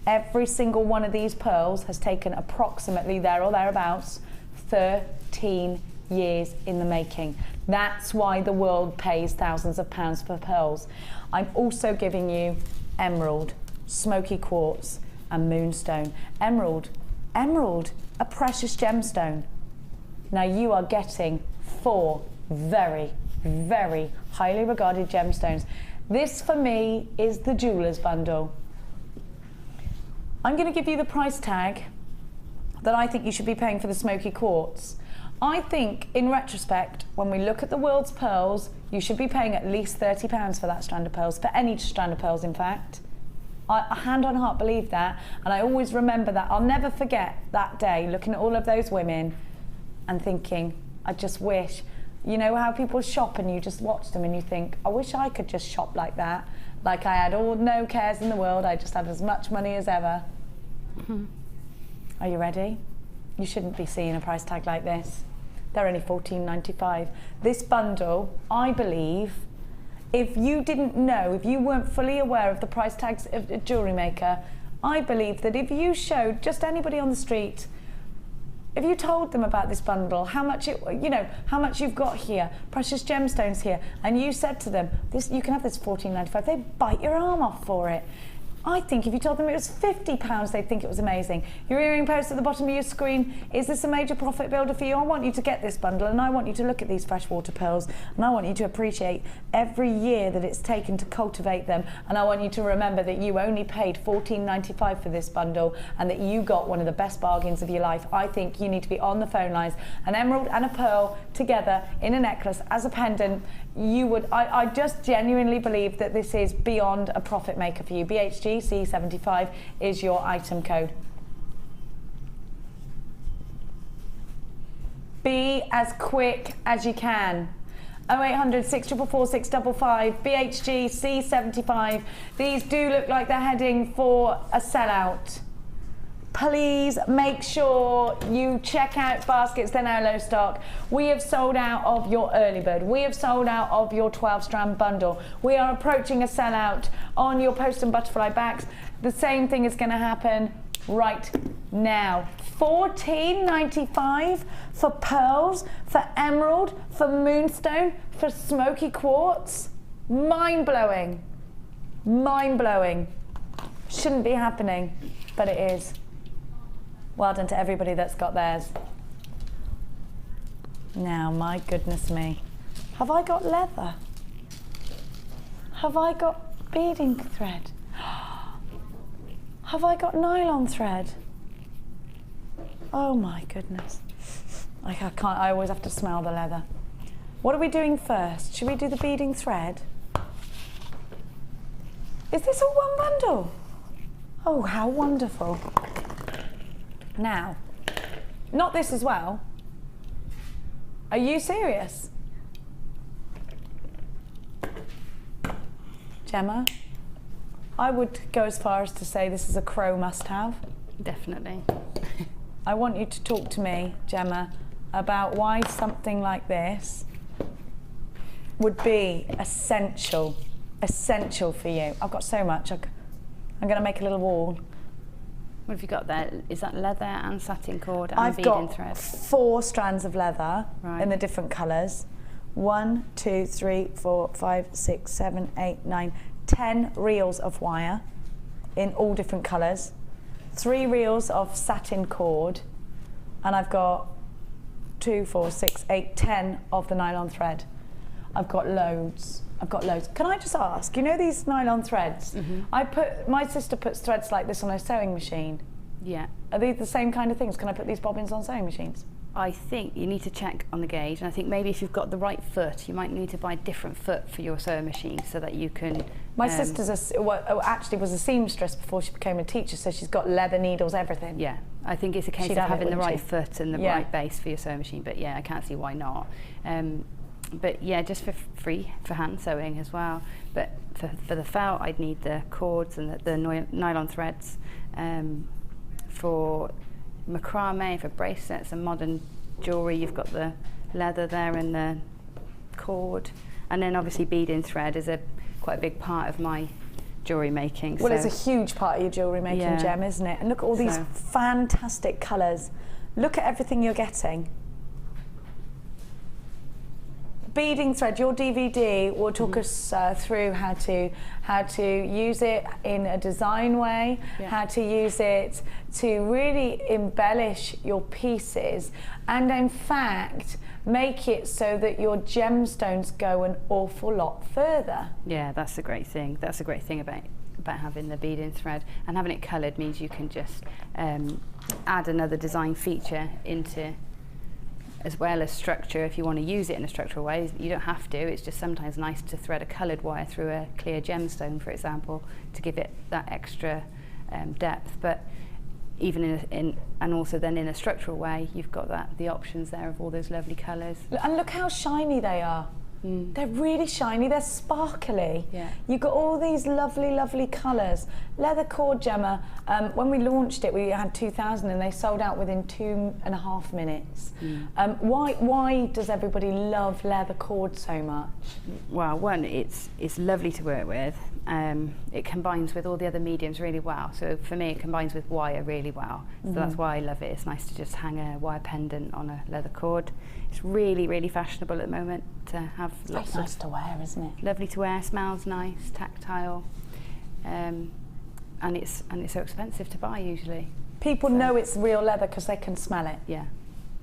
Every single one of these pearls has taken approximately there or thereabouts 13 years in the making. That's why the world pays thousands of pounds for pearls. I'm also giving you emerald, smoky quartz, and moonstone. Emerald, a precious gemstone. Now you are getting 4 very, very highly regarded gemstones. This for me is the jeweller's bundle. I'm going to give you the price tag that I think you should be paying for the smoky quartz. I think, in retrospect, when we look at the world's pearls, you should be paying at least £30 for that strand of pearls, for any strand of pearls, in fact. I hand on heart believe that, and I always remember that. I'll never forget that day, looking at all of those women and thinking, I just wish, you know how people shop and you just watch them and you think, I wish I could just shop like that. Like I had no cares in the world, I just had as much money as ever. Are you ready? You shouldn't be seeing a price tag like this. They're only £14.95. This bundle, I believe, if you didn't know, if you weren't fully aware of the price tags of Jewellery Maker, I believe that if you showed just anybody on the street, if you told them about this bundle, how much how much you've got here, precious gemstones here, and you said to them, you can have this £14.95, they'd bite your arm off for it. I think if you told them it was £50, they'd think it was amazing. Your earring post at the bottom of your screen, is this a major profit builder for you? I want you to get this bundle, and I want you to look at these freshwater pearls, and I want you to appreciate every year that it's taken to cultivate them, and I want you to remember that you only paid £14.95 for this bundle, and that you got one of the best bargains of your life. I think you need to be on the phone lines. An emerald and a pearl together in a necklace as a pendant, I just genuinely believe that this is beyond a profit maker for you. BHG C75 is your item code. Be as quick as you can. 0800 644 655, BHG C75. These do look like they're heading for a sellout. Please make sure you check out baskets, they're now low stock. We have sold out of your early bird. We have sold out of your 12 strand bundle. We are approaching a sellout on your post and butterfly backs. The same thing is going to happen right now. £14.95 for pearls, for emerald, for moonstone, for smoky quartz. Mind blowing. Mind blowing. Shouldn't be happening, but it is. Well done to everybody that's got theirs. Now, my goodness me. Have I got leather? Have I got beading thread? Have I got nylon thread? Oh my goodness. I can't, I always have to smell the leather. What are we doing first? Should we do the beading thread? Is this all one bundle? Oh, how wonderful. Now, not this as well. Are you serious? Gemma, I would go as far as to say this is a Crow must-have.
Definitely.
I want you to talk to me, Gemma, about why something like this would be essential for you. I've got so much. I'm going to make a little wall.
What have you got there? Is that leather and satin cord and beading thread?
I've got 4 strands of leather in the different colours. 1, 2, 3, 4, 5, 6, 7, 8, 9, 10 reels of wire in all different colours. 3 reels of satin cord, and I've got 2, 4, 6, 8, 10 of the nylon thread. I've got loads. Can I just ask, you know these nylon threads? Mm-hmm. My sister puts threads like this on her sewing machine.
Yeah.
Are they the same kind of things? Can I put these bobbins on sewing machines?
I think you need to check on the gauge, and I think maybe if you've got the right foot, you might need to buy a different foot for your sewing machine so that you can...
My sister's actually was a seamstress before she became a teacher, so she's got leather needles, everything.
Yeah, I think it's a case
She'd
of
have it,
having the
wouldn't
right
she?
foot and the
Yeah.
right base for your sewing machine, but yeah, I can't see why not. But yeah, just for free, for hand sewing as well. But for the felt, I'd need the cords and the nylon threads. For macrame, for bracelets and modern jewellery, you've got the leather there and the cord. And then obviously beading thread is quite a big part of my jewellery making.
Well,
so
it's a huge part of your jewellery making,
Yeah.
Gem, isn't it? And look at all these fantastic colours. Look at everything you're getting. Beading thread, your DVD will talk us through how to use it in a design way, how to use it to really embellish your pieces, and in fact make it so that your gemstones go an awful lot further.
Yeah, that's a great thing. That's a great thing about having the beading thread, and having it coloured means you can just add another design feature into, as well as structure. If you want to use it in a structural way, you don't have to. It's just sometimes nice to thread a coloured wire through a clear gemstone, for example, to give it that extra depth. But even and also then in a structural way, you've got the options there of all those lovely colours.
And look how shiny they are. They're really shiny, they're sparkly.
Yeah.
You've got all these lovely, lovely colours. Leather cord, Gemma, when we launched it, we had 2,000 and they sold out within 2.5 minutes. Why does everybody love leather cord so much?
Well, one, it's lovely to work with. It combines with all the other mediums really well. So for me, it combines with wire really well. So that's why I love it. It's nice to just hang a wire pendant on a leather cord. It's really, really fashionable at the moment to have lots
It's nice to wear, isn't it?
lovely to wear, smells nice, tactile, and it's so expensive to buy usually.
People know it's real leather because they can smell it.
Yeah,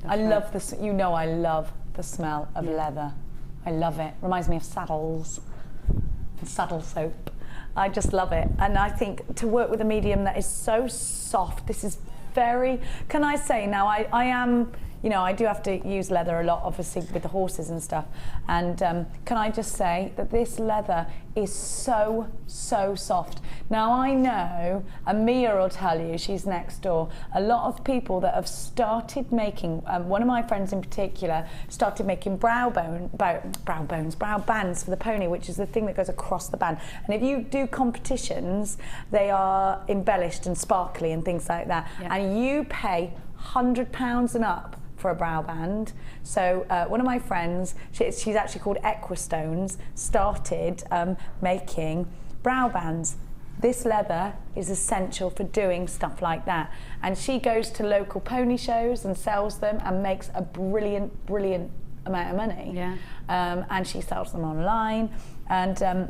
I love this. You know, I love the smell of leather. I love it. Reminds me of saddles and saddle soap. I just love it. And I think to work with a medium that is so soft, this is very, can I say now, I am, you know, I do have to use leather a lot, obviously, with the horses and stuff. And can I just say that this leather is so, so soft. Now, I know, and Mia will tell you, she's next door, a lot of people that have started making, one of my friends in particular, started making brow bands for the pony, which is the thing that goes across the band. And if you do competitions, they are embellished and sparkly and things like that. Yeah. And you pay £100 and up for a brow band. So one of my friends, she's actually called Equistones, started making brow bands. This leather is essential for doing stuff like that. And she goes to local pony shows and sells them and makes a brilliant, brilliant amount of money.
Yeah.
And she sells them online. And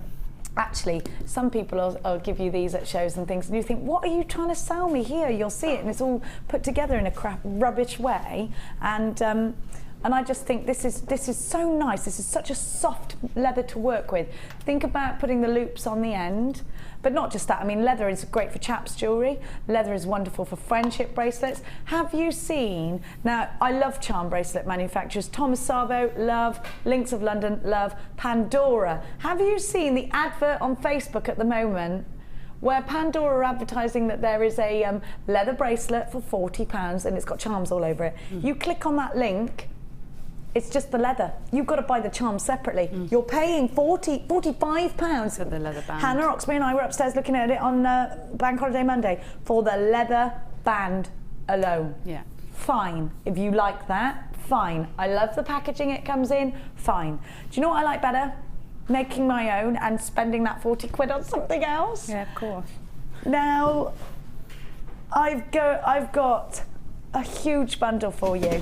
actually, some people will give you these at shows and things, and you think, what are you trying to sell me here? You'll see it, and it's all put together in a rubbish way. And I just think this is so nice. This is such a soft leather to work with. Think about putting the loops on the end, but not just that. I mean, leather is great for chaps jewellery. Leather is wonderful for friendship bracelets. Have you seen, now I love charm bracelet manufacturers, Thomas Sabo, love, Links of London, love, Pandora. Have you seen the advert on Facebook at the moment where Pandora are advertising that there is a leather bracelet for £40 and it's got charms all over it? You click on that link, it's just the leather. You've got to buy the charms separately. You're paying £45
for the leather band.
Hannah Oxbury and I were upstairs looking at it on Bank Holiday Monday for the leather band alone.
Yeah.
Fine. If you like that, fine. I love the packaging it comes in, fine. Do you know what I like better? Making my own and spending that 40 quid on something else.
Yeah, of course.
Now, I've got a huge bundle for you.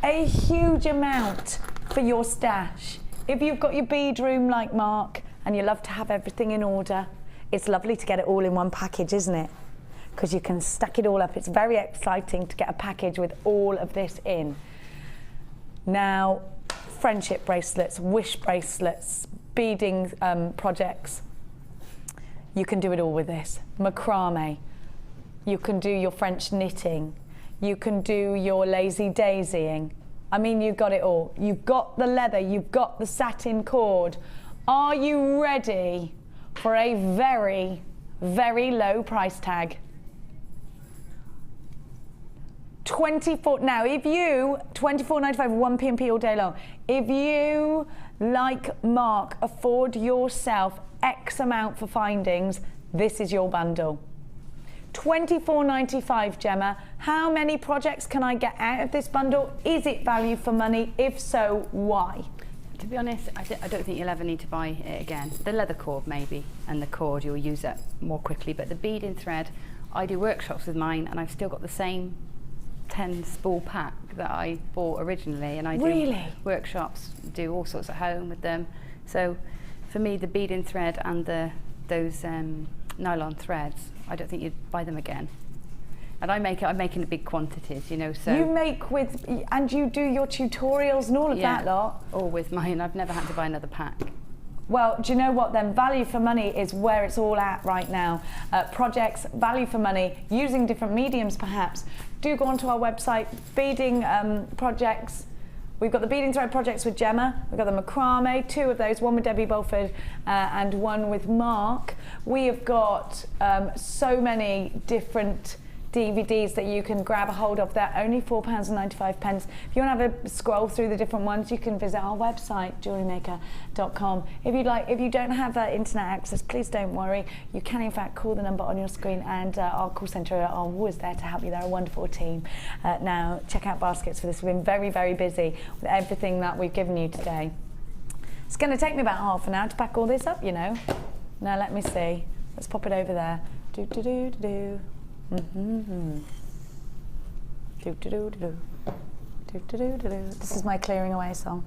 A huge amount for your stash. If you've got your bead room like Mark and you love to have everything in order, it's lovely to get it all in one package, isn't it? Because you can stack it all up. It's very exciting to get a package with all of this in. Now, friendship bracelets, wish bracelets, beading projects, you can do it all with this. Macrame, you can do your French knitting, You can do your lazy daisying. I mean, you've got it all. You've got the leather, you've got the satin cord. Are you ready for a very, very low price tag? 24, now if you, $24.95, 1 P&P all day long. If you, like Mark, afford yourself X amount for findings, this is your bundle. $24.95, Gemma. How many projects can I get out of this bundle? Is it value for money? If so, why?
To be honest, I don't think you'll ever need to buy it again. The leather cord maybe, and the cord you'll use it more quickly, but the beading thread, I do workshops with mine and I've still got the same 10 spool pack that I bought originally, and I do workshops, do all sorts at home with them. So for me, the beading thread and those nylon threads, I don't think you'd buy them again. And I make in big quantities, you know. So
you make with, and you do your tutorials and all of that lot?
All with mine. I've never had to buy another pack.
Well, do you know what then? Value for money is where it's all at right now. Projects, value for money, using different mediums perhaps. Do go onto our website, beading projects. We've got the beading thread projects with Gemma. We've got the macrame, 2 of those, one with Debbie Bolford and one with Mark. We have got so many different DVDs that you can grab a hold of. They're only £4.95. If you want to have a scroll through the different ones, you can visit our website, JewelleryMaker.com. If you don't have internet access, please don't worry. You can in fact call the number on your screen, and our call centre are always there to help you. They're a wonderful team. Now, check out baskets for this. We've been very, very busy with everything that we've given you today. It's going to take me about half an hour to pack all this up, you know. Now, let me see. Let's pop it over there. Do-do-do-do-do. This is my clearing away song.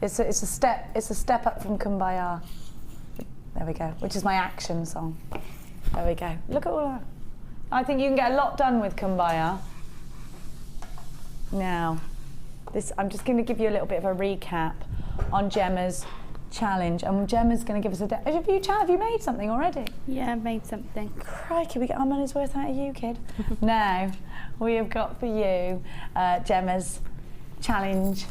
It's a step up from Kumbaya. There we go. Which is my action song. There we go. Look at all that. I think you can get a lot done with Kumbaya. Now, I'm just going to give you a little bit of a recap on Gemma's challenge, and Gemma's going to give us have you made something already?
Yeah, I've made something.
Crikey, we get our money's worth out of you, kid. Now, we have got for you Gemma's challenge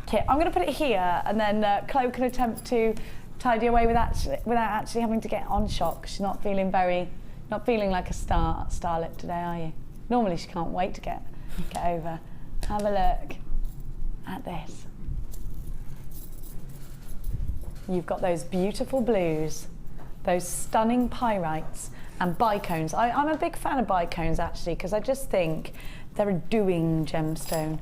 kit. I'm going to put it here, and then Chloe can attempt to tidy away without actually having to get on shock. She's not feeling like a starlet today, are you? Normally she can't wait to get over. Have a look at this. You've got those beautiful blues, those stunning pyrites and bicones. I'm a big fan of bicones actually, because I just think they're a doing gemstone.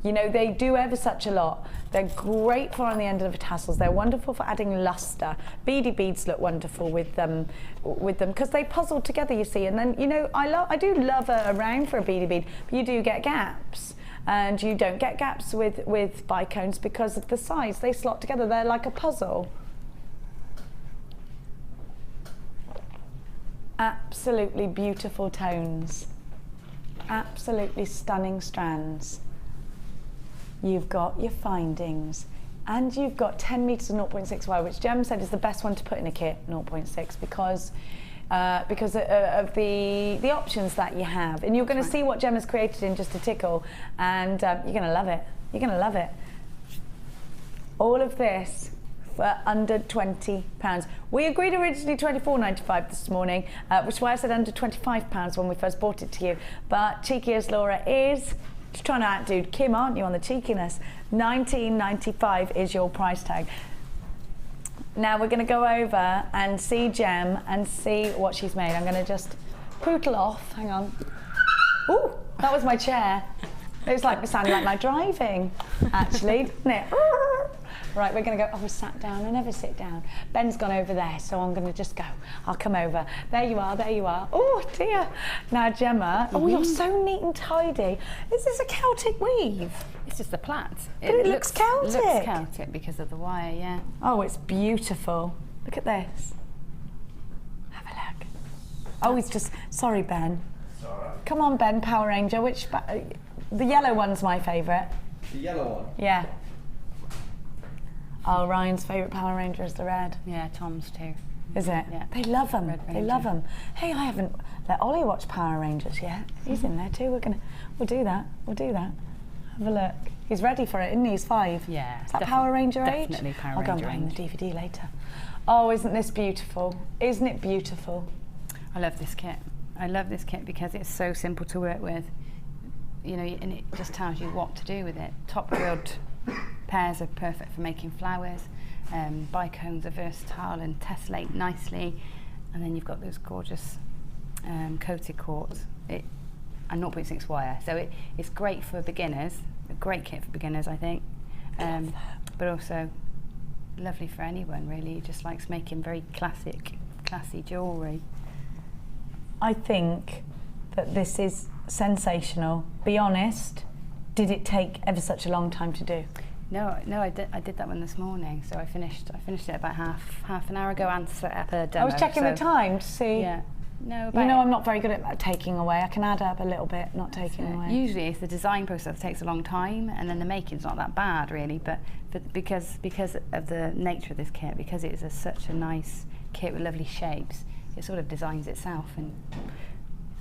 You know, they do ever such a lot. They're great for on the end of the tassels. They're wonderful for adding luster. Beady beads look wonderful with them because they puzzle together, you see. And then, you know, I do love a round for a beady bead, but you do get gaps. And you don't get gaps with bicones because of the size. They slot together, they're like a puzzle. Absolutely beautiful tones. Absolutely stunning strands. You've got your findings, and you've got 10 metres of 0.6 wire, which Gem said is the best one to put in a kit, 0.6, because of the options that you have. And you're going to see what Gem has created in just a tickle, and you're going to love it. You're going to love it. All of this for under £20. We agreed originally £24.95 this morning, which is why I said under £25 when we first bought it to you. But cheeky as Laura is, just trying to outdo Kim, aren't you, on the cheekiness? £19.95 is your price tag. Now we're going to go over and see Gem and see what she's made. I'm going to just pootle off. Hang on. Ooh, that was my chair. It sounded like my driving, actually, didn't it? Right, we're going to go. Oh, sat down. I never sit down. Ben's gone over there, so I'm going to just go. I'll come over. There you are. There you are. Oh dear. Now, Gemma. Oh, you're so neat and tidy. Is this a Celtic weave?
It's just a plait.
But it looks Celtic.
It looks Celtic because of the wire, yeah.
Oh, it's beautiful. Look at this. Have a look. Oh, it's just. Sorry, Ben.
It's all right.
Come on, Ben, Power Ranger. Which? The yellow one's my favourite.
The yellow one?
Yeah. Oh, Ryan's favourite Power Ranger is the red.
Yeah, Tom's too.
Is it?
Yeah.
They love them.
Red
They
Ranger.
love them. Hey, I haven't let Ollie watch Power Rangers yet. He's in there too. We'll do that. We'll do that. Have a look. He's ready for it, isn't he? He's 5.
Yeah.
Is that Power Ranger age?
Definitely Power
I'll go and
Ranger
buy him
age.
the DVD later. Oh, isn't this beautiful? Isn't it beautiful?
I love this kit. I love this kit because it's so simple to work with. You know, and it just tells you what to do with it. Top drilled pairs are perfect for making flowers. Bicones are versatile and tessellate nicely. And then you've got those gorgeous coated quartz. And 0.6 wire. So it's great for beginners. A great kit for beginners, I think. But also lovely for anyone, really, who just likes making very classy jewellery.
I think that this is sensational. Be honest, did it take ever such a long time to do?
No, I did that one this morning. So I finished it about half an hour ago and set up a demo.
I was checking the time to see.
Yeah. No,
You know, I'm not very good at taking away. I can add up a little bit, not taking away.
Usually it's the design process that takes a long time, and then the making's not that bad really, but because of the nature of this kit, because it is such a nice kit with lovely shapes, it sort of designs itself. And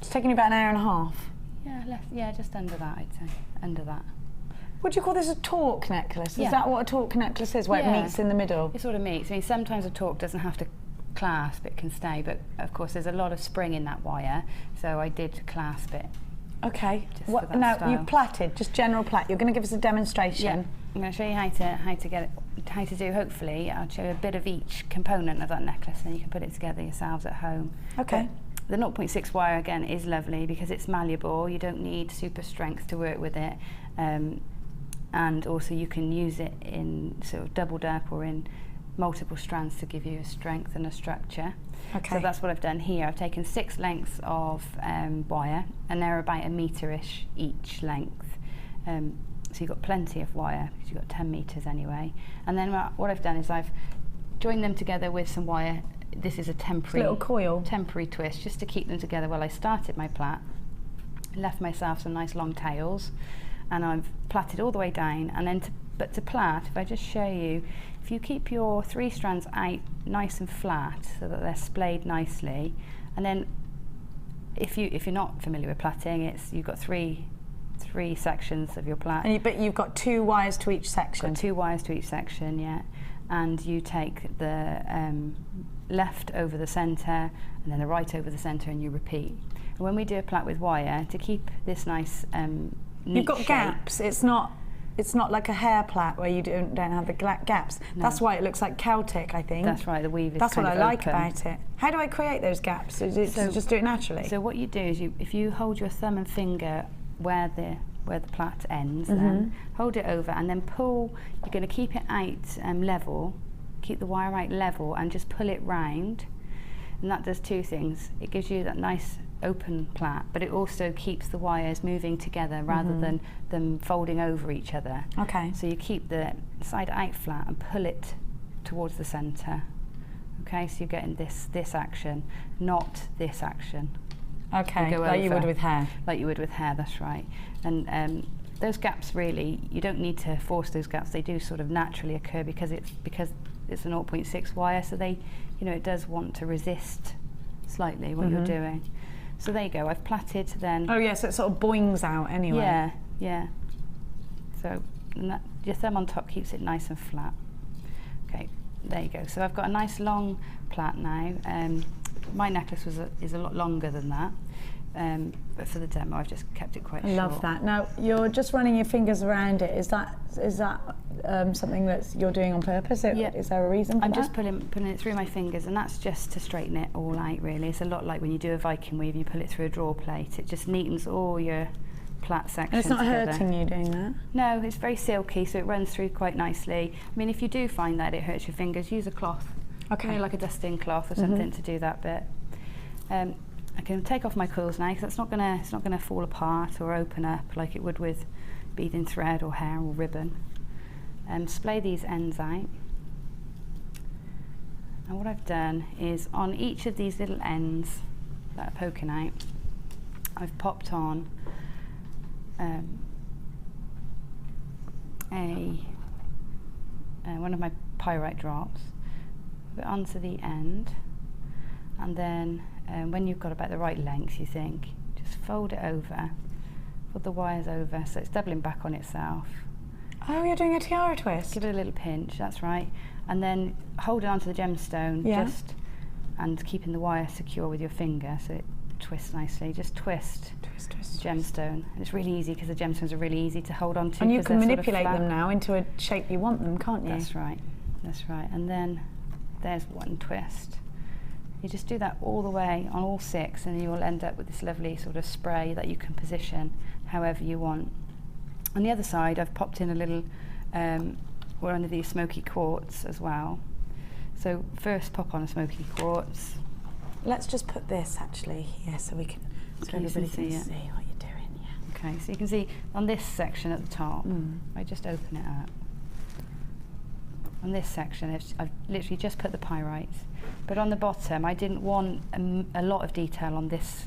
It's taken you about an hour and a half.
Yeah, just under that, I'd say. Under that.
Would you call this a torque necklace?
Yeah.
Is that what a torque necklace is, where it
Yeah.
meets in the middle?
It sort of meets. I mean, sometimes a torque doesn't have to clasp, it can stay, but of course there's a lot of spring in that wire, so I did clasp it.
Okay.
Just for that
now
style.
you've plaited, just general plait. You're going to give us a demonstration.
I'm going to show you how to get it, how to do. Hopefully, I'll show you a bit of each component of that necklace, and you can put it together yourselves at home.
Okay.
But the 0.6 wire again is lovely because it's malleable. You don't need super strength to work with it, and also you can use it in sort of doubled up or in multiple strands to give you a strength and a structure.
Okay.
So that's what I've done here. I've taken 6 lengths of wire, and they're about 1 metre-ish each length. So you've got plenty of wire because you've got 10 metres anyway. And then what I've done is I've joined them together with some wire. This is a temporary
little coil.
Temporary twist just to keep them together while I started my plait. Left myself some nice long tails, and I've plaited all the way down. And then to plait, if I just show you, if you keep your 3 strands out nice and flat so that they're splayed nicely, and then if you're not familiar with plaiting, you've got three sections of your plait.
But you've got 2 wires to each section.
Got 2 wires to each section, yeah. And you take the left over the centre and then the right over the centre, and you repeat. And when we do a plait with wire, to keep this nice neat
You've got
shape,
gaps. It's not like a hair plait where you don't have the gaps.
No.
That's why it looks like Celtic, I think.
That's right, the weave is
That's what
kind
I
of
like
open.
about it. How do I create those gaps? Is it
So-
just do it naturally?
So what you do is if you hold your thumb and finger where the plait ends, then hold it over and then pull. You're going to keep it out level, keep the wire out level, and just pull it round. And that does 2 things. It gives you that nice open plait, but it also keeps the wires moving together rather than them folding over each other.
Okay.
So you keep the side out flat and pull it towards the centre. Okay, so you're getting this action, not this action.
Okay,
go
like you
over.
would with hair.
Like you would with hair, that's right. And those gaps, really, you don't need to force those gaps. They do sort of naturally occur because it's a 0.6 wire, so it does want to resist slightly what you're doing. So there you go. I've plaited then.
Oh yeah, so it sort of boings out anyway.
Yeah. So your thumb on top keeps it nice and flat. Okay, there you go. So I've got a nice long plait now. My necklace is a lot longer than that, but for the demo I've just kept it quite short.
I love that. Now you're just running your fingers around it. Is that something that you're doing on purpose?
Yeah.
Is there a reason for
I'm
that?
just putting it through my fingers, and that's just to straighten it all out, really. It's a lot like when you do a Viking weave, you pull it through a draw plate. It just neatens all your plait sections
And it's not
together.
hurting you doing that?
No, it's very silky, so it runs through quite nicely. I mean, if you do find that it hurts your fingers, use a cloth.
Okay.
Like a dusting cloth or something to do that bit. I can take off my coils now because it's not gonna fall apart or open up like it would with beading thread or hair or ribbon. Splay these ends out. And what I've done is on each of these little ends that are poking out, I've popped on one of my pyrite drops, put it onto the end, and then when you've got about the right length, you think, just fold it over, put the wires over so it's doubling back on itself.
Oh, you're doing a tiara twist?
Give it a little pinch, that's right. And then hold it onto the gemstone, and keeping the wire secure with your finger so it twists nicely. Just twist the gemstone. And it's really easy because the gemstones are really easy to hold on to.
And you can manipulate them now into a shape you want them, can't you?
That's right, that's right. And then there's one twist. You just do that all the way on all 6, and you will end up with this lovely sort of spray that you can position however you want. On the other side, I've popped in a little, one of these smoky quartz as well. So first pop on a smoky quartz.
Let's just put this actually here so we can, so everybody can see what you're doing. Yeah.
Okay, so you can see on this section at the top, I just open it up. On this section, I've literally just put the pyrite, but on the bottom, I didn't want a lot of detail on this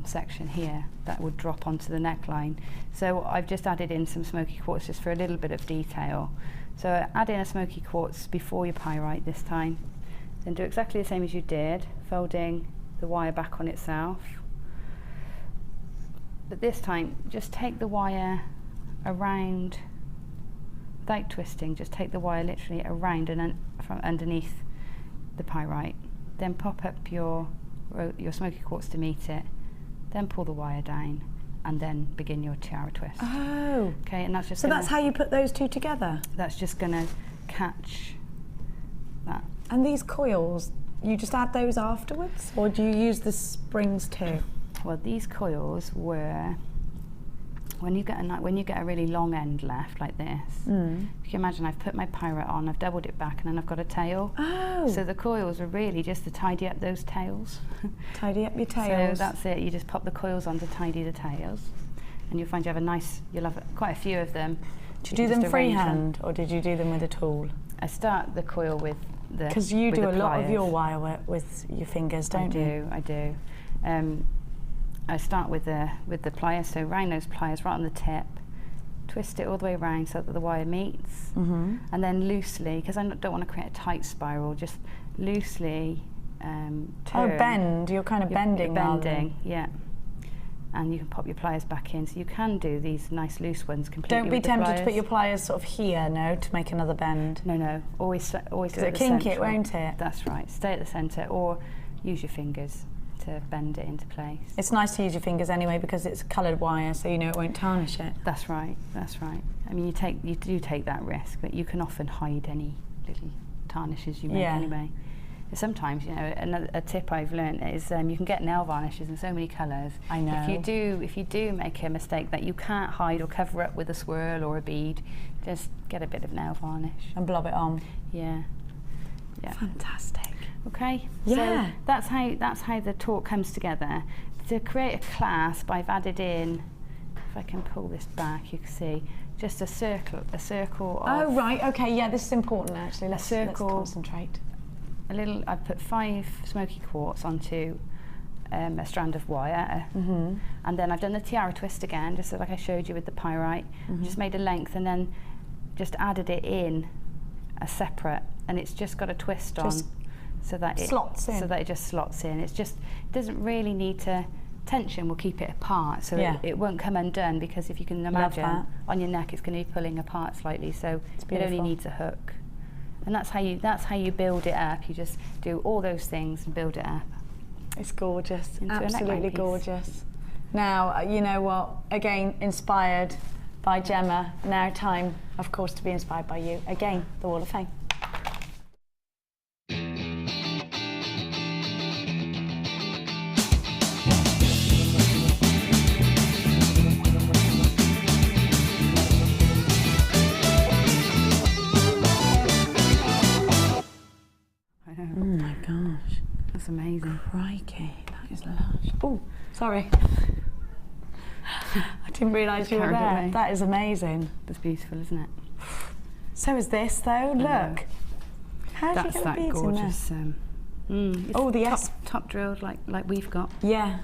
section here that would drop onto the neckline. So I've just added in some smoky quartz just for a little bit of detail. So add in a smoky quartz before your pyrite this time. Then do exactly the same as you did, folding the wire back on itself. But this time, just take the wire around, without twisting, just take the wire literally around and from underneath the pyrite. Then pop up your smoky quartz to meet it, then pull the wire down, and then begin your tiara twist.
Oh.
Okay, and that's just
so that's how you put those two together?
That's just going to catch that.
And these coils, you just add those afterwards, or do you use the springs too?
Well, these coils were, when you get a really long end left like this, if you imagine I've put my pyrite on, I've doubled it back, and then I've got a tail.
Oh.
So the coils are really just to tidy up those tails.
Tidy up your tails.
So that's it, you just pop the coils on to tidy the tails, and you'll find you'll have quite a few of them.
Did you do them freehand, or did you do them with a tool?
I start the coil with the
Because you do a lot
pliers.
of your wire work with your fingers, don't you?
I do. I start with the pliers, so round those pliers right on the tip, twist it all the way around so that the wire meets, and then loosely, because I don't want to create a tight spiral, just loosely turn.
Oh, bend. You're kind of bending.
Bending, yeah. And you can pop your pliers back in, so you can do these nice loose ones completely.
Don't be
with the
tempted to
pliers.
put your pliers sort of here, no, to make another bend.
No, always do it at the
kink
centre.
it, won't it?
That's right. Stay at the centre, or use your fingers to bend it into place.
It's nice to use your fingers anyway because it's coloured wire, so you know it won't tarnish it.
That's right. That's right. I mean, you do take that risk, but you can often hide any little tarnishes you make anyway. Sometimes, you know, a tip I've learned is you can get nail varnishes in so many colours.
I know.
If you do make a mistake that you can't hide or cover up with a swirl or a bead, just get a bit of nail varnish
and blob it on.
Yeah.
Fantastic.
Okay.
Yeah.
So that's how the talk comes together. To create a clasp, I've added in. If I can pull this back, you can see just a circle of.
Oh right. Okay. Yeah. This is important actually. Let's concentrate.
I put 5 smoky quartz onto a strand of wire, and then I've done the tiara twist again, just like I showed you with the pyrite. Just made a length and then just added it in a separate, and it's just got a twist on, so that it
slots in.
So that it just slots in. It doesn't really need to. Tension will keep it apart, so it won't come undone, because if you can imagine on your neck, it's going to be pulling apart slightly. So it only needs a hook. And that's how you build it up. You just do all those things and build it up.
It's gorgeous,
into
absolutely gorgeous. Now, you know what? Again, inspired by Gemma. Now time, of course, to be inspired by you. Again, the Wall of Fame. Oh my gosh.
That's amazing.
Crikey, that is lush. Oh, sorry. I didn't realise you were
Carried
there.
away.
That is amazing.
That's beautiful, isn't it?
So is this though, look. How do you get the beads
gorgeous.
Oh, the
top drilled like we've got.
Yeah.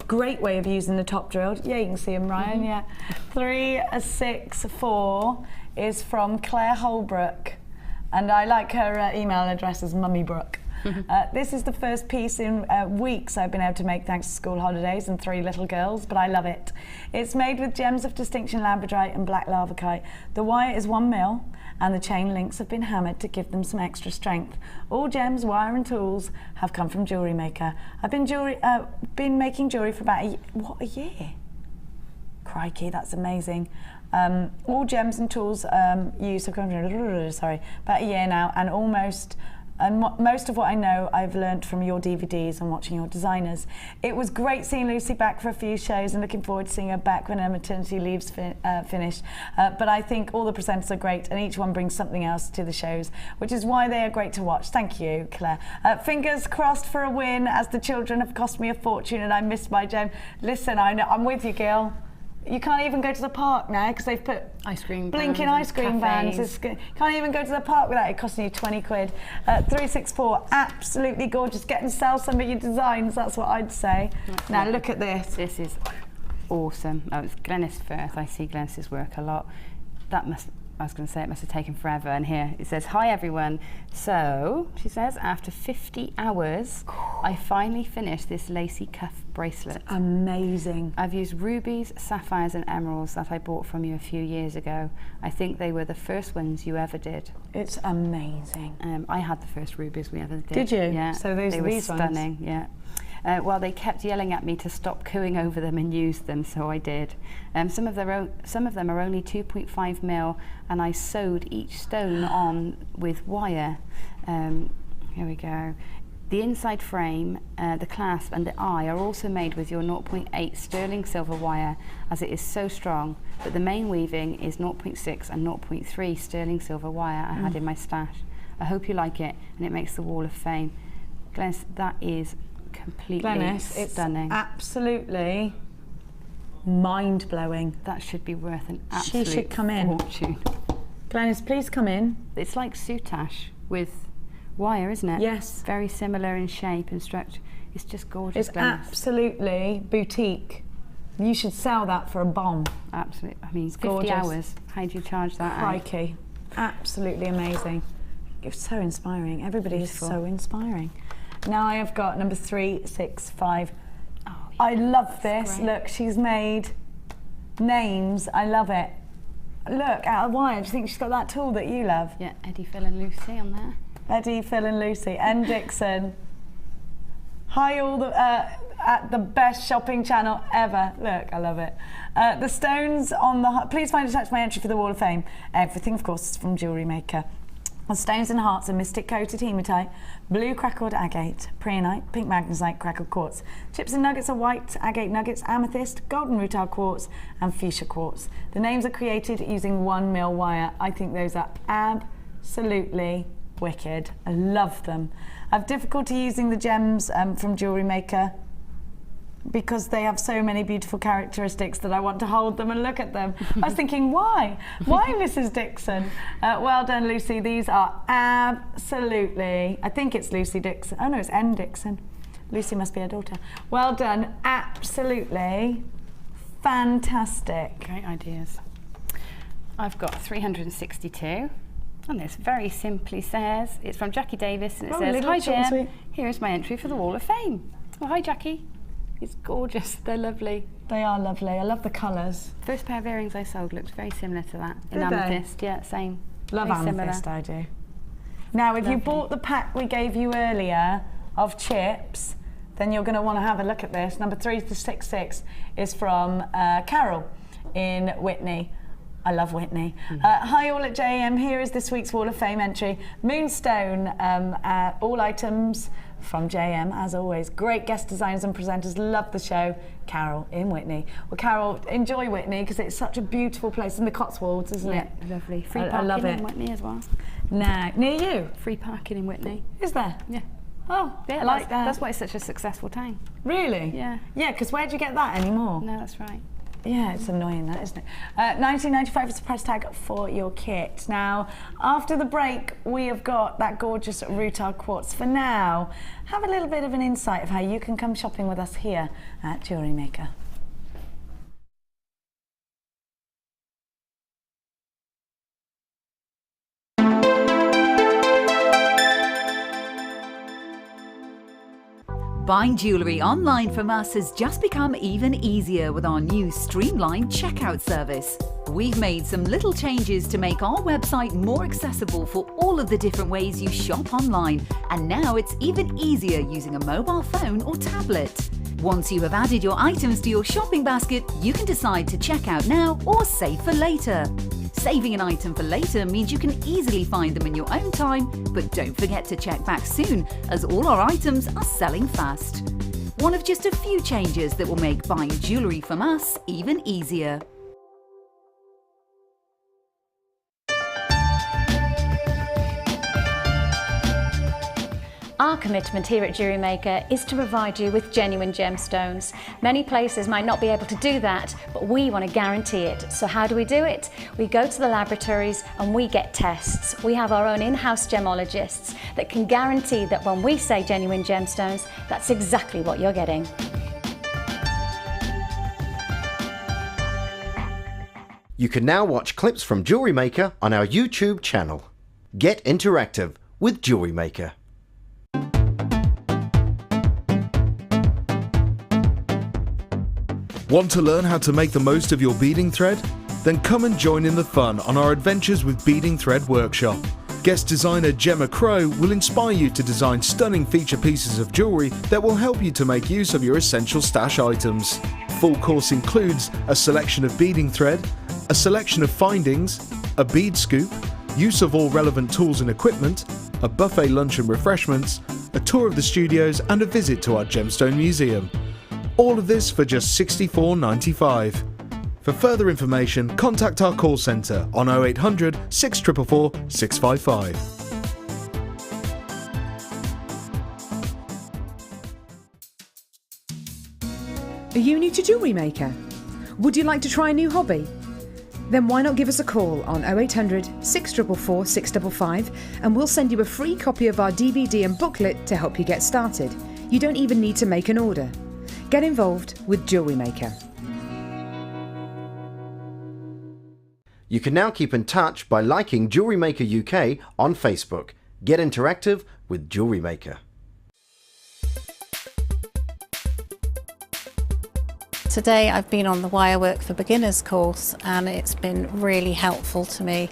Great way of using the top drilled. Yeah, you can see them, Ryan. Yeah. 3, 6, 4 is from Claire Holbrook. And I like her email address as Mummy Brooke. This is the first piece in weeks I've been able to make thanks to school holidays and 3 little girls, but I love it. It's made with gems of distinction labradorite and black lavakite. The wire is 1 mil and the chain links have been hammered to give them some extra strength. All gems, wire and tools have come from Jewellery Maker. I've been making jewellery for about a year? Crikey, that's amazing. All gems and tools used have come from, about a year now, and most of what I know I've learnt from your DVDs and watching your designers. It was great seeing Lucy back for a few shows and looking forward to seeing her back when her maternity leave's finished. But I think all the presenters are great and each one brings something else to the shows, which is why they are great to watch. Thank you, Claire. Fingers crossed for a win, as the children have cost me a fortune and I missed my gem. Listen, I'm with you, Gil. You can't even go to the park now because they've put blinking ice cream vans. Can't even go to the park without it costing you 20 quid. 364, absolutely gorgeous. Get and sell some of your designs, that's what I'd say. Now look at this.
This is awesome. Oh, it's Glenys Firth. I see Glenys's work a lot. I was going to say it must have taken forever, and here it says, "Hi everyone." So she says, after 50 hours, I finally finished this lacy cuff bracelet.
Amazing.
I've used rubies, sapphires and emeralds that I bought from you a few years ago. I think they were the first ones you ever did.
It's amazing.
I had the first rubies we ever did.
Did you?
Yeah.
So they were
stunning. Yeah. Well, they kept yelling at me to stop cooing over them and use them, so I did. Some of them are only 2.5 mil, and I sewed each stone on with wire. Here we go. The inside frame, the clasp and the eye are also made with your 0.8 sterling silver wire, as it is so strong, but the main weaving is 0.6 and 0.3 sterling silver wire I had in my stash. I hope you like it, and it makes the Wall of Fame. Glenys, that is completely stunning.
It's absolutely mind-blowing.
That should be worth an absolute
She should come in.
fortune.
Glenys, please come in.
It's like soutache with wire, isn't it?
Yes.
Very similar in shape and structure. It's just gorgeous.
It's
Glenys.
absolutely boutique. You should sell that for a bomb.
Absolutely. I mean, 50
gorgeous.
hours. How do you charge that?
Crikey. Absolutely amazing. It's so inspiring. Everybody
Beautiful.
is so inspiring. Now I have got number 365.
Oh, yeah,
I love this.
great.
Look, she's made names. I love it. Look, out of wire. Do you think she's got that tool that you love?
Yeah, Eddie, Phil and Lucy on there.
Eddie, Phil and Lucy. N. Dixon. Hi all the, at the best shopping channel ever. Look, I love it. The stones on the... Please find attached my entry for the Wall of Fame. Everything, of course, is from Jewellery Maker. The stones and hearts are mystic coated hematite, blue crackled agate, preonite, pink magnesite, crackled quartz. Chips and nuggets are white agate nuggets, amethyst, golden rutile quartz, and fuchsia quartz. The names are created using 1 mil wire. I think those are absolutely wicked. I love them. I have difficulty using the gems from Jewellery Maker because they have so many beautiful characteristics that I want to hold them and look at them. I was thinking, why? Why, Mrs. Dixon? Well done, Lucy. These are absolutely, I think it's Lucy Dixon. Oh no, it's N. Dixon. Lucy must be her daughter. Well done. Absolutely fantastic.
Great ideas. I've got 362. And this very simply says, it's from Jackie Davis, and it says, "Hi Jem, here is my entry for the Wall of Fame." Oh, hi Jackie. It's gorgeous, they're lovely.
They are lovely, I love the colours.
First pair of earrings I sold looked very similar to that. In
Did they?
Amethyst, yeah, same.
Love
very
Amethyst,
similar.
I do. Now, if you bought the pack we gave you earlier of chips, then you're going to want to have a look at this. Number 366 is from Carol in Whitney. I love Whitney. Hi all at JM, here is this week's Wall of Fame entry. Moonstone, all items from JM, as always. Great guest designers and presenters, love the show. Carol in Whitney. Well, Carol, enjoy Whitney because it's such a beautiful place in the Cotswolds, isn't it?
Yeah, lovely. Free
I
parking
love it.
in Whitney as well.
Now, near you?
Free parking in Whitney.
Is there?
Yeah.
Oh,
Yeah,
I like that.
That's why it's such a successful town.
Really?
Yeah.
Yeah, because where do you get that anymore?
No, that's right.
Yeah, it's annoying that, isn't it? 1995 is the price tag for your kit. Now, after the break, we have got that gorgeous rutile quartz. For now, have a little bit of an insight of how you can come shopping with us here at Jewellery Maker.
Buying jewellery online from us has just become even easier with our new streamlined checkout service. We've made some little changes to make our website more accessible for all of the different ways you shop online, and now it's even easier using a mobile phone or tablet. Once you have added your items to your shopping basket, you can decide to check out now or save for later. Saving an item for later means you can easily find them in your own time, but don't forget to check back soon, as all our items are selling fast. One of just a few changes that will make buying jewellery from us even easier.
Our commitment here at Jewellery Maker is to provide you with genuine gemstones. Many places might not be able to do that, but we want to guarantee it. So how do we do it? We go to the laboratories and we get tests. We have our own in-house gemologists that can guarantee that when we say genuine gemstones, that's exactly what you're getting.
You can now watch clips from Jewellery Maker on our YouTube channel. Get interactive with Jewellery Maker.
Want to learn how to make the most of your beading thread? Then come and join in the fun on our Adventures with Beading Thread workshop. Guest designer Gemma will inspire you to design stunning feature pieces of jewellery that will help you to make use of your essential stash items. Full course includes a selection of beading thread, a selection of findings, a bead scoop, use of all relevant tools and equipment, a buffet lunch and refreshments, a tour of the studios and a visit to our Gemstone Museum. All of this for just $64.95. For further information, contact our call centre on 0800 644 655.
Are you new to Jewellery Maker? Would you like to try a new hobby? Then why not give us a call on 0800 644 655 and we'll send you a free copy of our DVD and booklet to help you get started. You don't even need to make an order. Get involved with Jewellery Maker.
You can now keep in touch by liking Jewellery Maker UK on Facebook. Get interactive with Jewellery Maker.
Today I've been on the Wirework for Beginners course and it's been really helpful to me.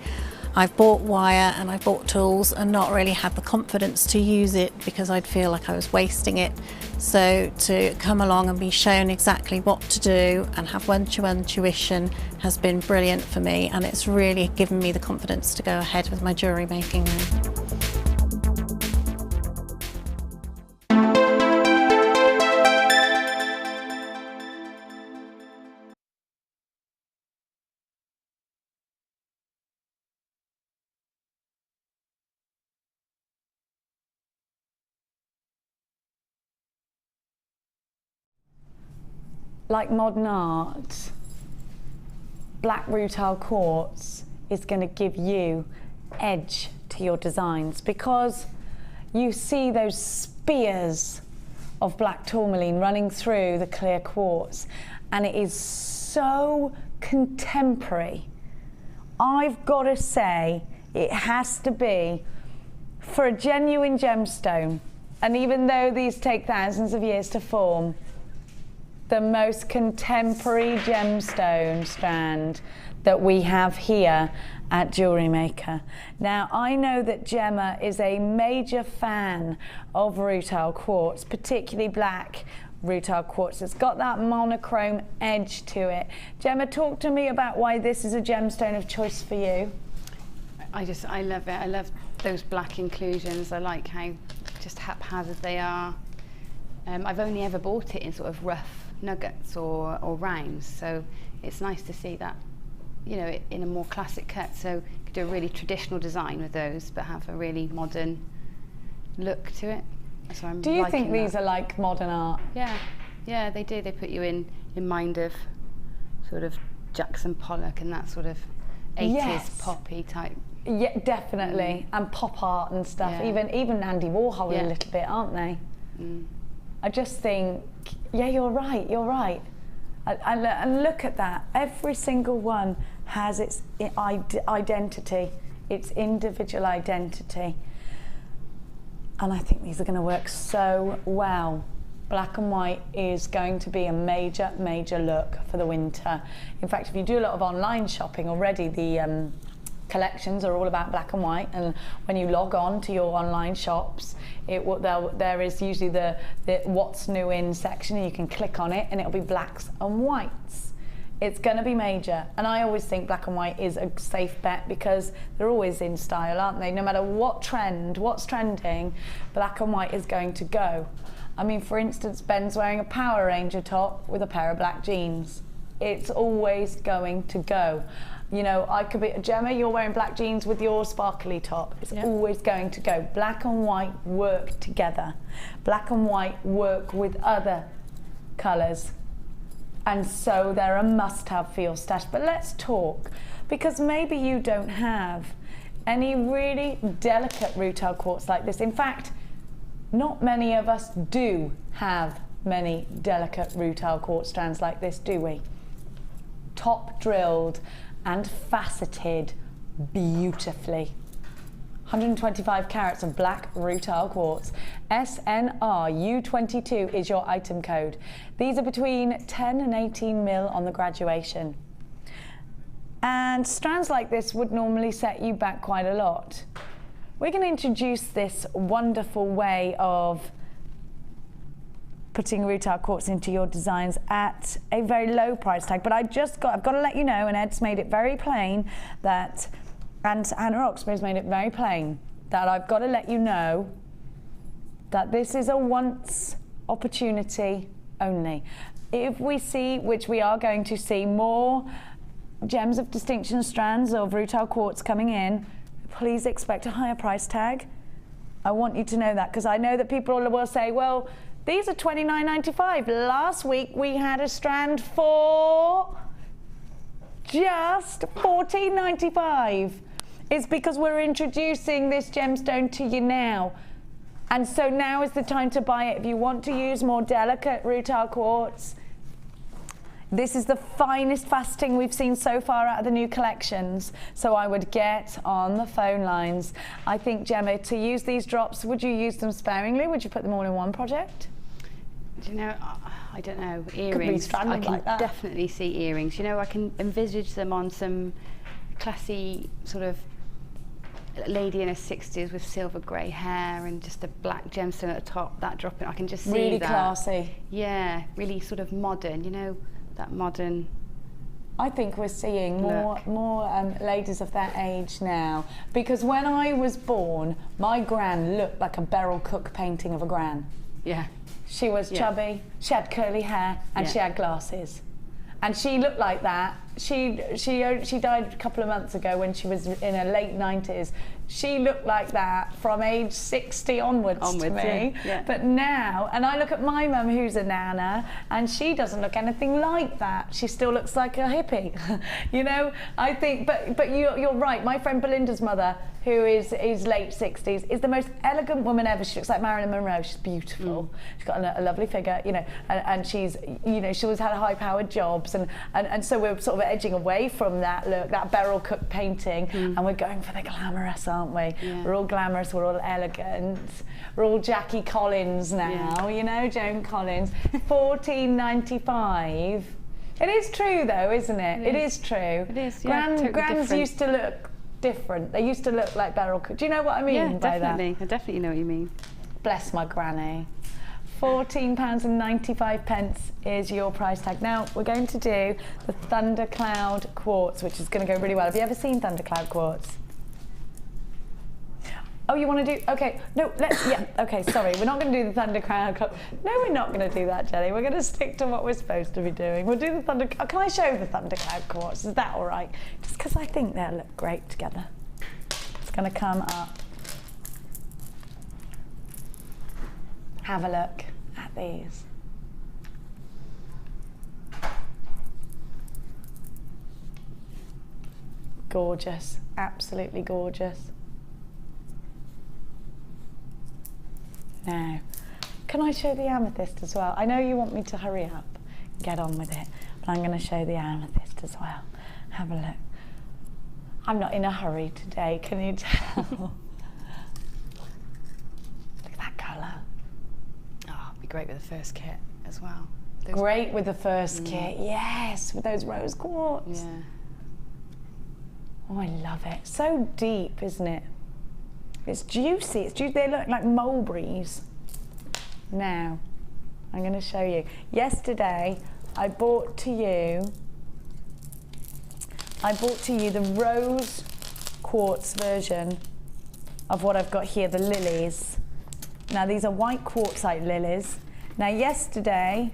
I've bought wire and I've bought tools and not really had the confidence to use it because I'd feel like I was wasting it. So to come along and be shown exactly what to do and have one-to-one tuition has been brilliant for me, and it's really given me the confidence to go ahead with my jewellery making now.
Like modern art, black rutile quartz is going to give you edge to your designs because you see those spears of black tourmaline running through the clear quartz, and it is so contemporary. I've got to say, it has to be, for a genuine gemstone, and even though these take thousands of years to form, the most contemporary gemstone strand that we have here at Jewellery Maker. Now, I know that Gemma is a major fan of rutile quartz, particularly black rutile quartz. It's got that monochrome edge to it. Gemma, talk to me about why this is a gemstone of choice for you.
I love it. I love those black inclusions. I like how just haphazard they are. I've only ever bought it in sort of rough nuggets or rounds, so it's nice to see that, you know, in a more classic cut. So you could do a really traditional design with those but have a really modern look to it. So I'm
do you think these
that.
Are like modern art?
Yeah, they do. They put you in mind of sort of Jackson Pollock and that sort of 80s
yes.
poppy type.
Yeah, definitely. And pop art and stuff.
Yeah.
Even Andy Warhol
Yeah.
a little bit, aren't they? I just think, yeah, you're right. And look at that. Every single one has its identity, its individual identity. And I think these are going to work so well black and white is going to be a major, major look for the winter. In fact, if you do a lot of online shopping already, the collections are all about black and white, and when you log on to your online shops, there is usually the what's new in section, and you can click on it and it'll be blacks and whites. It's going to be major, and I always think black and white is a safe bet because they're always in style, aren't they? No matter what's trending, black and white is going to go. I mean, for instance, Ben's wearing a Power Ranger top with a pair of black jeans. It's always going to go. You know, I could be, Gemma, you're wearing black jeans with your sparkly top. It's always going to go. Black and white work together. Black and white work with other colours. And so they're a must-have for your stash. But let's talk, because maybe you don't have any really delicate rutile quartz like this. In fact, not many of us do have many delicate rutile quartz strands like this, do we? Top drilled and faceted beautifully. 125 carats of black rutile quartz. SNRU22 is your item code. These are between 10 and 18 mil on the graduation. And strands like this would normally set you back quite a lot. We're going to introduce this wonderful way of putting rutile quartz into your designs at a very low price tag. But I've got to let you know, and Ed's made it very plain that, and Hannah Oxbury's made it very plain, that I've got to let you know that this is a once opportunity only. If we see, which we are going to see, more gems of distinction strands of rutile quartz coming in, please expect a higher price tag. I want you to know that, because I know that people will say, well, these are $29.95. Last week we had a strand for just $14.95. It's because we're introducing this gemstone to you now. And so now is the time to buy it. If you want to use more delicate rutile quartz, this is the finest faceting we've seen so far out of the new collections. So I would get on the phone lines. I think, Gemma, to use these drops, would you use them sparingly? Would you put them all in one project?
Do you know, I don't know, earrings. I can definitely see earrings. You know, I can envisage them on some classy sort of lady in her 60s with silver grey hair and just a black gemstone at the top, that dropping. I can just see
really
that.
Classy.
Yeah, really sort of modern, you know, that modern.
I think we're seeing more ladies of that age now, because when I was born, my gran looked like a Beryl Cook painting of a gran.
Yeah.
She was chubby, she had curly hair, and she had glasses. And she looked like that. She died a couple of months ago when she was in her late 90s. She looked like that from age 60 onwards to me.
Yeah.
But now, and I look at my mum who's a nana, and she doesn't look anything like that. She still looks like a hippie. You know, I think, but you're right. My friend Belinda's mother, who is late 60s, is the most elegant woman ever. She looks like Marilyn Monroe. She's beautiful. She's got a lovely figure, you know, and she's, you know, she always had high-powered jobs, and so we're sort of edging away from that look, that Beryl Cook painting, and we're going for the glamorous, aren't we? Yeah. We're all glamorous, we're all elegant, we're all Jackie Collins now, you know, Joan Collins. $14.95. It is true though, isn't it? It is true. It is, yeah. Grans used to look different. They used to look like Beryl Cook. Do you know what I mean by
definitely.
that?
I definitely know what you mean.
Bless my granny. £14.95 is your price tag. Now we're going to do the Thundercloud Quartz, which is going to go really well. Have you ever seen Thundercloud Quartz? Oh, you want to do? Okay, no, let's. Yeah, okay. Sorry, we're not going to do the Thundercloud Quartz. No, we're not going to do that, Jenny. We're going to stick to what we're supposed to be doing. We'll do the Thundercloud. Can I show the Thundercloud Quartz? Is that all right? Just because I think they'll look great together. It's going to come up. Have a look at these. Gorgeous, absolutely gorgeous. Now, can I show the amethyst as well? I know you want me to hurry up, get on with it, but I'm going to show the amethyst as well. Have a look. I'm not in a hurry today, can you tell? Look at that colour.
great with the first kit as well.
Great with the first kit, yes, with those rose quartz.
Yeah.
Oh, I love it. So deep, isn't it? It's juicy. It's juicy. They look like mulberries. Now, I'm going to show you. Yesterday, I brought to you the rose quartz version of what I've got here, the lilies. Now, these are white quartzite lilies. Now, yesterday,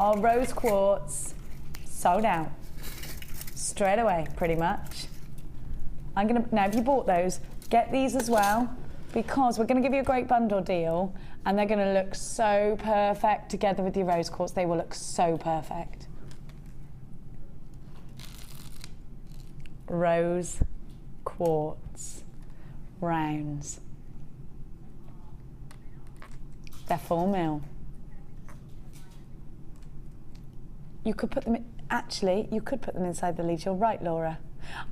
our rose quartz sold out straight away, pretty much. Now, if you bought those, get these as well, because we're going to give you a great bundle deal, and they're going to look so perfect together with your rose quartz. They will look so perfect. Rose quartz rounds. They're 4 mil. You could put them in, actually, you could put them inside the leads. You're right, Laura.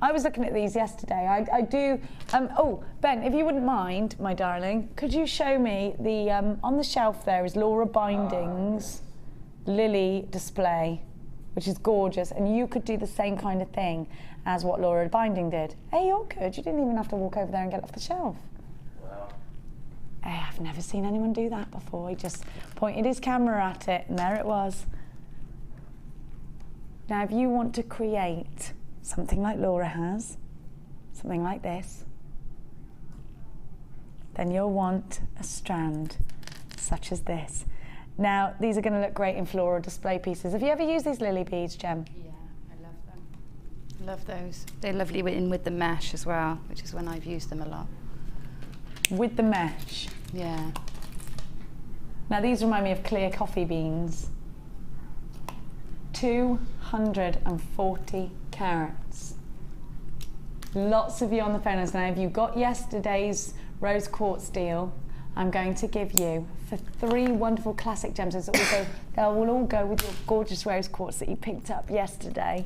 I was looking at these yesterday. I do, oh, Ben, if you wouldn't mind, my darling, could you show me the, on the shelf there is Laura Binding's lily display, which is gorgeous, and you could do the same kind of thing as what Laura Binding did. Hey, you're good. You didn't even have to walk over there and get it off the shelf.
Wow.
Hey, I've never seen anyone do that before. He just pointed his camera at it, and there it was. Now, if you want to create something like Laura has, something like this, then you'll want a strand such as this. Now, these are going to look great in floral display pieces. Have you ever used these lily beads, Gem?
Yeah, I love them. I love those. They're lovely in with the mesh as well, which is when I've used them a lot.
With the mesh?
Yeah.
Now, these remind me of clear coffee beans. 240 carats. Lots of you on the phone lines now. If you got yesterday's rose quartz deal, I'm going to give you for 3 wonderful classic gemstones that will all go with your gorgeous rose quartz that you picked up yesterday.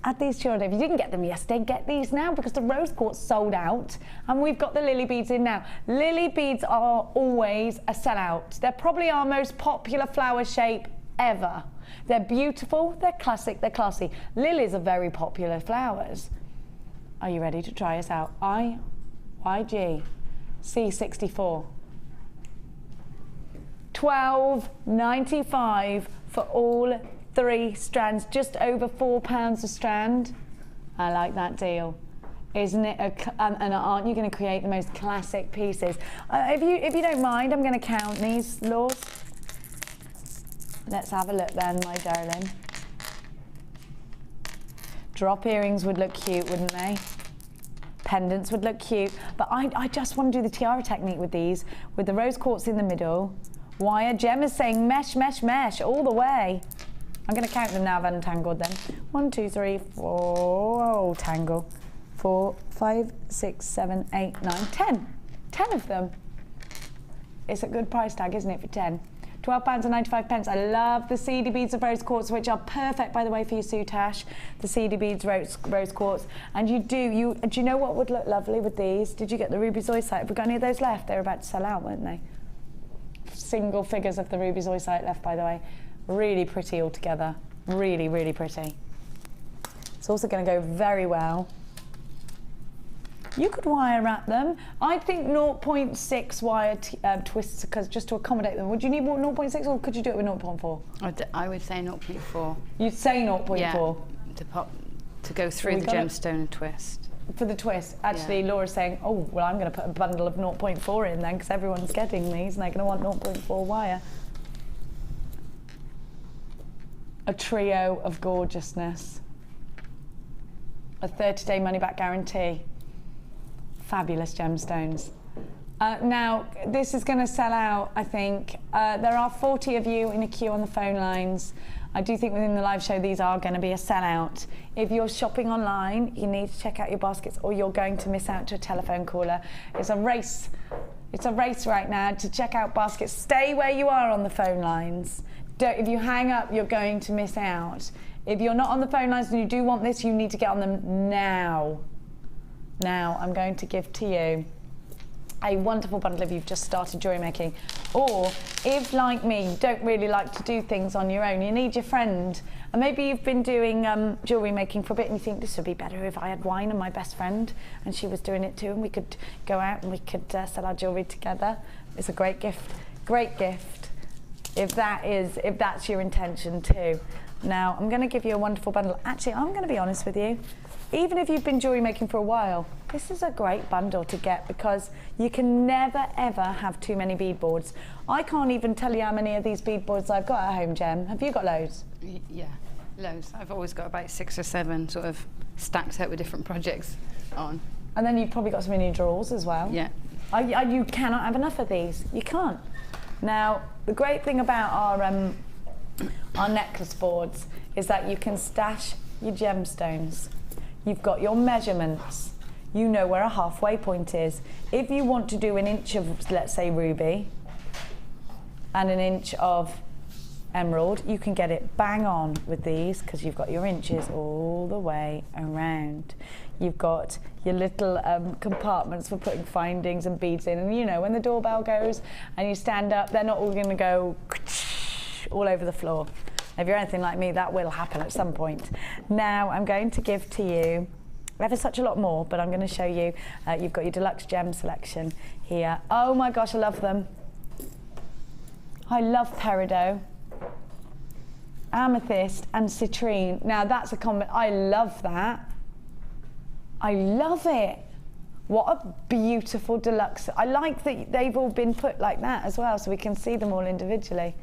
Add these to your order. If you didn't get them yesterday, get these now, because the rose quartz sold out and we've got the lily beads in now. Lily beads are always a sellout. They're probably our most popular flower shape ever. They're beautiful, they're classic, they're classy. Lilies are very popular flowers. Are you ready to try us out? IYG C64. $12.95 for all 3 strands, just over £4 a strand. I like that deal. Isn't it? And aren't you going to create the most classic pieces? If you don't mind, I'm going to count these, Laws. Let's have a look then, my darling. Drop earrings would look cute, wouldn't they? Pendants would look cute. But I just want to do the tiara technique with these, with the rose quartz in the middle. Wire. Gem is saying mesh, mesh, mesh all the way. I'm going to count them now. I've untangled them. 1, 2, 3, 4. Oh, tangle. 4, 5, 6, 7, 8, 9, 10. 10 of them. It's a good price tag, isn't it, for 10? £12.95. I love the seedy beads of rose quartz, which are perfect, by the way, for your soutache. The seedy beads rose quartz. And do you know what would look lovely with these? Did you get the ruby zoysite? Have we got any of those left? They were about to sell out, weren't they? Single figures of the ruby zoysite left, by the way. Really pretty altogether. Really, really pretty. It's also going to go very well. You could wire wrap them. I think 0.6 wire twists, because just to accommodate them. Would you need more 0.6, or could you do it with 0.4?
I would say 0.4.
You'd say 0.4?
Yeah, to go through the gemstone and twist.
For the twist. Actually, yeah. Laura's saying, oh, well, I'm going to put a bundle of 0.4 in then, because everyone's getting these and they're going to want 0.4 wire. A trio of gorgeousness. A 30-day money-back guarantee. Fabulous gemstones. Now, this is going to sell out, I think. There are 40 of you in a queue on the phone lines. I do think within the live show these are going to be a sellout. If you're shopping online, you need to check out your baskets, or you're going to miss out to a telephone caller. It's a race. It's a race right now to check out baskets. Stay where you are on the phone lines. If you hang up, you're going to miss out. If you're not on the phone lines and you do want this, you need to get on them now. Now, I'm going to give to you a wonderful bundle if you've just started jewellery making, or if, like me, you don't really like to do things on your own, you need your friend, and maybe you've been doing jewellery making for a bit and you think this would be better if I had wine and my best friend and she was doing it too, and we could go out and we could sell our jewellery together. It's a great gift if that's your intention too. Now I'm going to give you a wonderful bundle. Actually, I'm going to be honest with you, even if you've been jewellery making for a while, this is a great bundle to get because you can never ever have too many bead boards. I can't even tell you how many of these bead boards I've got at home, Gem. Have you got loads?
Yeah, loads. I've always got about 6 or 7 sort of stacked out with different projects on.
And then you've probably got some in your drawers as well.
Yeah.
You cannot have enough of these. You can't. Now, the great thing about our necklace boards is that you can stash your gemstones. You've got your measurements. You know where a halfway point is. If you want to do an inch of, let's say, ruby and an inch of emerald, you can get it bang on with these because you've got your inches all the way around. You've got your little compartments for putting findings and beads in, and you know when the doorbell goes and you stand up, they're not all going to go all over the floor. If you're anything like me, that will happen at some point. Now I'm going to give to you ever such a lot more, but I'm going to show you, you've got your deluxe gem selection here. Oh my gosh, I love them. I love peridot, amethyst and citrine. Now that's a comment, I love that. I love it. What a beautiful deluxe. I like that they've all been put like that as well, so we can see them all individually.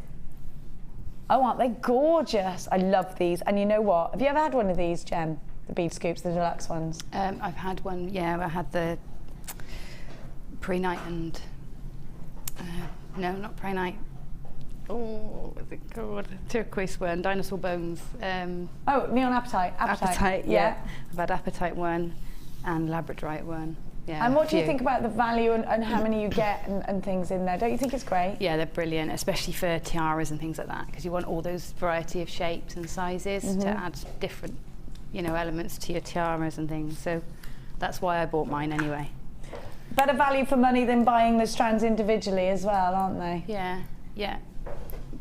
Oh, aren't they gorgeous? I love these. And you know what? Have you ever had one of these, Gem? The bead scoops, the deluxe ones?
I've had one, yeah. I had the pre-night and... no, not pre-night. Oh, what's it called? Turquoise one, dinosaur bones.
Oh, neon apatite.
Apatite, yeah. I've had apatite one and labradorite one. Yeah,
and what do you think about the value and how many you get and things in there? Don't you think it's great?
Yeah, they're brilliant, especially for tiaras and things like that, because you want all those variety of shapes and sizes to add different, you know, elements to your tiaras and things. So that's why I bought mine anyway.
Better value for money than buying the strands individually as well, aren't they?
Yeah, yeah.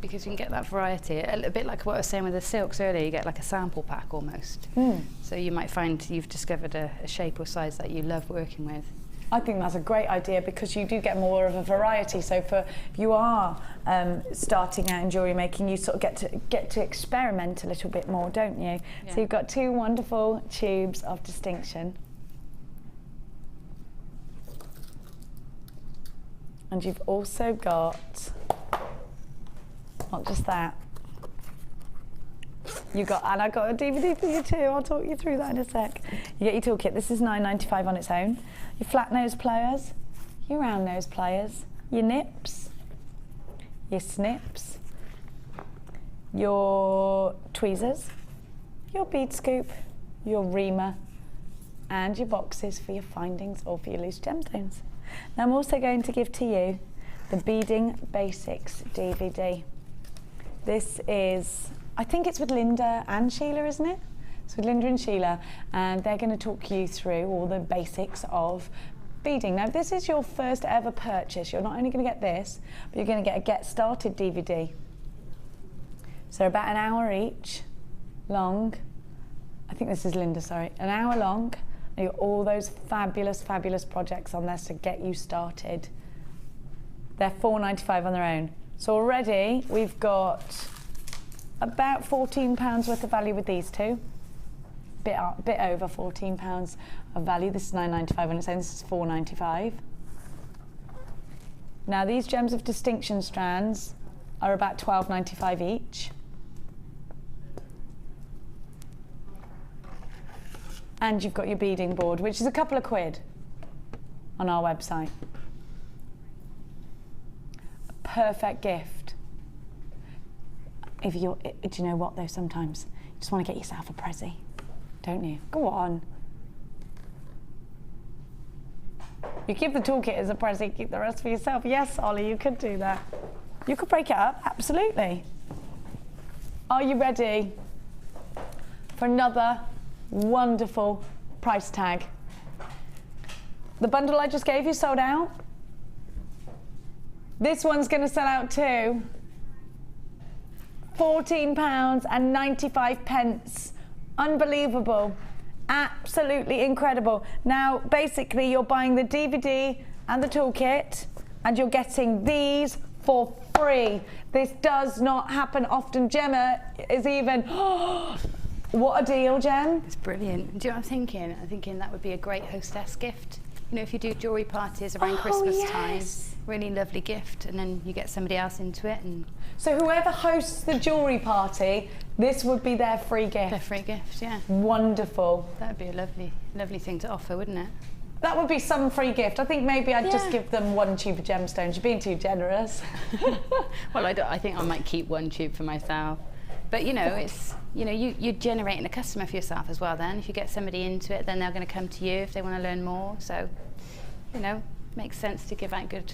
Because you can get that variety, a bit like what I was saying with the silks earlier, you get like a sample pack almost. So you might find you've discovered a shape or size that you love working with.
I think that's a great idea because you do get more of a variety. So if you are starting out in jewellery making, you sort of get to experiment a little bit more, don't you? Yeah. So you've got 2 wonderful tubes of distinction. And you've also got, not just that, you got, and I got a DVD for you too. I'll talk you through that in a sec. You get your toolkit. This is £9.95 on its own. Your flat nose pliers, your round nose pliers, your nips, your snips, your tweezers, your bead scoop, your reamer, and your boxes for your findings or for your loose gemstones. Now I'm also going to give to you the Beading Basics DVD. This is, I think it's with Linda and Sheila, isn't it? It's with Linda and Sheila, and they're going to talk you through all the basics of beading. Now, if this is your first ever purchase, you're not only going to get this, but you're going to get a Get Started DVD. So about an hour each, long. I think this is Linda, sorry. An hour long, and you've got all those fabulous, fabulous projects on there to get you started. They're £4.95 on their own. So already we've got about £14 worth of value with these two. Bit over £14 of value. This is £9.95 on its own. This is £4.95. Now these gems of distinction strands are about £12.95 each. And you've got your beading board, which is a couple of quid on our website. Perfect gift. If you're, do you know what though, sometimes you just want to get yourself a prezi, don't you? Go on. You keep the toolkit as a prezi, keep the rest for yourself. Yes, Ollie, you could do that. You could break it up, absolutely. Are you ready for another wonderful price tag? The bundle I just gave you sold out. This one's going to sell out too. £14.95. Unbelievable. Absolutely incredible. Now, basically, you're buying the DVD and the toolkit, and you're getting these for free. This does not happen often. Gemma is even... What a deal, Jem.
It's brilliant. Do you know what I'm thinking? I'm thinking that would be a great hostess gift. You know, if you do jewellery parties around Christmas time, really lovely gift, and then you get somebody else into it. And
so whoever hosts the jewellery party, this would be their free gift.
Their free gift, yeah.
Wonderful.
That would be a lovely, lovely thing to offer, wouldn't it?
That would be some free gift. I think maybe I'd just give them 1 tube of gemstones. You're being too generous.
Well, I think I might keep 1 tube for myself. But you know, it's, you know, you're generating a customer for yourself as well then. If you get somebody into it, then they're going to come to you if they want to learn more. So, you know, makes sense to give out good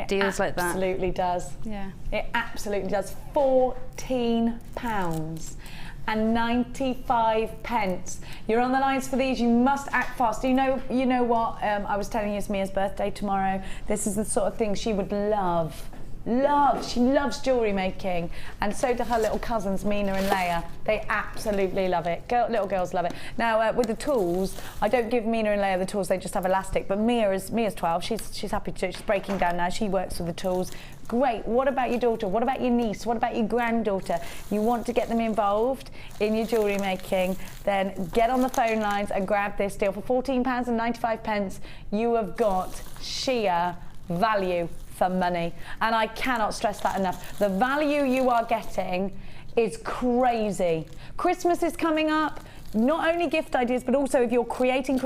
deals like that.
It absolutely does.
Yeah.
It absolutely does. £14.95. You're on the lines for these. You must act fast. You know what? I was telling you it's Mia's birthday tomorrow. This is the sort of thing she would love. She loves jewellery making, and so do her little cousins Mina and Leia. They absolutely love it. Little girls love it. Now with the tools, I don't give Mina and Leia the tools, they just have elastic, but Mia's 12, she's happy to. She's breaking down now, she works with the tools. Great. What about your daughter? What about your niece? What about your granddaughter? You want to get them involved in your jewellery making, then get on the phone lines and grab this deal. For £14.95, you have got sheer value for money, and I cannot stress that enough. The value you are getting is crazy. Christmas is coming up. Not only gift ideas, but also if you're creating,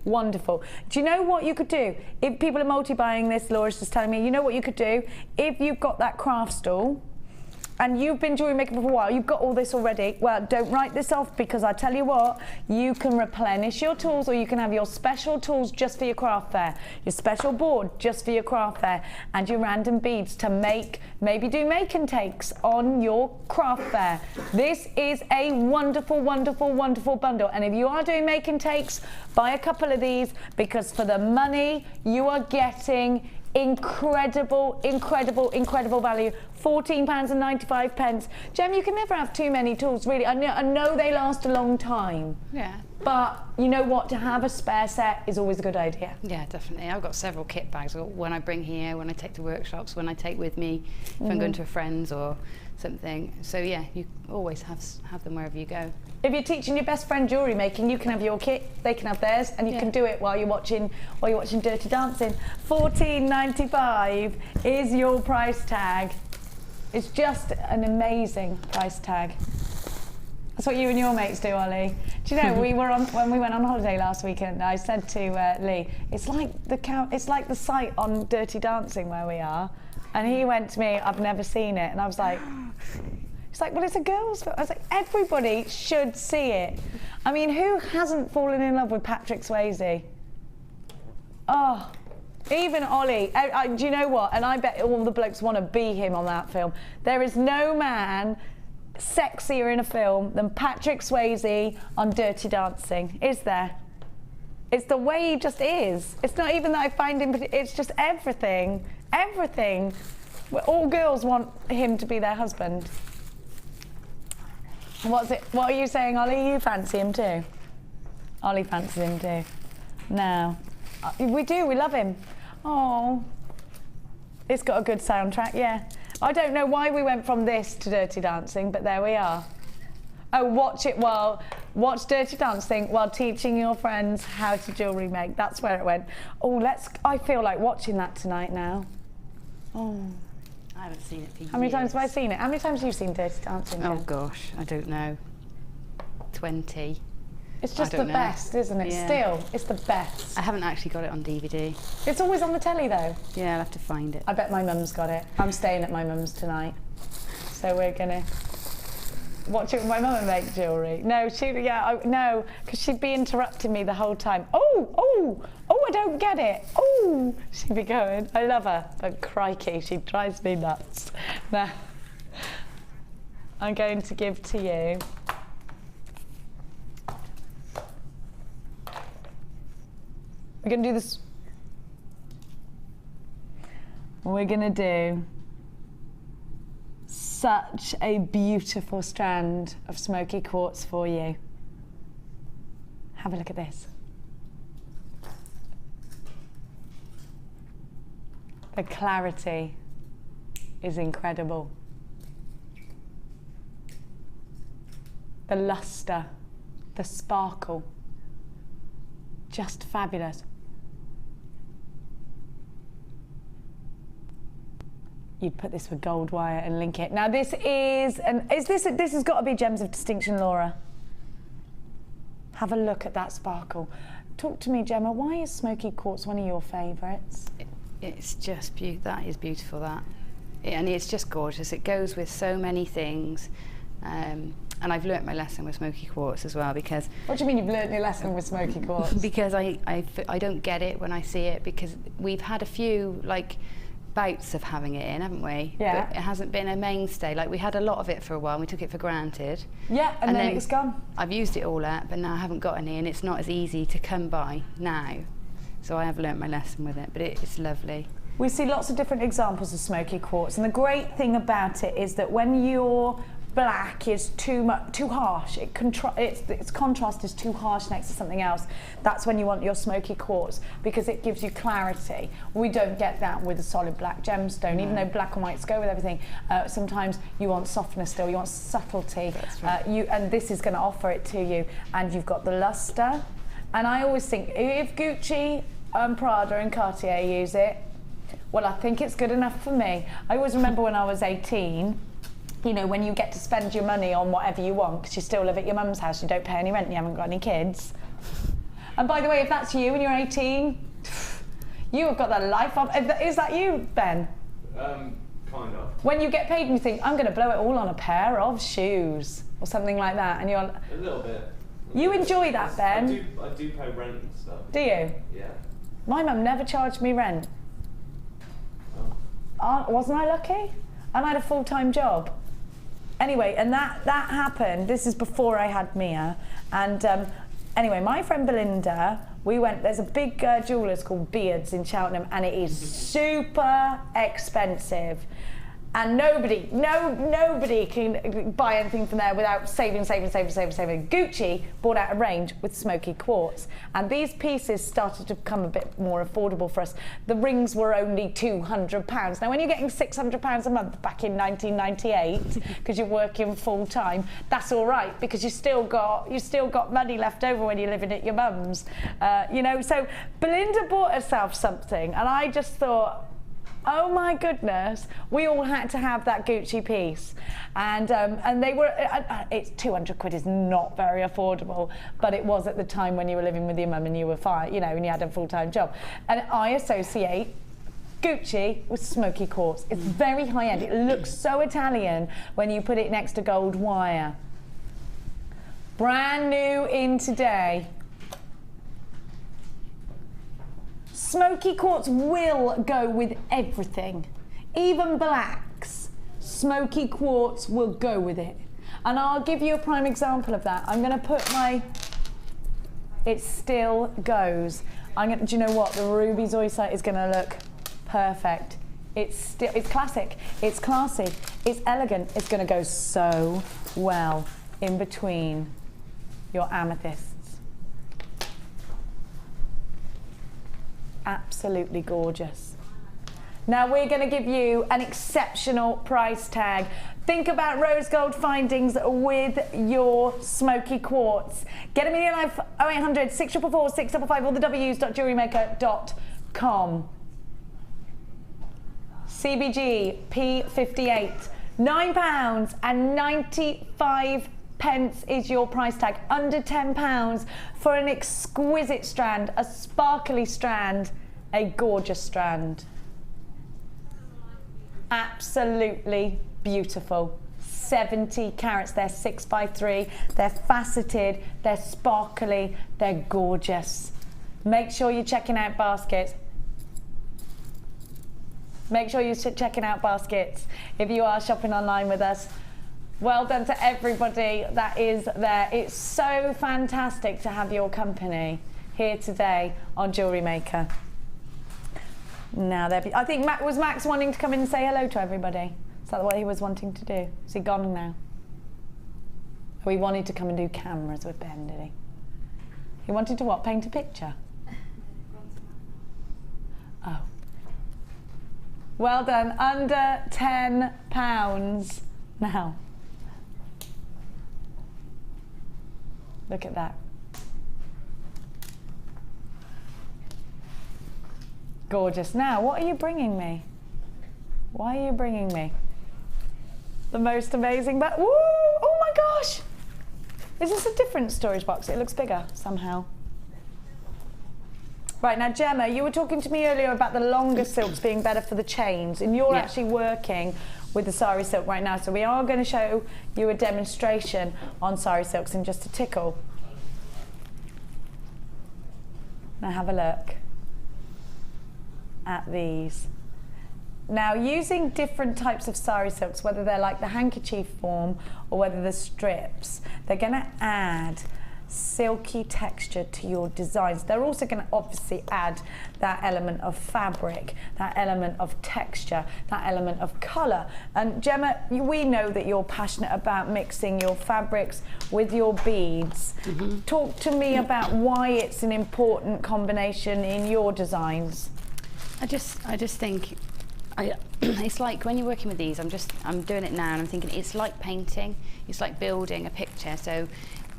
wonderful. Do you know what you could do? If people are multi-buying this, Laura's just telling me, you know what you could do? If you've got that craft stall, and you've been jewellery making for a while, you've got all this already, well, don't write this off, because I tell you what, you can replenish your tools, or you can have your special tools just for your craft fair, your special board just for your craft fair, and your random beads to maybe do make and takes on your craft fair. This is a wonderful, wonderful, wonderful bundle, and if you are doing make and takes, buy a couple of these, because for the money you are getting incredible value. £14.95. Jem, you can never have too many tools, really. I know they last a long time.
Yeah.
But you know what? To have a spare set is always a good idea.
Yeah, definitely. I've got several kit bags. I've got one I bring here, when I take to workshops, when I take with me if I'm going to a friend's or something. So yeah, you always have them wherever you go.
If you're teaching your best friend jewellery making, you can have your kit, they can have theirs, and you can do it while you're watching Dirty Dancing. £14.95 is your price tag. It's just an amazing price tag. That's what you and your mates do, Ollie. Do you know, when we went on holiday last weekend, I said to Lee, it's like the site on Dirty Dancing where we are, and he went to me, I've never seen it, and I was like, he's like, well, it's a girl's film. I was like, everybody should see it. I mean, who hasn't fallen in love with Patrick Swayze? Oh, even Ollie. Do you know what? And I bet all the blokes want to be him on that film. There is no man sexier in a film than Patrick Swayze on Dirty Dancing, is there? It's the way he just is. It's not even that I find him, it's just everything. Everything. All girls want him to be their husband. What are you saying, Ollie? You fancy him too? Ollie fancies him too. No. We do, we love him. Oh. It's got a good soundtrack, yeah. I don't know why we went from this to Dirty Dancing, but there we are. Oh, watch Dirty Dancing while teaching your friends how to jewellery make. That's where it went. Oh, I feel like watching that tonight now. Oh.
I haven't seen it for years.
How many times have I seen it? How many times have you seen Dirty Dancing?
Oh gosh, I don't know. 20.
It's just the best, isn't it?
Yeah.
Still, it's the best.
I haven't actually got it on DVD.
It's always on the telly though.
Yeah, I'll have to find it.
I bet my mum's got it. I'm staying at my mum's tonight, so we're gonna watch it with my mum and make jewellery. No, no, because she'd be interrupting me the whole time. Oh, I don't get it. Oh, she'd be going. I love her, but crikey, she drives me nuts. Now, I'm going to give to you. We're going to do this. we're gonna do such a beautiful strand of smoky quartz for you. Have a look at this. The clarity is incredible. The luster, the sparkle, just fabulous. You'd put this with gold wire and link it. Now this is, this has got to be Gems of Distinction, Laura. Have a look at that sparkle. Talk to me, Gemma, why is smoky quartz one of your favourites?
It's just beautiful. That is beautiful, that. And it's just gorgeous. It goes with so many things. And I've learnt my lesson with smoky quartz as well, because...
What do you mean you've learnt your lesson with smoky quartz?
Because I don't get it when I see it, because we've had a few, like, bouts of having it in, haven't we?
Yeah.
But it hasn't been a mainstay. Like, we had a lot of it for a while and we took it for granted.
Yeah, and then it's gone.
I've used it all up, but now I haven't got any, and it's not as easy to come by now. So I have learnt my lesson with it, but it's lovely.
We see lots of different examples of smoky quartz, and the great thing about it is that when your black is too harsh, its contrast is too harsh next to something else, that's when you want your smoky quartz, because it gives you clarity. We don't get that with a solid black gemstone, even though black and whites go with everything. Sometimes you want softness still, you want subtlety. That's right. And this is going to offer it to you, and you've got the luster. And I always think, if Gucci, Prada and Cartier use it, well, I think it's good enough for me. I always remember when I was 18, you know, when you get to spend your money on whatever you want, because you still live at your mum's house, you don't pay any rent, you haven't got any kids. And by the way, if that's you and you're 18, you have got the life of... Is that you, Ben?
Kind of.
When you get paid and you think, I'm going to blow it all on a pair of shoes, or something like that, and you're...
A little bit.
You enjoy that, Ben?
I do pay rent and stuff.
Do you?
Yeah.
My mum never charged me rent. Wasn't I lucky? And I had a full-time job. Anyway, and that happened. This is before I had Mia. And anyway, my friend Belinda, we went, there's a big jeweller's called Beards in Cheltenham, and it is super expensive. And nobody can buy anything from there without saving. Gucci bought out a range with smoky quartz, and these pieces started to become a bit more affordable for us. The rings were only £200. Now, when you're getting £600 a month back in 1998, because you're working full time, that's all right, because you still got money left over when you're living at your mum's. You know, so Belinda bought herself something, and I just thought, oh my goodness, we all had to have that Gucci piece. And they were, it's 200 quid is not very affordable, but it was at the time when you were living with your mum and you were fine, you know, and you had a full-time job. And I associate Gucci with smoky quartz. It's very high-end. It looks so Italian when you put it next to gold wire. Brand new in today. Smoky quartz will go with everything, even blacks. Smoky quartz will go with it. And I'll give you a prime example of that. I'm going to put it still goes. Do you know what? The ruby zoysite is going to look perfect. It's classic, it's classy, it's elegant. It's going to go so well in between your amethysts. Absolutely gorgeous. Now we're going to give you an exceptional price tag. Think about rose gold findings with your smoky quartz. Get them in your life, 0800 644 655 or the w's.jewellerymaker.com. CBG P58, £9.95 is your price tag, under £10 for an exquisite strand, a sparkly strand, a gorgeous strand. Absolutely beautiful. 70 carats, they're 6x3, they're faceted, they're sparkly, they're gorgeous. Make sure you're checking out baskets. Make sure you're checking out baskets if you are shopping online with us. Well done to everybody that is there. It's so fantastic to have your company here today on Jewellery Maker. Now, I think was Max wanting to come in and say hello to everybody? Is that what he was wanting to do? Is he gone now? Oh, he wanted to come and do cameras with Ben, did he? He wanted to what? Paint a picture? Oh. Well done. Under £10 now. Look at that. Gorgeous. Now, what are you bringing me? Why are you bringing me? The most amazing, but woo! Oh my gosh! Is this a different storage box? It looks bigger somehow. Right, now Gemma, you were talking to me earlier about the longer silks being better for the chains, and you're actually working with the Sari Silk right now, so we are going to show you a demonstration on Sari Silks in just a tickle. Now have a look at these. Now, using different types of Sari Silks, whether they're like the handkerchief form or whether they're strips, they're going to add silky texture to your designs. They're also going to obviously add that element of fabric, that element of texture, that element of colour. And Gemma, we know that you're passionate about mixing your fabrics with your beads. Talk to me about why it's an important combination in your designs.
I just think it's like when you're working with these, I'm doing it now and I'm thinking it's like painting, it's like building a picture. So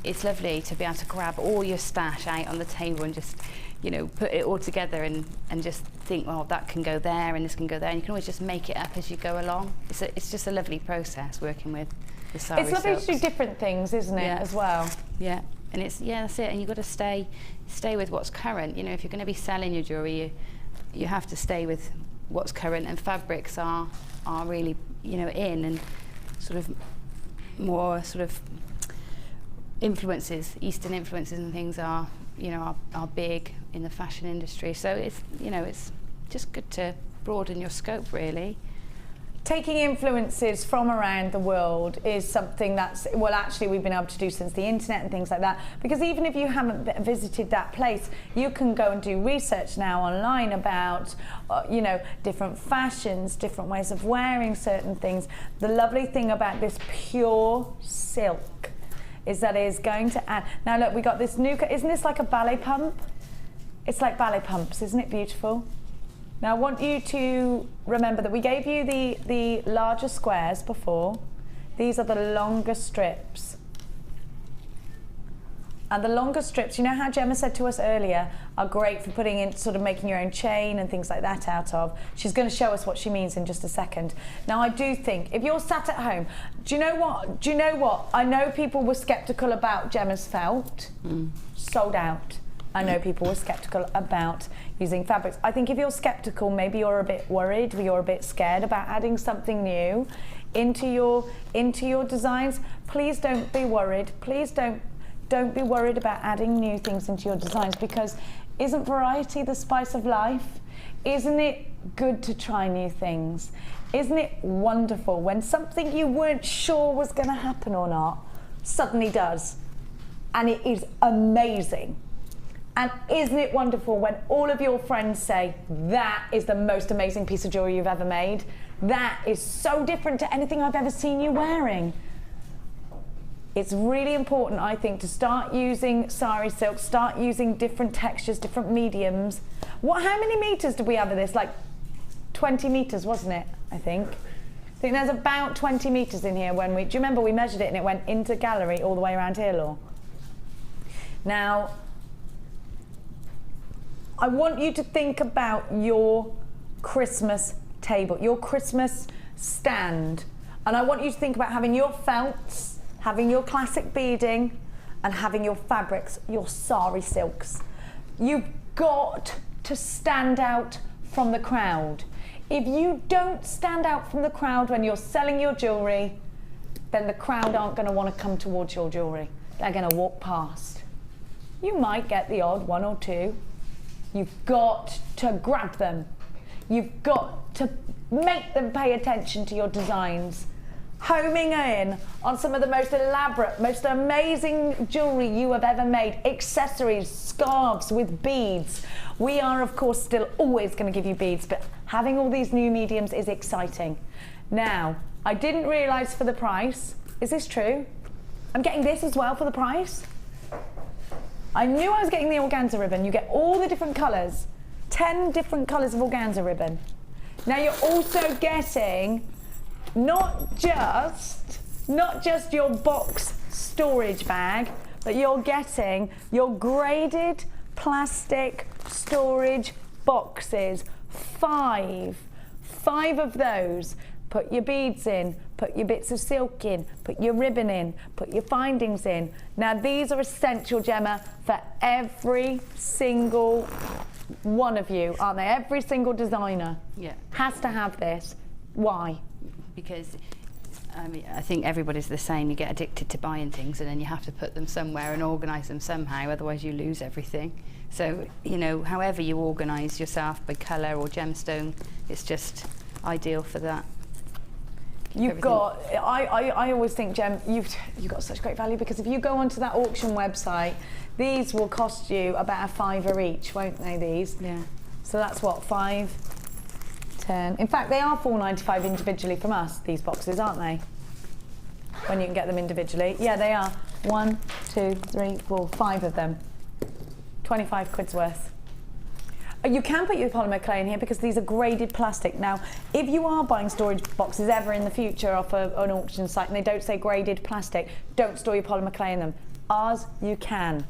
it's lovely to be able to grab all your stash out on the table and just, you know, put it all together and just think, well, that can go there and this can go there, and you can always just make it up as you go along. It's just a lovely process working with the Sari
It's lovely
Silks.
to do different things, isn't it, as well?
Yeah, and that's it. And you've got to stay with what's current. You know, if you're going to be selling your jewellery, you have to stay with what's current, and fabrics are really, you know, in, and sort of more sort of influences, Eastern influences and things are, you know, are big in the fashion industry. So it's, you know, it's just good to broaden your scope, really.
Taking influences from around the world is something that's, well, actually we've been able to do since the internet and things like that, because even if you haven't visited that place, you can go and do research now online about, you know, different fashions, different ways of wearing certain things. The lovely thing about this pure silk is that it is going to add, now look, we got this new, isn't this like a ballet pump? It's like ballet pumps, isn't it beautiful? Now I want you to remember that we gave you the larger squares before. These are the longer strips. And the longer strips, you know how Gemma said to us earlier, are great for putting in, sort of making your own chain and things like that out of. She's going to show us what she means in just a second. Now I do think, if you're sat at home, do you know what? I know people were sceptical about Gemma's felt. Sold out. I know people were sceptical about using fabrics. I think if you're sceptical, maybe you're a bit worried, you're a bit scared about adding something new into your designs. Please don't be worried. Please don't be worried about adding new things into your designs, because isn't variety the spice of life? Isn't it good to try new things? Isn't it wonderful when something you weren't sure was going to happen or not suddenly does? And it is amazing. And isn't it wonderful when all of your friends say, that is the most amazing piece of jewellery you've ever made? That is so different to anything I've ever seen you wearing. It's really important, I think, to start using Sari Silk, start using different textures, different mediums. How many meters did we have of this? Like 20 meters, wasn't it, I think? I think there's about 20 meters in here do you remember we measured it and it went into gallery all the way around here, Law? Now, I want you to think about your Christmas table, your Christmas stand. And I want you to think about having your felts, having your classic beading, and having your fabrics, your Sari Silks. You've got to stand out from the crowd. If you don't stand out from the crowd when you're selling your jewellery, then the crowd aren't going to want to come towards your jewellery. They're going to walk past. You might get the odd one or two. You've got to grab them. You've got to make them pay attention to your designs. homing in on some of the most elaborate, most amazing jewellery you have ever made, accessories, scarves with beads. We are, of course, still always going to give you beads, but having all these new mediums is exciting. Now, I didn't realise for the price, is this true? I'm getting this as well for the price? I knew I was getting the organza ribbon. You get all the different colours, 10 different colours of organza ribbon. Now you're also getting not just your box storage bag, but you're getting your graded plastic storage boxes. 5 of those. Put your beads in, put your bits of silk in, put your ribbon in, put your findings in. Now these are essential, Gemma, for every single one of you, aren't they? Every single designer has to have this. Why?
Because I mean, I think everybody's the same. You get addicted to buying things and then you have to put them somewhere and organise them somehow, otherwise you lose everything. So, you know, however you organise yourself by colour or gemstone, it's just ideal for that.
You've got, I always think, Gem, you've got such great value, because if you go onto that auction website, these will cost you about £5 each, won't they, these?
Yeah.
So that's what, 5, 10. In fact, they are £4.95 individually from us, these boxes, aren't they? When you can get them individually. Yeah, they are. 1, 2, 3, 4, 5 of them. 25 quid's worth. You can put your polymer clay in here because these are graded plastic. Now, if you are buying storage boxes ever in the future off an auction site and they don't say graded plastic, don't store your polymer clay in them. Ours, you can,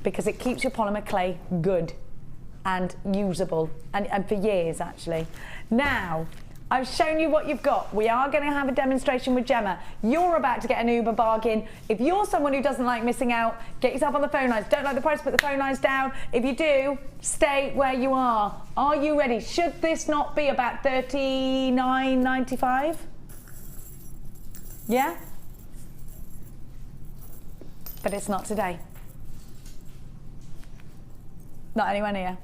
because it keeps your polymer clay good and usable, and for years, actually. Now, I've shown you what you've got. We are going to have a demonstration with Gemma. You're about to get an Uber bargain. If you're someone who doesn't like missing out, get yourself on the phone lines. Don't like the price, put the phone lines down. If you do, stay where you are. Are you ready? Should this not be about $39.95? Yeah? But it's not today. Not anywhere near.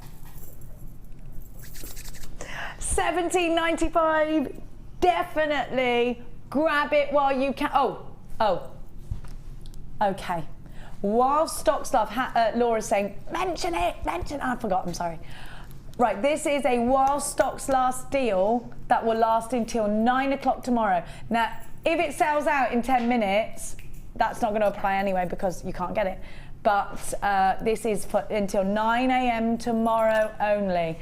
$17.95, definitely grab it while you can. Okay. While stocks last, Laura's saying, mention it, I forgot, I'm sorry. Right, this is a while stocks last deal that will last until 9 o'clock tomorrow. Now, if it sells out in 10 minutes, that's not going to apply anyway because you can't get it. But this is for until 9 a.m. tomorrow only.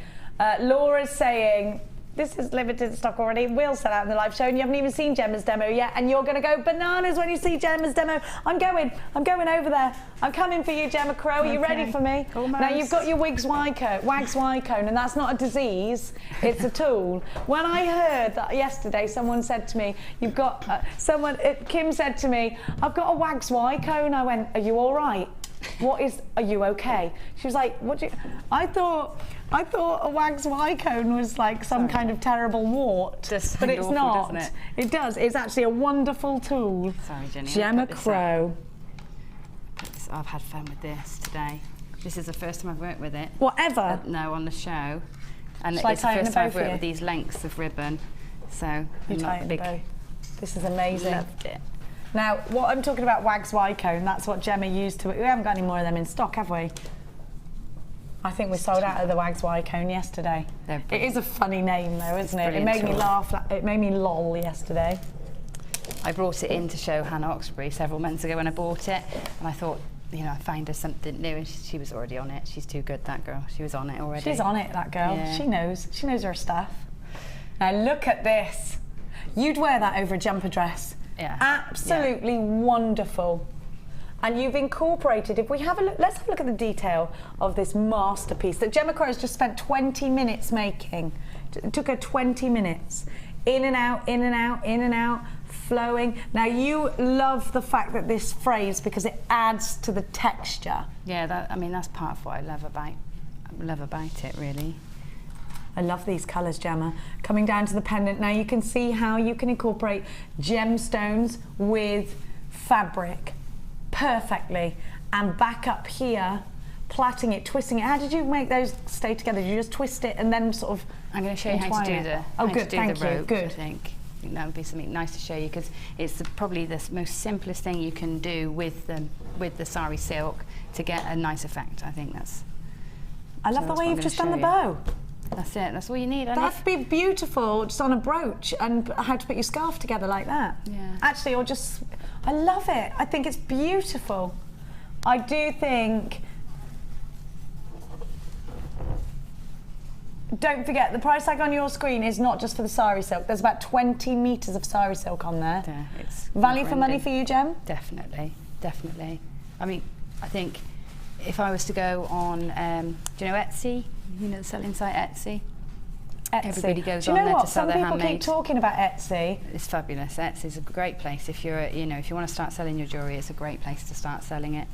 Laura's saying, this is limited stock already, will sell out in the live show, and you haven't even seen Gemma's demo yet, and you're going to go bananas when you see Gemma's demo. I'm going over there. I'm coming for you, Gemma Crow. Are you ready for me?
Almost.
Now, you've got your wax Y cone, and that's not a disease, it's a tool. When I heard that yesterday, someone said to me, you've got, Kim said to me, I've got a wax Y cone. I went, are you all right? Are you okay? She was like, I thought a wax Y cone was like some kind of terrible wart, but it's
awful,
not.
Doesn't it?
It does. It's actually a wonderful tool.
Sorry, Jenny.
Gemma Crow.
I've had fun with this today. This is the first time I've worked with it.
Whatever.
No, on the show. And
Shall
it's the first time I've worked
you?
with these lengths of ribbon. So
You
I'm
tie
not
it
big.
in bow. This is amazing.
Loved it.
Now, what I'm talking about, wax Y cone, that's what Gemma used to. We haven't got any more of them in stock, have we? I think we sold out of the wax Y cone yesterday. It is a funny name, though, isn't it? It made me laugh. It made me lol yesterday.
I brought it in to show Hannah Oxbury several months ago when I bought it, and I thought, you know, I find her something new, and she was already on it. She's too good, that girl. She was on it already.
She's on it, that girl.
Yeah.
She knows. She knows her stuff. Now look at this. You'd wear that over a jumper dress.
Yeah.
Absolutely wonderful. And you've incorporated, if we have a look, let's have a look at the detail of this masterpiece that Gemma Crow has just spent 20 minutes making. It took her 20 minutes. In and out, in and out, in and out, flowing. Now you love the fact that this phrase, because it adds to the texture.
Yeah, that's part of what I love about it, really.
I love these colours, Gemma. Coming down to the pendant, now you can see how you can incorporate gemstones with fabric perfectly, and back up here, plaiting it, twisting it. How did you make those stay together? Did you just twist it and then sort of
I'm going to show you how to do the
thank you.
ropes,
Good.
I think. think that would be something nice to show you, because it's probably the most simplest thing you can do with the Sari Silk to get a nice effect. I think that's.
I love the way you've just done the bow.
That's it. That's all you need.
That'd be beautiful, just on a brooch, and how to put your scarf together like that.
Yeah.
Actually, or just, I love it. I think it's beautiful. I do think. Don't forget, the price tag on your screen is not just for the Sari Silk. There's about 20 metres of Sari Silk on there.
Yeah, it's
value for money for you, Gem?
Definitely, definitely. I mean, I think if I was to go on, do you know Etsy? You know the selling site Etsy? Everybody goes on there to sell their handmade.
Some people keep talking about Etsy.
It's fabulous. Etsy's a great place if you're, you know, if you want to start selling your jewellery. It's a great place to start selling it.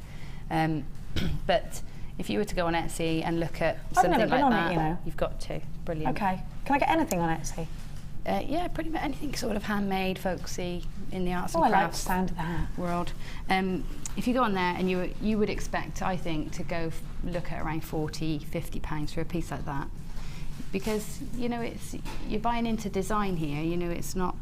But if you were to go on Etsy and look at something like that,
you know.
you've got to. Brilliant.
Okay. Can I get anything on Etsy?
Yeah, pretty much anything sort of handmade, folksy, in the arts and crafts
I like the sound of that.
world. If you go on there, and you would expect, I think, to go look at around £40–50 for a piece like that, because you know you're buying into design here. You know, it's not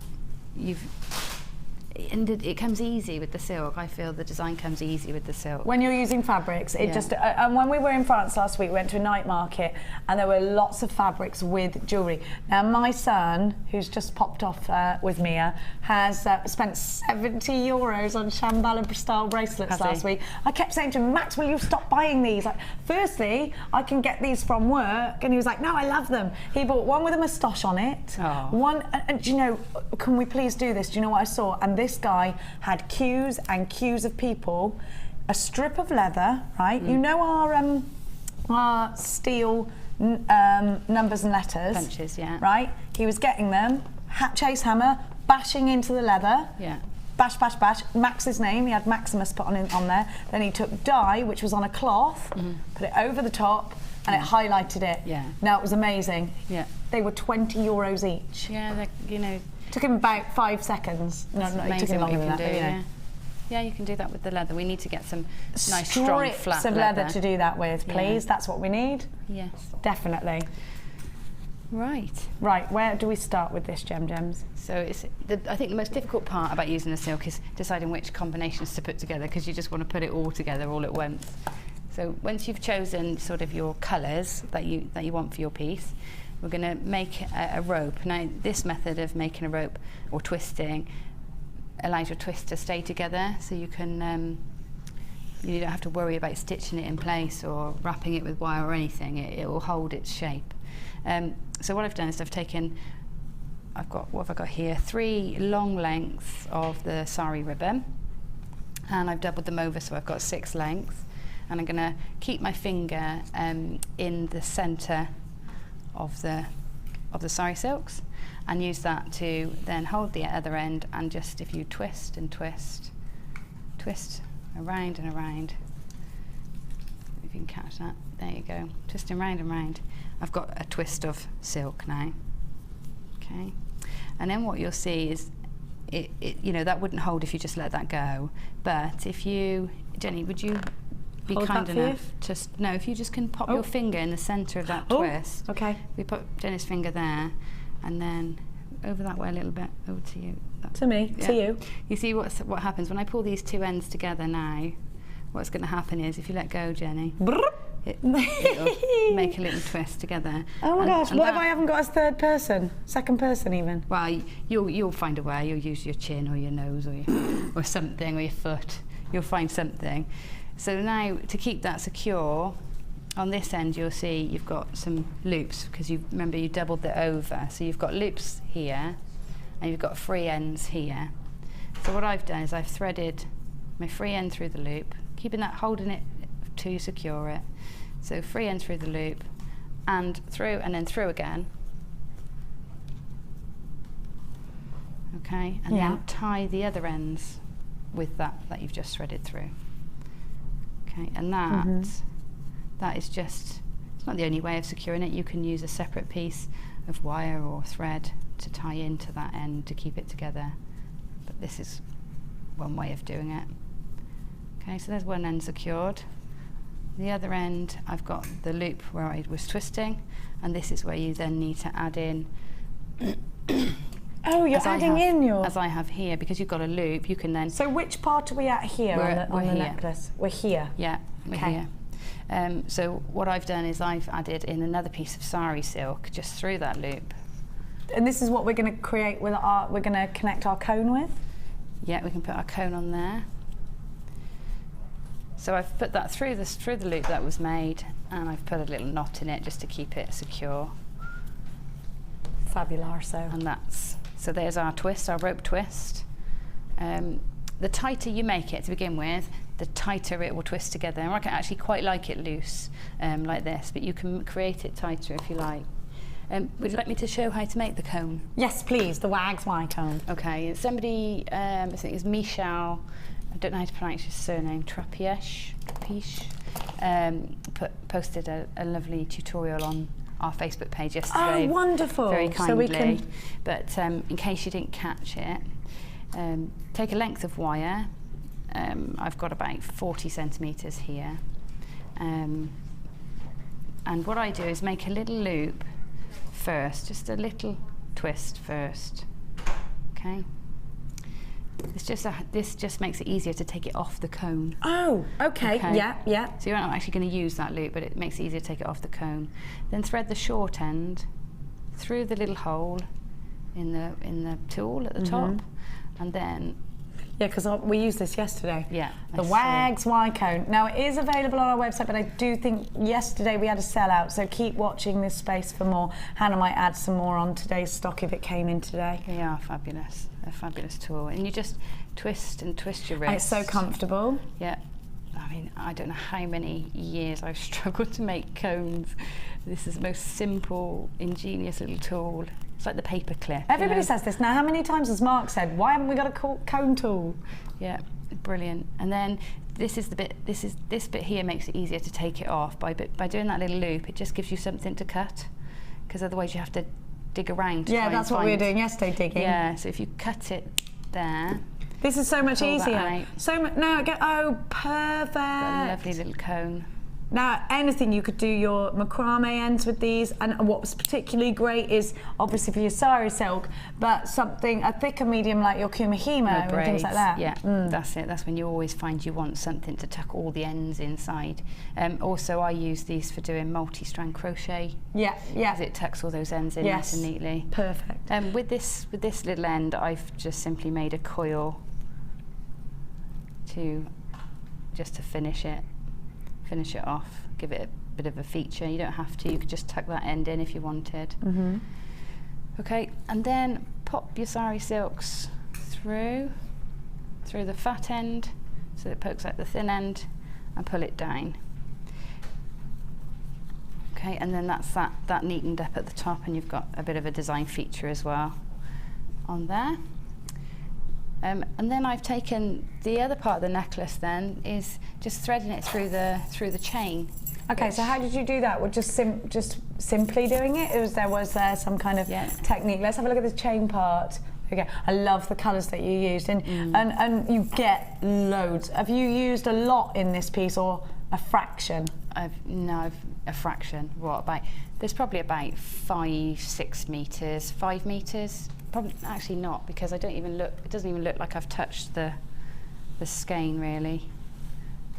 and it comes easy with the silk. I feel the design comes easy with the silk.
When you're using fabrics, it just, and when we were in France last week, we went to a night market and there were lots of fabrics with jewellery. Now my son, who's just popped off with Mia, has spent €70 on Shambhala style bracelets last week. I kept saying to him, Max, will you stop buying these? Like, firstly, I can get these from work. And he was like, no, I love them. He bought one with a moustache on it. One, and do you know, can we please do this? Do you know what I saw? And this guy had queues and queues of people, a strip of leather, right? You know our steel numbers and letters,
punches, yeah.
Right? He was getting them, chase hammer, bashing into the leather.
Yeah.
Bash, bash, bash. Max's name. He had Maximus put on there. Then he took dye, which was on a cloth, put it over the top, and it highlighted it.
Yeah.
Now it was amazing.
Yeah.
They were €20 each.
Yeah, you know.
Took him about 5 seconds. No, it took him longer than that.
Yeah. Yeah, you can do that with the leather. We need to get some nice, strong, flat
strips of leather to do that with, please. Yeah. That's what we need.
Yes.
Definitely.
Right.
Right, where do we start with this, Gems?
So I think the most difficult part about using the silk is deciding which combinations to put together, because you just want to put it all together all at once. So once you've chosen sort of your colours that you want for your piece, we're going to make a rope. Now, this method of making a rope or twisting allows your twist to stay together, so you can you don't have to worry about stitching it in place or wrapping it with wire or anything. It will hold its shape. So what I've done is what have I got here? 3 long lengths of the sari ribbon, and I've doubled them over, so I've got 6 lengths. And I'm going to keep my finger in the centre of the sari silks, and use that to then hold the other end, and just if you twist and twist around and around, if you can catch that, there you go, twisting round and round, I've got a twist of silk now. Okay, and then what you'll see is you know, that wouldn't hold if you just let that go, but if you, Jenny, would you be kind enough to if you just can pop your finger in the centre of that twist.
Okay.
We put Jenny's finger there, and then over that way a little bit, over to you.
To me, to you.
You see what happens when I pull these 2 ends together now? What's going to happen is, if you let go, Jenny, it'll make a little twist together.
Oh my gosh, what if I haven't got a third person? Second person even?
Well, you'll find a way. You'll use your chin or your nose or something, or your foot. You'll find something. So now, to keep that secure, on this end you'll see you've got some loops, because remember you doubled it over. So you've got loops here, and you've got free ends here. So what I've done is I've threaded my free end through the loop, holding it to secure it. So free end through the loop, and then through again. Okay, and then tie the other ends with that you've just threaded through. Okay, and that is just, it's not the only way of securing it. You can use a separate piece of wire or thread to tie into that end to keep it together. But this is one way of doing it. Okay, so there's one end secured. The other end, I've got the loop where I was twisting, and this is where you then need to add in
Oh, you're adding in your...
As I have here, because you've got a loop, you can then...
So which part are we at here on the necklace? We're here?
Yeah, we're here. So what I've done is I've added in another piece of Sari Silk just through that loop.
And this is what we're going to create with we're going to connect our cone with?
Yeah, we can put our cone on there. So I've put that through the loop that was made, and I've put a little knot in it just to keep it secure.
Fabuloso.
And so there's our twist, our rope twist. The tighter you make it to begin with, the tighter it will twist together. And I can actually quite like it loose, like this, but you can create it tighter if you like. Would you like me to show how to make the cone?
Yes, please, the Wags My cone.
Okay, somebody, I think it's Michel, I don't know how to pronounce his surname, Trapiche, posted a lovely tutorial on our Facebook page yesterday.
Oh, wonderful.
Very kindly.
So we can...
But in case you didn't catch it, take a length of wire. I've got about 40 centimetres here. And what I do is make a little loop first, just a little twist first. Okay. This just makes it easier to take it off the cone.
Oh, okay. Yeah, yeah.
So you're not actually going to use that loop, but it makes it easier to take it off the cone. Then thread the short end through the little hole in the tool at the top, and then...
Yeah, because we used this yesterday.
Yeah.
The Wags Y cone. Now, it is available on our website, but I do think yesterday we had a sellout, so keep watching this space for more. Hannah might add some more on today's stock if it came in today.
They are fabulous. They're a fabulous tool. And you just twist and twist your wrist.
And it's so comfortable.
Yeah. I mean, I don't know how many years I've struggled to make cones. This is the most simple, ingenious little tool. It's like the paper clip.
Everybody says this. Now, how many times has Mark said, why haven't we got a cone tool?
Yeah, brilliant. And then this is the bit, this bit here makes it easier to take it off. By doing that little loop, it just gives you something to cut, because otherwise you have to dig around to try
that's
and
what we were doing yesterday, digging.
Yeah, so if you cut it there.
This is so much easier. So much, now, oh, perfect.
Got a lovely little cone.
Now, anything, you could do your macrame ends with these, and what's particularly great is, obviously for your Sari Silk, but a thicker medium like your Kumihimo and things like that.
Yeah, that's it. That's when you always find you want something to tuck all the ends inside. Also, I use these for doing multi-strand crochet.
Yeah, yeah.
Because it tucks all those ends in nice and neatly.
Perfect.
With this little end, I've just simply made a coil just to finish it off, give it a bit of a feature. You don't have to, you could just tuck that end in if you wanted. Okay, and then pop your Sari Silks through the fat end so it pokes out the thin end, and pull it down. Okay, and then that's that neatened up at the top, and you've got a bit of a design feature as well on there. And then I've taken the other part of the necklace. Then is just threading it through the chain.
Okay, so how did you do that? Well, just simply doing it? Was there some kind of technique? Let's have a look at the chain part. Okay, I love the colours that you used, and you get loads. Have you used a lot in this piece, or a fraction?
A fraction. What about? There's probably about 5-6 meters, 5 meters. Probably actually not, because it doesn't even look like I've touched the skein really.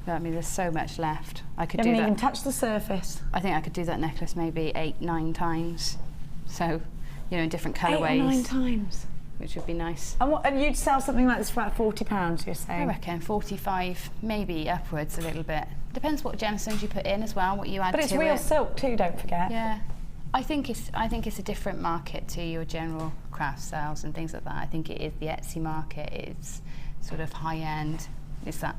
But, I mean, there's so much left. I could do that. You haven't even
touched the surface.
I think I could do that necklace maybe 8-9 times. So, in different colourways.
8 or 9 times.
Which would be nice.
And you'd sell something like this for about £40, you're saying?
I reckon 45, maybe upwards a little bit. Depends what gemstones you put in as well, what you add to it.
But it's real silk too, don't forget.
Yeah. I think it's a different market to your general craft sales and things like that. I think it is the Etsy market. It's sort of high end. It's that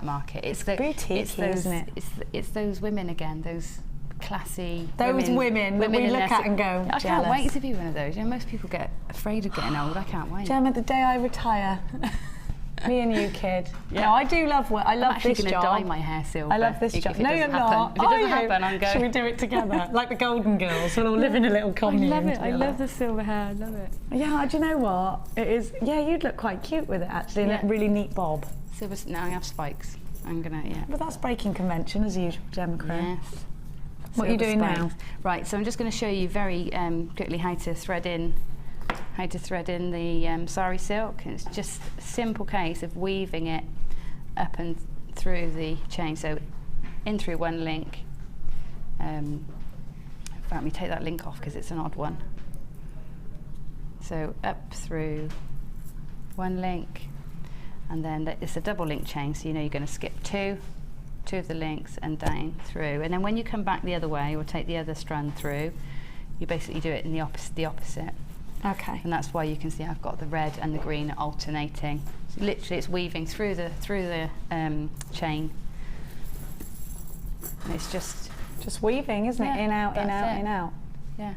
market. It's
boutique, isn't it?
It's those women again. Those classy
women that we look at and go,
I can't wait to be one of those. Most people get afraid of getting old. I can't wait.
Gemma, the day I retire. Me and you, kid. Yeah. No, I do love work. I love this job. I'm actually going to
dye my hair silver.
I love this job. No, you're not.
If it doesn't happen, I'm going.
Should we do it together? Like the Golden Girls. We'll all live in a little commune.
I love it. I love the silver hair. I love it.
Yeah, do you know what? It is. Yeah, you'd look quite cute with it, actually. Yeah. And a really neat bob.
Silver. Now I have spikes. I'm going to,
But that's breaking convention, as usual, Gemma Crow.
Yes.
What are you doing now?
Right, so I'm just going to show you very quickly how to thread in how to thread in the Sari Silk. It's just a simple case of weaving it up and through the chain. So in through one link. In fact, let me take that link off because it's an odd one. So up through one link, and then it's a double link chain, so you know you're going to skip two of the links and down through. And then when you come back the other way or take the other strand through, you basically do it in the opposite.
Okay.
And that's why you can see I've got the red and the green alternating. So literally, it's weaving through the chain. And it's just
weaving, isn't it? In, out, in, out, in, out.
Yeah.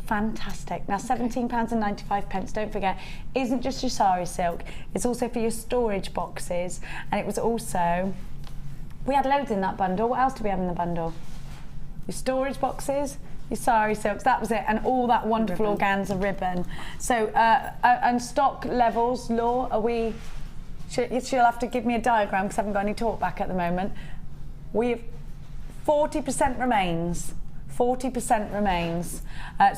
Fantastic. Now £17.95, don't forget, isn't just your Sari Silk, it's also for your storage boxes. And it was also, we had loads in that bundle. What else do we have in the bundle? Your storage boxes, your Sari Silks, that was it, and all that wonderful organza ribbon. So, and stock levels, Law, are we, she'll have to give me a diagram because I haven't got any talk back at the moment. We've 40% remains. 40% remains.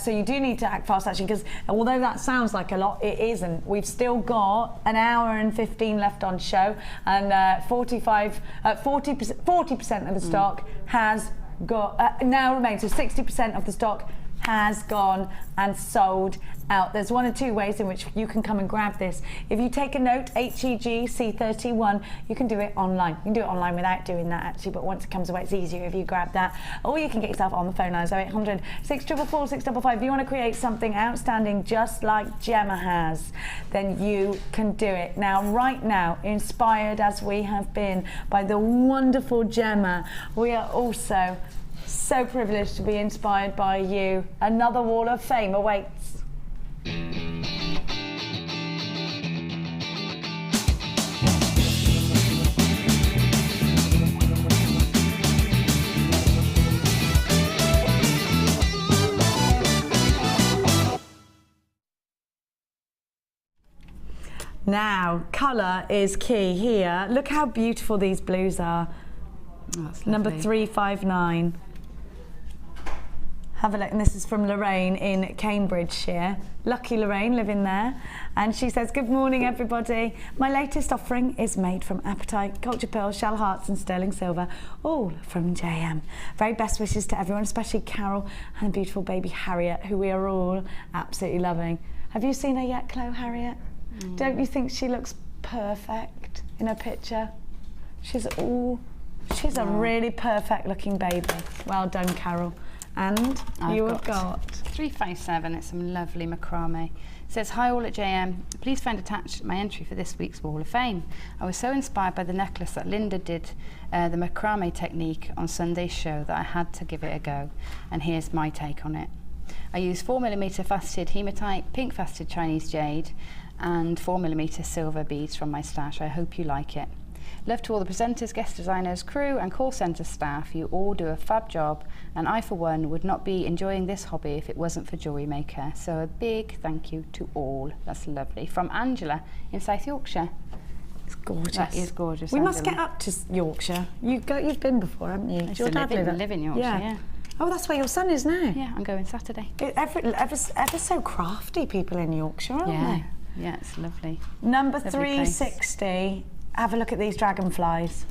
So you do need to act fast actually, because although that sounds like a lot, it isn't. We've still got an hour and 15 left on show, and 40% of the stock has got, now remains, so 60% of the stock has gone and sold out. There's one or two ways in which you can come and grab this. If you take a note, HEGC31, you can do it online. You can do it online without doing that actually, but once it comes away, it's easier if you grab that. Or you can get yourself on the phone lines, 0800 644 655. If you want to create something outstanding just like Gemma has, then you can do it. Now, right now, inspired as we have been by the wonderful Gemma, we are also so privileged to be inspired by you. Another wall of fame awaits. Now, colour is key here. Look how beautiful these blues are.
Oh, that's
Number
lovely.
359. Have a look, and this is from Lorraine in Cambridgeshire. Lucky Lorraine living there. And she says, good morning everybody. My latest offering is made from apatite, culture pearl, shell hearts and sterling silver, all from JM. Very best wishes to everyone, especially Carol and the beautiful baby Harriet, who we are all absolutely loving. Have you seen her yet, Chloe, Harriet? Don't you think she looks perfect in her picture? She's a really perfect looking baby. Well done, Carol. And you have got
357. It's some lovely macrame. It says, hi all at JM. Please find attached my entry for this week's Wall of Fame. I was so inspired by the necklace that Linda did, the macrame technique on Sunday's show, that I had to give it a go. And here's my take on it. I used 4mm faceted hematite, pink faceted Chinese jade, and 4mm silver beads from my stash. I hope you like it. Love to all the presenters, guest designers, crew and call centre staff. You all do a fab job, and I for one would not be enjoying this hobby if it wasn't for Jewellery Maker. So a big thank you to all. That's lovely. From Angela in South Yorkshire.
It's gorgeous.
That is gorgeous.
We must
Angela.
get up to Yorkshire. You've been before, haven't you?
I used to live in Yorkshire, yeah.
Oh, that's where your son is now.
Yeah, I'm going Saturday.
Ever so crafty people in Yorkshire, aren't they?
Yeah, it's lovely.
Number
Lovely
360. Have a look at these dragonflies.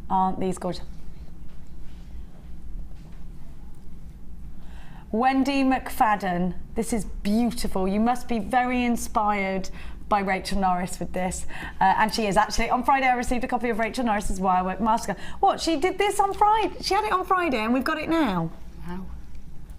Aren't these gorgeous? Wendy McFadden, this is beautiful. You must be very inspired by Rachel Norris with this. And she is actually. On Friday I received a copy of Rachel Norris's Wirework Master. What, she did this on Friday? She had it on Friday and we've got it now?
Wow.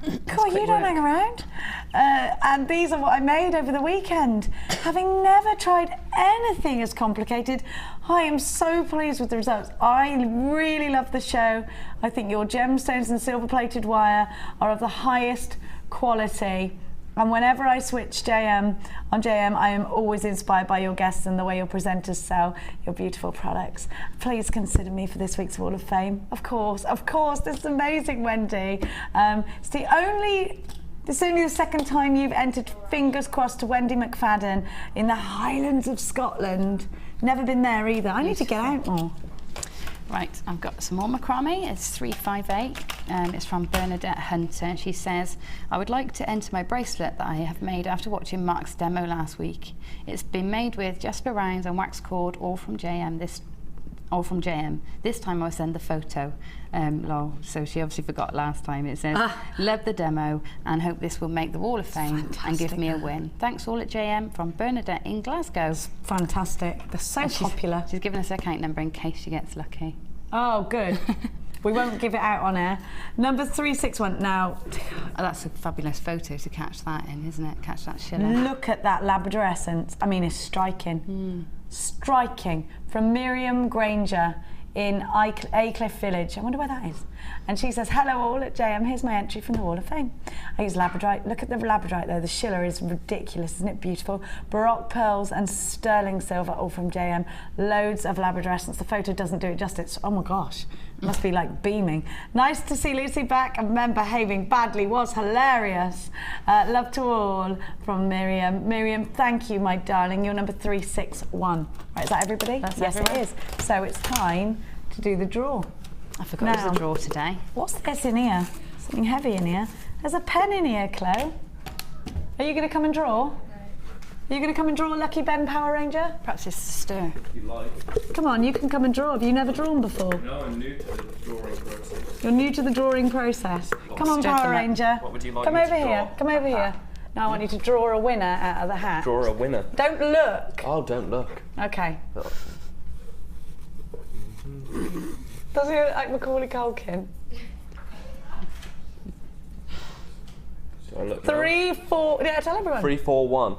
God, you don't hang around. And these are what I made over the weekend. Having never tried anything as complicated, I am so pleased with the results. I really love the show. I think your gemstones and silver-plated wire are of the highest quality. And whenever I switch on JM, I am always inspired by your guests and the way your presenters sell your beautiful products. Please consider me for this week's Wall of Fame. Of course, this is amazing, Wendy. It's only the second time you've entered, fingers crossed, to Wendy McFadden in the Highlands of Scotland. Never been there either. I need to get out more.
Right, I've got some more macrame. It's 358. It's from Bernadette Hunter. She says, I would like to enter my bracelet that I have made after watching Mark's demo last week. It's been made with Jasper rounds and wax cord, all from JM. This time I'll send the photo. Lol. So she obviously forgot last time. It says, love the demo and hope this will make the Wall of Fame and give me a win. Thanks all at JM from Bernadette in Glasgow.
Fantastic. They're so popular.
She's given us her account number in case she gets lucky.
Oh, good. We won't give it out on air. Number 361 now.
Oh, that's a fabulous photo to catch that in, isn't it? Catch that shiller.
Look at that Labrador essence. I mean, it's striking. Striking. From Miriam Granger in Aycliffe Village. I wonder where that is. And she says, hello all at JM, here's my entry from the Wall of Fame. I use labradorite. Look at the labradorite though, the shiller is ridiculous, isn't it beautiful? Baroque pearls and sterling silver, all from JM. Loads of Labrador essence. The photo doesn't do it justice. Oh my gosh, it must be like beaming. Nice to see Lucy back, and men behaving badly was hilarious. Love to all from Miriam. Miriam, thank you, my darling. You're number 361. Right, is that everybody?
That's
yes,
everyone.
it is. So it's time to do the draw.
I forgot it was a draw today.
What's this in here? Something heavy in here. There's a pen in here, Chloe. Are you going to come and draw? No. Are you going to come and draw Lucky Ben Power Ranger?
Perhaps it's a stir.
If you like.
Come on, you can come and draw. Have you never drawn before?
No, I'm new to the drawing process.
You're new to the drawing process. Come on, Power Ranger.
What would you like
Come
me
over
to
here.
draw?
Come over here. Now I want you to draw a winner out of the hat.
Draw a winner.
Don't look.
Oh, don't look.
Okay. Does he look like Macaulay Culkin?
So I look
3, 4. Yeah, tell everyone.
3, 4, 1.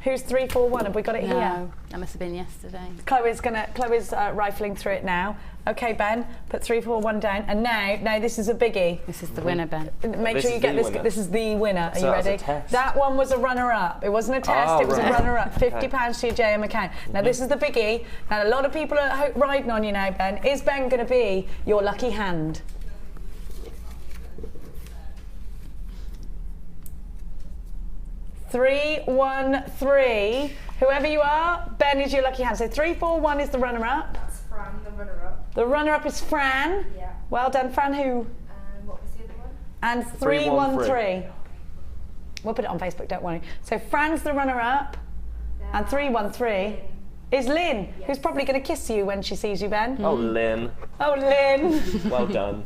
Who's 3, 4, 1? Have we got it here?
No, that must have been yesterday.
Chloe's rifling through it now. Okay, Ben, put 3, 4, 1 down. And now this is a biggie.
This is the winner, Ben.
Make
This
sure you
is
get
the
this.
winner.
This is the winner. Are
So
you
that's a
ready?
test.
That one was a runner-up. It wasn't a test.
Oh,
it was
right.
a runner-up. £50
Okay.
to your JM account. Now this is the biggie. Now a lot of people are riding on you now, Ben. Is Ben going to be your lucky hand? Three, 1, 3. Whoever you are, Ben is your lucky hand. So 3, 4, 1 is the runner-up.
That's Fran, the runner-up.
The runner-up is Fran.
Yeah.
Well done, Fran. Who?
And what was the other one?
And 3, 1, 3. We'll put it on Facebook, don't worry. So Fran's the runner-up, and 3, 1, 3 is Lynn, who's probably going to kiss you when she sees you, Ben.
Oh, Lynn.
Oh, Lynn.
Well done.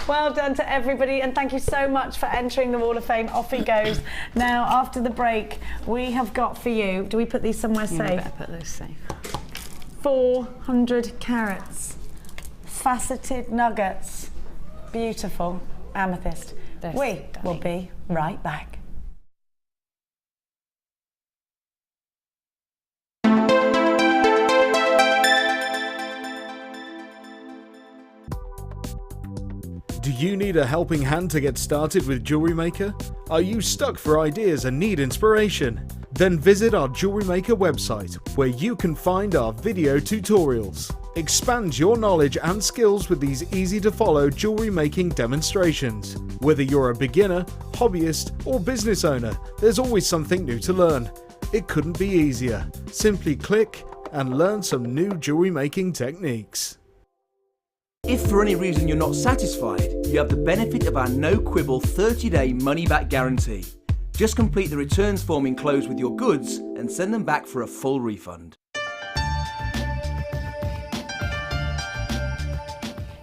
Well done to everybody, and thank you so much for entering the Wall of Fame. Off he goes. Now, after the break, we have got for you, do we put these somewhere
Yeah,
safe?
better put those safe.
400 carats, faceted nuggets, beautiful amethyst.
They're
We will
stunning.
be right back.
Do you need a helping hand to get started with Jewellery Maker? Are you stuck for ideas and need inspiration? Then visit our Jewellery Maker website, where you can find our video tutorials. Expand your knowledge and skills with these easy-to-follow jewellery making demonstrations. Whether you're a beginner, hobbyist, or business owner, there's always something new to learn. It couldn't be easier. Simply click and learn some new jewellery making techniques.
If for any reason you're not satisfied, you have the benefit of our no-quibble 30-day money-back guarantee. Just complete the returns form enclosed with your goods and send them back for a full refund.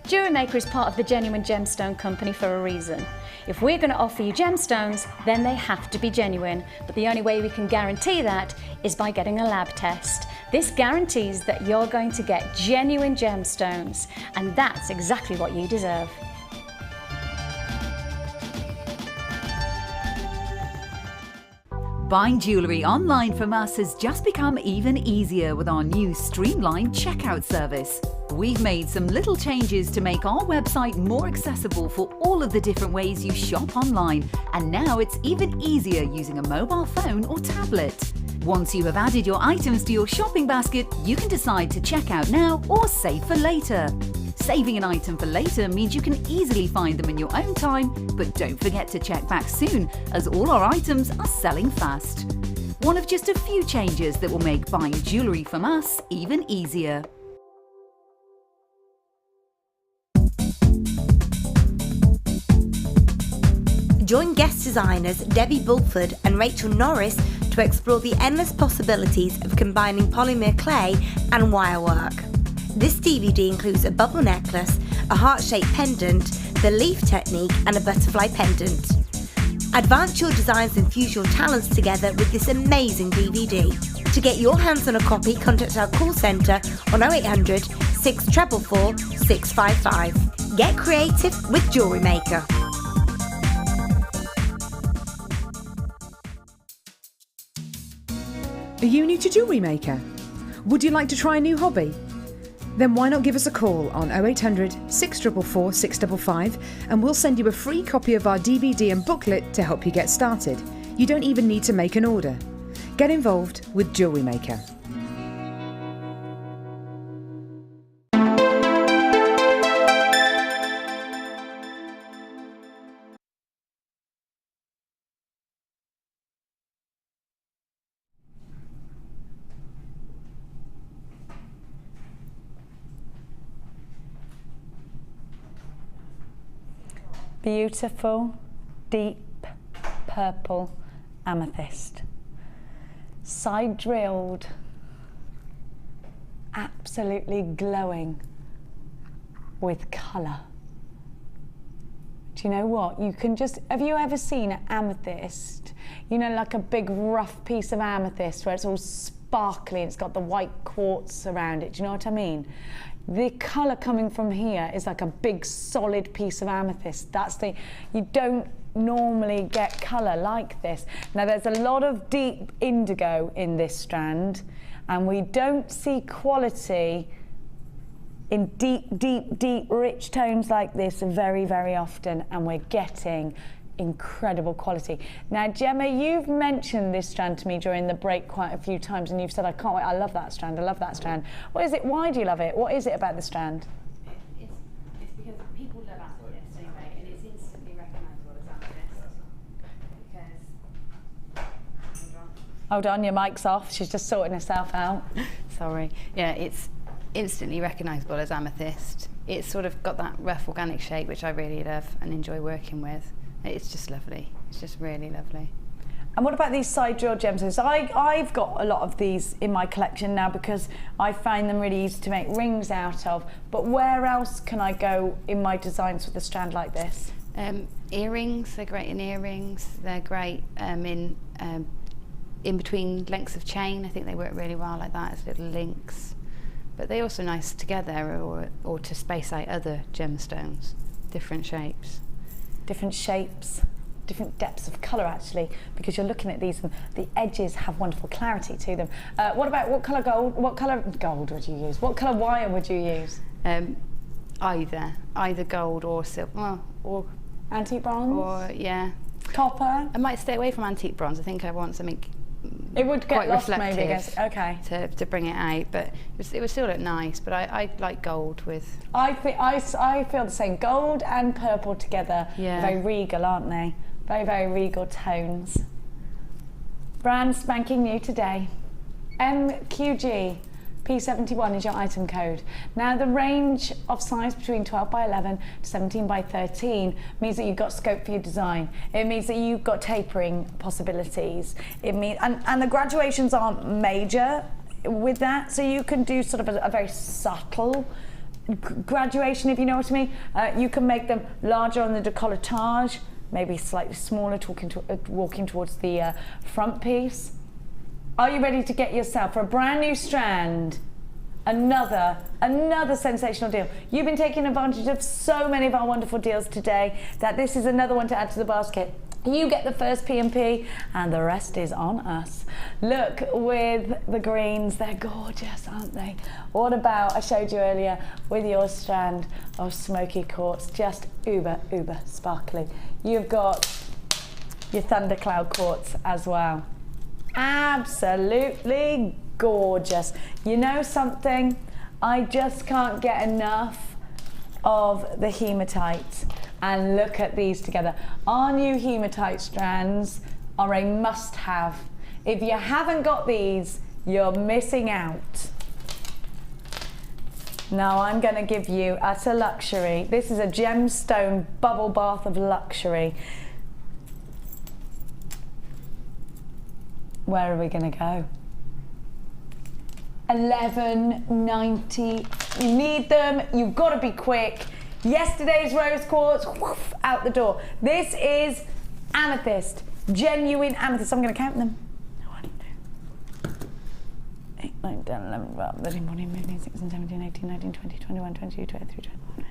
Jewellery Maker is part of the Genuine Gemstone company for a reason. If we're going to offer you gemstones, then they have to be genuine. But the only way we can guarantee that is by getting a lab test. This guarantees that you're going to get genuine gemstones, and that's exactly what you deserve.
Buying jewellery online from us has just become even easier with our new streamlined checkout service. We've made some little changes to make our website more accessible for all of the different ways you shop online, and now it's even easier using a mobile phone or tablet. Once you have added your items to your shopping basket, you can decide to check out now or save for later. Saving an item for later means you can easily find them in your own time, but don't forget to check back soon, as all our items are selling fast. One of just a few changes that will make buying jewellery from us even easier.
Join guest designers Debbie Bulford and Rachel Norris to explore the endless possibilities of combining polymer clay and wirework. This DVD includes a bubble necklace, a heart-shaped pendant, the leaf technique and a butterfly pendant. Advance your designs and fuse your talents together with this amazing DVD. To get your hands on a copy, contact our call centre on 0800 644 655. Get creative with Jewellery Maker.
Are you new to Jewellery Maker? Would you like to try a new hobby? Then why not give us a call on 0800 644 655 and we'll send you a free copy of our DVD and booklet to help you get started. You don't even need to make an order. Get involved with Jewellery Maker.
Beautiful, deep purple amethyst. Side drilled, absolutely glowing with colour. Do you know what? You can just, have you ever seen an amethyst? You know, like a big rough piece of amethyst where it's all sparkly and it's got the white quartz around it. Do you know what I mean? The colour coming from here is like a big solid piece of amethyst. You don't normally get colour like this. Now there's a lot of deep indigo in this strand and we don't see quality in deep rich tones like this very, very often, and we're getting incredible quality. Now Gemma, you've mentioned this strand to me during the break quite a few times and you've said, I can't wait, I love that strand, I love that strand. What is it, why do you love it? What is it about the strand?
It's because people love amethyst anyway, and it's instantly recognisable as amethyst.
Hold on, your mic's off, she's just sorting herself out.
Sorry. Yeah, it's instantly recognisable as amethyst. It's sort of got that rough organic shape which I really love and enjoy working with. It's just lovely. It's just really lovely.
And what about these side drill gemstones? I've got a lot of these in my collection now because I find them really easy to make rings out of. But where else can I go in my designs with a strand like this?
Earrings, they're great in earrings. They're great in between lengths of chain. I think they work really well like that as little links. But they're also nice together or to space out other gemstones, different shapes.
Different shapes, different depths of colour actually, because you're looking at these and the edges have wonderful clarity to them. What colour gold? What colour gold would you use? What colour wire would you use?
Either gold or silver, or
antique bronze.
Or yeah,
copper.
I might stay away from antique bronze. I think I want something.
It would get
quite
lost
reflective
maybe against, okay.
To bring it out, but it would still look nice. But I like gold with.
I feel the same. Gold and purple together,
yeah.
Very regal, aren't they? Very, very regal tones. Brand spanking new today. MQG P71 is your item code. Now the range of size between 12 by 11 to 17 by 13 means that you've got scope for your design. It means that you've got tapering possibilities. It means, and the graduations aren't major with that, so you can do sort of a very subtle graduation, if you know what I mean. You can make them larger on the décolletage, maybe slightly smaller, walking towards the front piece. Are you ready to get yourself for a brand new strand? Another sensational deal. You've been taking advantage of so many of our wonderful deals today that this is another one to add to the basket. You get the first P&P and the rest is on us. Look, with the greens, they're gorgeous, aren't they? What about, I showed you earlier, with your strand of Smokey quartz, just uber sparkly. You've got your thundercloud quartz as well. Absolutely gorgeous. You know something? I just can't get enough of the hematite. And look at these together. Our new hematite strands are a must-have. If you haven't got these, you're missing out. Now I'm going to give you utter luxury. This is a gemstone bubble bath of luxury. Where are we going to go? $11.90. You need them. You've got to be quick. Yesterday's rose quartz, woof, out the door. This is amethyst, genuine amethyst. I'm going to count them. 1, 2, 8, 9, 10, 11, 12, 13, 14, 15, 16, 17, 18, 19, 20, 21, 22, 23, 24,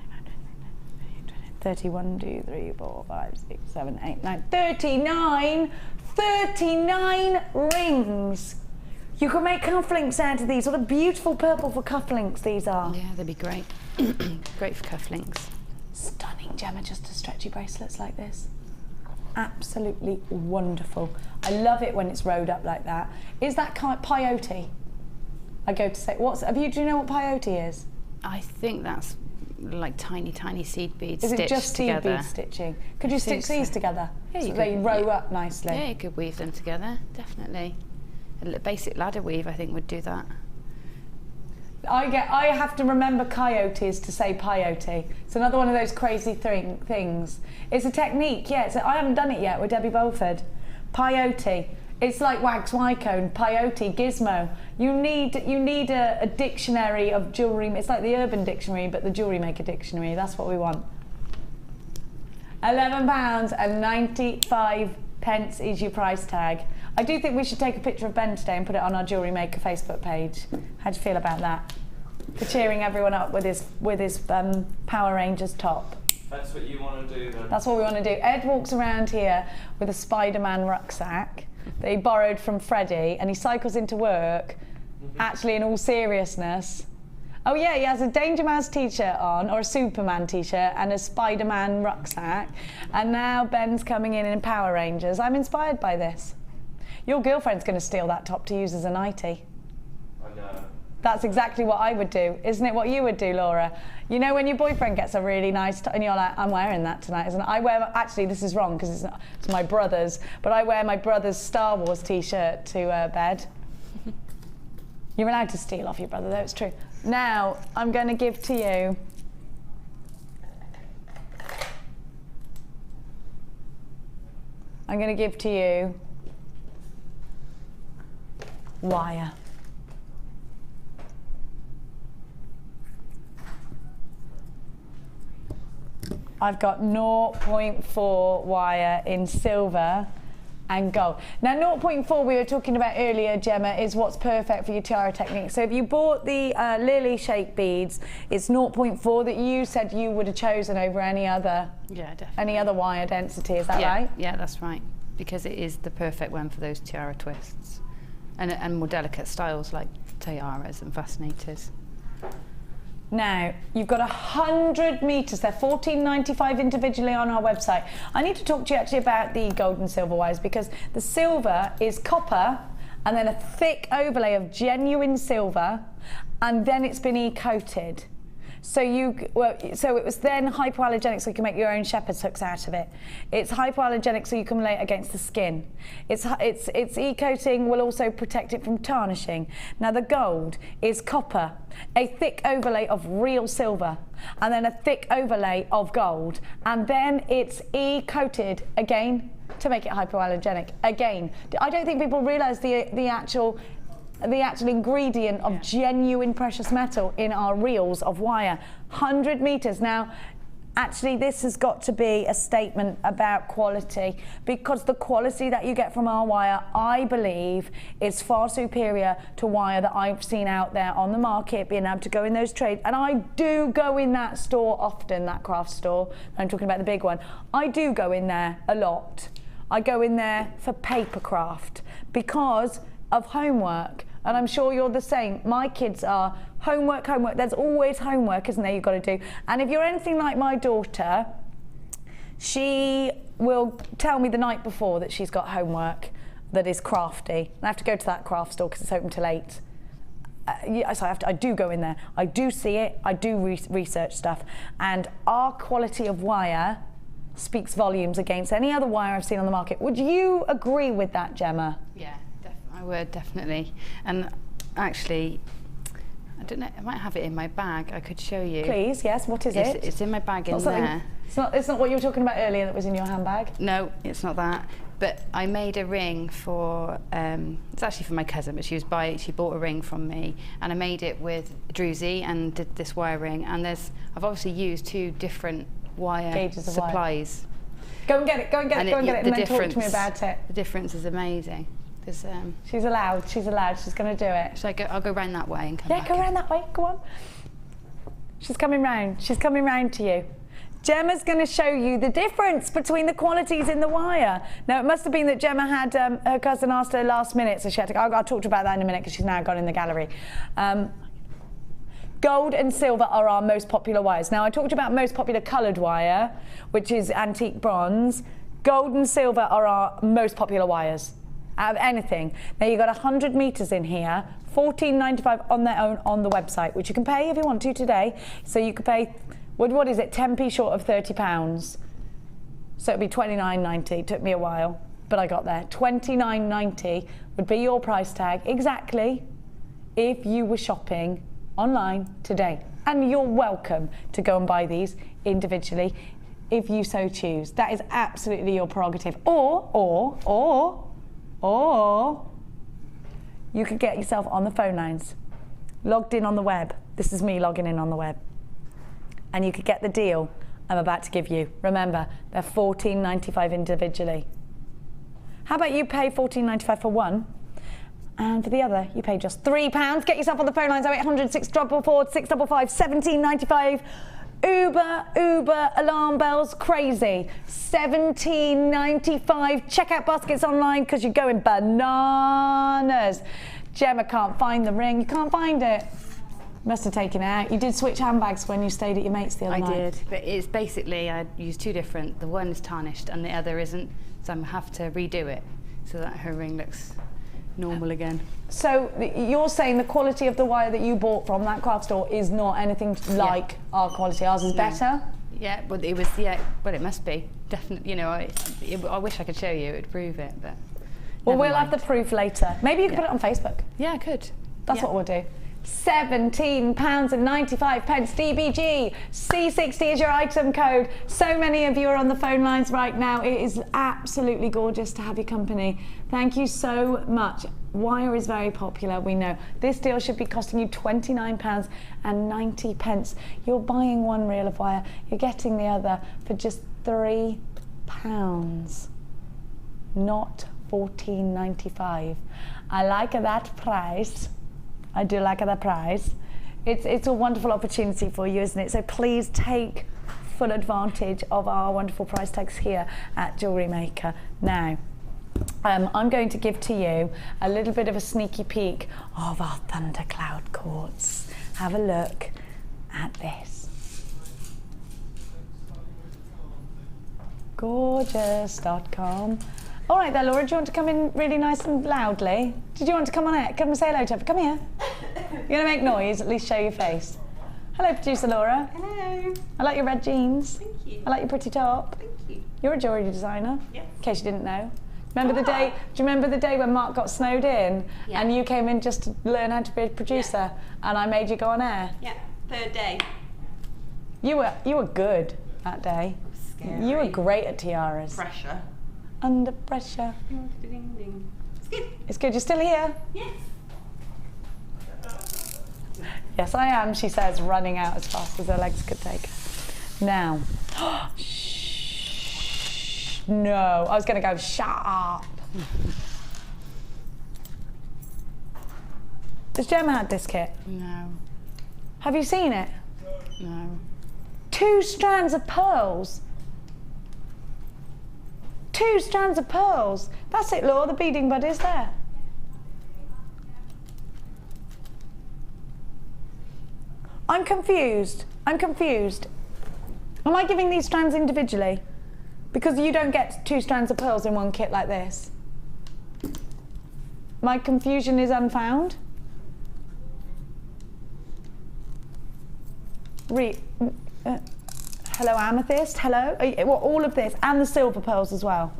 31, 2, 3, 4, 5, 6, 7, 8, 9, 39 rings. You can make cufflinks out of these. What a beautiful purple for cufflinks these are.
Yeah, they'd be great. Great for cufflinks.
Stunning, Gemma, just to stretchy bracelets like this. Absolutely wonderful. I love it when it's rode up like that. Is that peyote? I go to say, do you know what peyote is?
I think that's like tiny seed beads
stitched together.
Is it just seed
bead stitching? Could you stitch these together?
Yeah,
so they row up nicely.
Yeah, you could weave them together, definitely. A basic ladder weave, I think, would do that.
I have to remember coyotes to say peyote. It's another one of those crazy things. It's a technique, yeah. I haven't done it yet with Debbie Bolford. Peyote. It's like wax wycone, peyote, gizmo. You need a dictionary of jewellery. It's like the Urban Dictionary, but the Jewellery Maker Dictionary. That's what we want. £11.95 is your price tag. I do think we should take a picture of Ben today and put it on our Jewellery Maker Facebook page. How do you feel about that? For cheering everyone up with his Power Rangers top.
That's what you want to do then.
That's what we want to do. Ed walks around here with a Spider-Man rucksack that he borrowed from Freddie, and he cycles into work, actually in all seriousness. Oh yeah, he has a Danger Mouse t-shirt on, or a Superman t-shirt, and a Spider-Man rucksack. And now Ben's coming in Power Rangers. I'm inspired by this. Your girlfriend's going to steal that top to use as a nightie.
I know.
That's exactly what I would do. Isn't it what you would do, Laura? You know when your boyfriend gets a really nice top and you're like, I'm wearing that tonight, isn't it? I wear, actually this is wrong because it's my brother's, but I wear my brother's Star Wars t-shirt to bed. You're allowed to steal off your brother though, it's true. Now, I'm going to give to you wire. I've got 0.4 wire in silver and gold. Now 0.4 we were talking about earlier, Gemma, is what's perfect for your tiara technique. So if you bought the lily shaped beads, it's 0.4 that you said you would have chosen over any other wire density, is that right?
Yeah, that's right. Because it is the perfect one for those tiara twists. And more delicate styles like tiaras and fascinators.
Now, you've got 100 metres, they're $14.95 individually on our website. I need to talk to you actually about the gold and silver wires, because the silver is copper and then a thick overlay of genuine silver, and then it's been e-coated. So it was then hypoallergenic, so you can make your own shepherd's hooks out of it. It's hypoallergenic, so you can lay it against the skin. Its e-coating will also protect it from tarnishing. Now the gold is copper, a thick overlay of real silver, and then a thick overlay of gold, and then it's e-coated again to make it hypoallergenic. Again, I don't think people realise the actual ingredient of genuine precious metal in our reels of wire. 100 metres. Now, actually, this has got to be a statement about quality, because the quality that you get from our wire, I believe, is far superior to wire that I've seen out there on the market, being able to go in those trades. And I do go in that store often, that craft store. I'm talking about the big one. I do go in there a lot. I go in there for paper craft because of homework, and I'm sure you're the same. My kids are homework. There's always homework, isn't there, you've got to do. And if you're anything like my daughter, she will tell me the night before that she's got homework that is crafty. And I have to go to that craft store because it's open till 8. So I do go in there. I do see it. I do research stuff. And our quality of wire speaks volumes against any other wire I've seen on the market. Would you agree with that, Gemma?
Yeah. I would, definitely. And actually, I don't know, I might have it in my bag. I could show you.
Please, yes. What is it?
It's in my bag in there.
It's not what you were talking about earlier that was in your handbag?
No, it's not that. But I made a ring for, it's actually for my cousin, but she bought a ring from me, and I made it with druzy and did this wire ring. And I've obviously used 2 different wire
Gauges of
supplies.
Go and get it, go and get it, go and get it, and then talk to me about it.
The difference is amazing.
She's allowed, she's going to do it.
So I'll go round that way and come back.
Yeah, go round that way, go on. She's coming round to you. Gemma's going to show you the difference between the qualities in the wire. Now, it must have been that Gemma had, her cousin asked her last minute, so she had to go. I'll talk to you about that in a minute because she's now gone in the gallery. Gold and silver are our most popular wires. Now, I talked about most popular coloured wire, which is antique bronze. Gold and silver are our most popular wires out of anything. Now, you've got 100 metres in here, $14.95 on their own on the website, which you can pay if you want to today. So you could pay, what is it, 10p short of £30. So it'd be $29.90. Took me a while, but I got there. $29.90 would be your price tag exactly if you were shopping online today. And you're welcome to go and buy these individually if you so choose. That is absolutely your prerogative. Or you could get yourself on the phone lines, logged in on the web. This is me logging in on the web. And you could get the deal I'm about to give you. Remember, they're $14.95 individually. How about you pay $14.95 for one, and for the other, you pay just £3. Get yourself on the phone lines, 0800 644 655 $17.95. Uber, alarm bells, crazy. $17.95. Checkout baskets online because you're going bananas. Gemma can't find the ring. You can't find it. Must have taken it out. You did switch handbags when you stayed at your mate's the other night.
I did, but it's basically, I used 2 different. The one is tarnished and the other isn't, so I'm going to have to redo it so that her ring looks normal again.
So you're saying the quality of the wire that you bought from that craft store is not anything like our quality? Ours is better?
Yeah, but it was, well, it must be. Definitely, you know, I wish I could show you, it would prove it, but
well, we'll have the proof later. Maybe you could put it on Facebook.
Yeah, I could.
That's what we'll do. £17.95 DBG. C60 is your item code. So many of you are on the phone lines right now. It is absolutely gorgeous to have your company. Thank you so much. Wire is very popular, we know. This deal should be costing you £29.90. You're buying one reel of wire, you're getting the other for just £3, not $14.95. I like that price. I do like that price. It's a wonderful opportunity for you, isn't it? So please take full advantage of our wonderful price tags here at Jewellery Maker. Now, I'm going to give to you a little bit of a sneaky peek of our Thundercloud quartz. Have a look at this. Gorgeous.com. All right there, Laura, do you want to come in really nice and loudly? Did you want to come on it? Come and say hello to her. Come here. You're going to make noise, at least show your face. Hello, producer Laura.
Hello.
I like your red jeans.
Thank you.
I like your pretty top.
Thank you.
You're a jewellery designer.
Yes.
In case you didn't know. Remember the day? Do you remember the day when Mark got snowed in and you came in just to learn how to be a producer and I made you go on air?
Yeah, 3rd day.
You were good that day.
Scary.
You were great at tiaras.
Pressure.
Under pressure.
Ding, ding, ding. It's good.
It's good. You're still here?
Yes.
Yes, I am, she says, running out as fast as her legs could take her. Now, shh. No, I was going to go, shut up. Has Gemma had this kit?
No.
Have you seen it?
No.
2 strands of pearls. 2 strands of pearls. That's it, Laura, the beading bud is there. I'm confused. I'm confused. Am I giving these strands individually? Because you don't get 2 strands of pearls in one kit like this. My confusion is unfound. Hello, Amethyst. Hello. What, all of this and the silver pearls as well.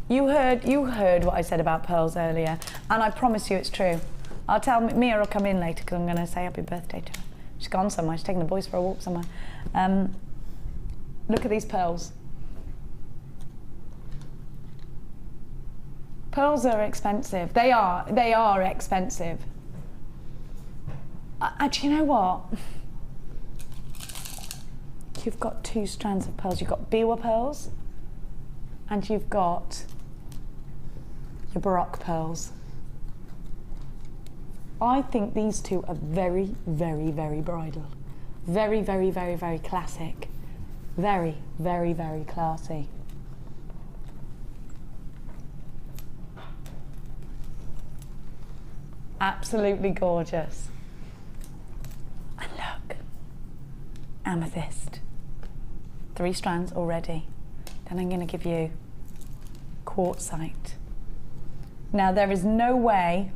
You heard what I said about pearls earlier, and I promise you it's true. I'll tell Mia will come in later because I'm going to say happy birthday to her. She's gone somewhere. She's taking the boys for a walk somewhere. Look at these pearls. Pearls are expensive. They are expensive. Actually, you know what? You've got 2 strands of pearls. You've got Biwa pearls and you've got your Baroque pearls. I think these 2 are very, very, very bridal. Very, very, very, very classic. Very, very, very classy. Absolutely gorgeous. And look, amethyst. 3 strands already. Then I'm going to give you quartzite. Now there is no way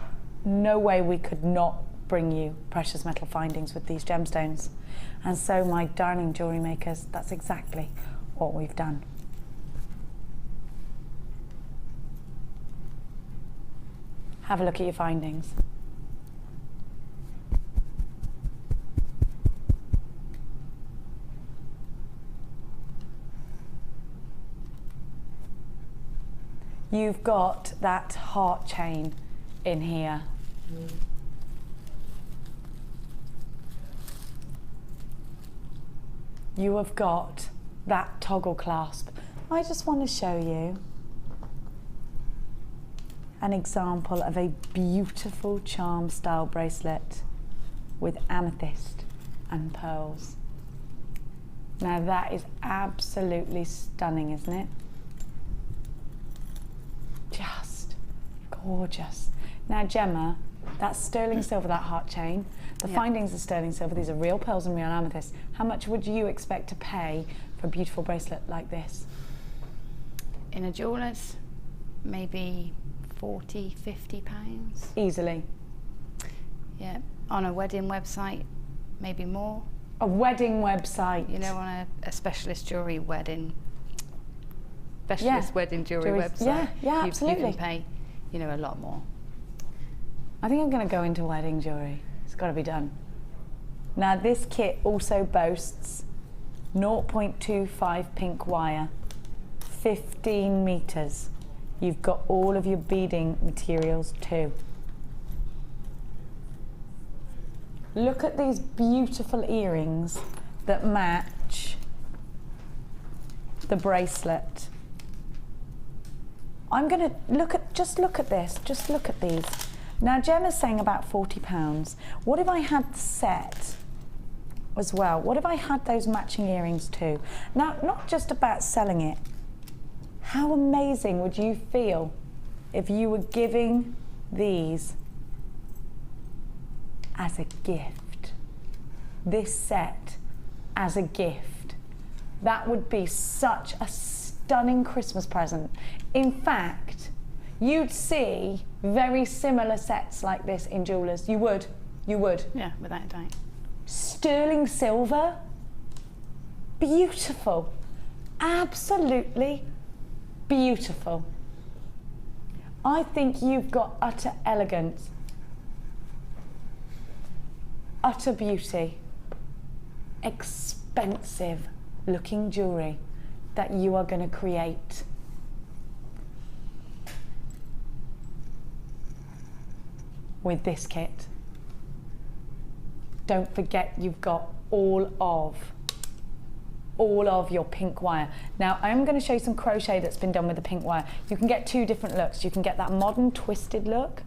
we could not bring you precious metal findings with these gemstones. And so my darling jewellery makers, that's exactly what we've done. Have a look at your findings. You've got that heart chain in here. You have got that toggle clasp. I just want to show you an example of a beautiful charm style bracelet with amethyst and pearls. Now that is absolutely stunning, isn't it? Just gorgeous. Now Gemma, that's sterling silver, that heart chain. The findings are sterling silver. These are real pearls and real amethyst. How much would you expect to pay for a beautiful bracelet like this?
In a jeweller's, maybe 40, 50 pounds.
Easily.
Yeah, on a wedding website, maybe more.
A wedding website?
You know, on a specialist jewellery wedding, wedding jewellery website.
Yeah, absolutely.
You can pay, you know, a lot more.
I think I'm going to go into wedding jewellery. It's got to be done. Now this kit also boasts 0.25 pink wire, 15 metres. You've got all of your beading materials too. Look at these beautiful earrings that match the bracelet. I'm going to just look at this, just look at these. Now Gemma's saying about £40. What if I had the set as well? What if I had those matching earrings too? Now, not just about selling it. How amazing would you feel if you were giving these as a gift? This set as a gift. That would be such a stunning Christmas present. In fact, you'd see very similar sets like this in jewellers. You would.
Yeah, without a doubt.
Sterling silver. Beautiful. Absolutely beautiful. I think you've got utter elegance, utter beauty, expensive looking jewellery that you are going to create. With this kit. Don't forget you've got all of your pink wire. Now I'm going to show you some crochet that's been done with the pink wire. You can get 2 different looks. You can get that modern twisted look.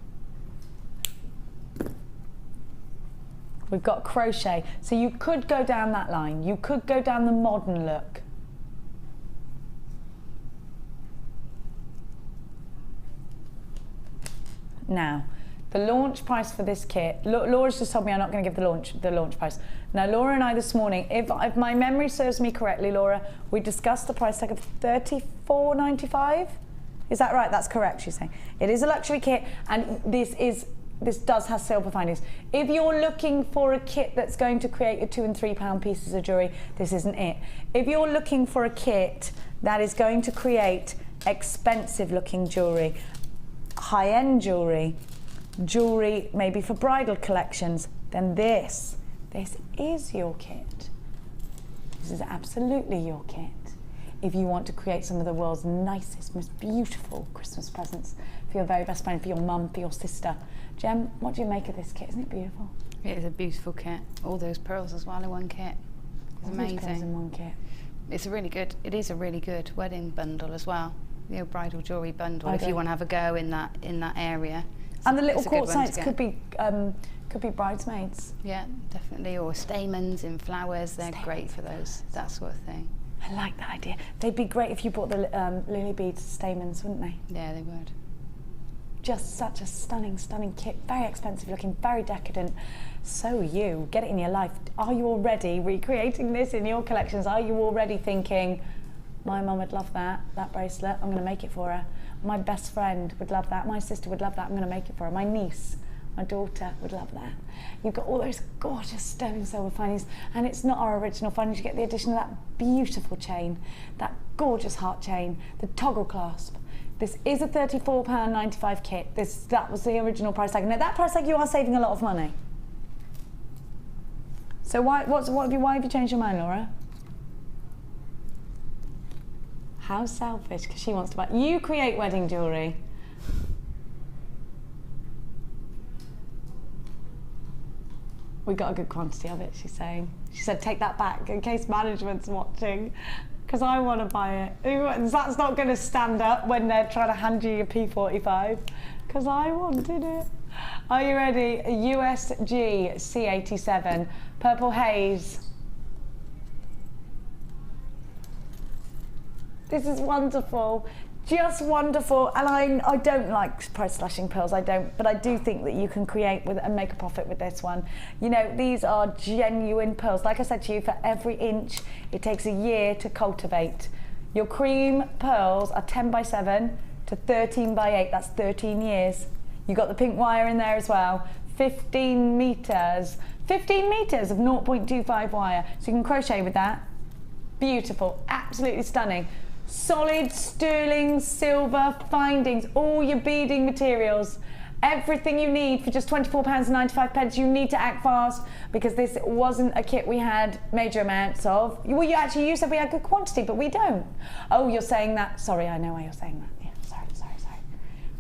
We've got crochet. So you could go down that line. You could go down the modern look. Now, the launch price for this kit, Laura's just told me I'm not going to give the launch price. Now, Laura and I this morning, if my memory serves me correctly, Laura, we discussed the price tag of $34.95. Is that right? That's correct, she's saying. It is a luxury kit, and this does have silver findings. If you're looking for a kit that's going to create your £2 and £3 pieces of jewellery, this isn't it. If you're looking for a kit that is going to create expensive looking jewellery, high-end jewellery maybe for bridal collections, then this is your kit. This is absolutely your kit. if you want to create some of the world's nicest, most beautiful Christmas presents for your very best friend, for your mum, for your sister. Gem, what do you make of this kit? Isn't it beautiful?
It is a beautiful kit. All those pearls as well in one kit. It's amazing.
Pearls in one kit.
It's a really good. It is a really good wedding bundle as well. You know, bridal jewellery bundle. If you want to have a go in that area.
And the little quartzites could be bridesmaids.
Yeah, definitely. Or stamens in flowers. They're great for those. That sort of thing.
I like that idea. They'd be great if you bought the lily beads stamens, wouldn't they?
Yeah, they would.
Just such a stunning, stunning kit. Very expensive looking, very decadent. So you, get it in your life. Are you already recreating this in your collections? Are you already thinking, my mum would love that bracelet, I'm going to make it for her. My best friend would love that. My sister would love that, I'm going to make it for her. My niece, my daughter would love that. You've got all those gorgeous sterling silver findings, and it's not our original findings. You get the addition of that beautiful chain, that gorgeous heart chain, the toggle clasp. This is a £34.95 kit. That was the original price tag. Now that price tag, you are saving a lot of money. So why have you changed your mind, Laura? How selfish, because she wants to buy. You create wedding jewellery. We got a good quantity of it, she's saying. She said, take that back in case management's watching, because I want to buy it. That's not going to stand up when they're trying to hand you your P45, because I wanted it. Are you ready? USG C87, Purple Haze. This is wonderful. Just wonderful, and I don't like price slashing pearls, but I do think that you can create with and make a profit with this one. You know, these are genuine pearls. Like I said to you, for every inch, it takes a year to cultivate. Your cream pearls are 10 by 7 to 13 by 8, that's 13 years. You got the pink wire in there as well. 15 meters of 0.25 wire, so you can crochet with that. Beautiful, absolutely stunning. Solid sterling silver findings, all your beading materials, everything you need for just £24.95. You need to act fast, because this wasn't a kit we had major amounts of. Well, you said we had good quantity, but we don't. Oh, you're saying that. Sorry, I know why you're saying that. Yeah, sorry.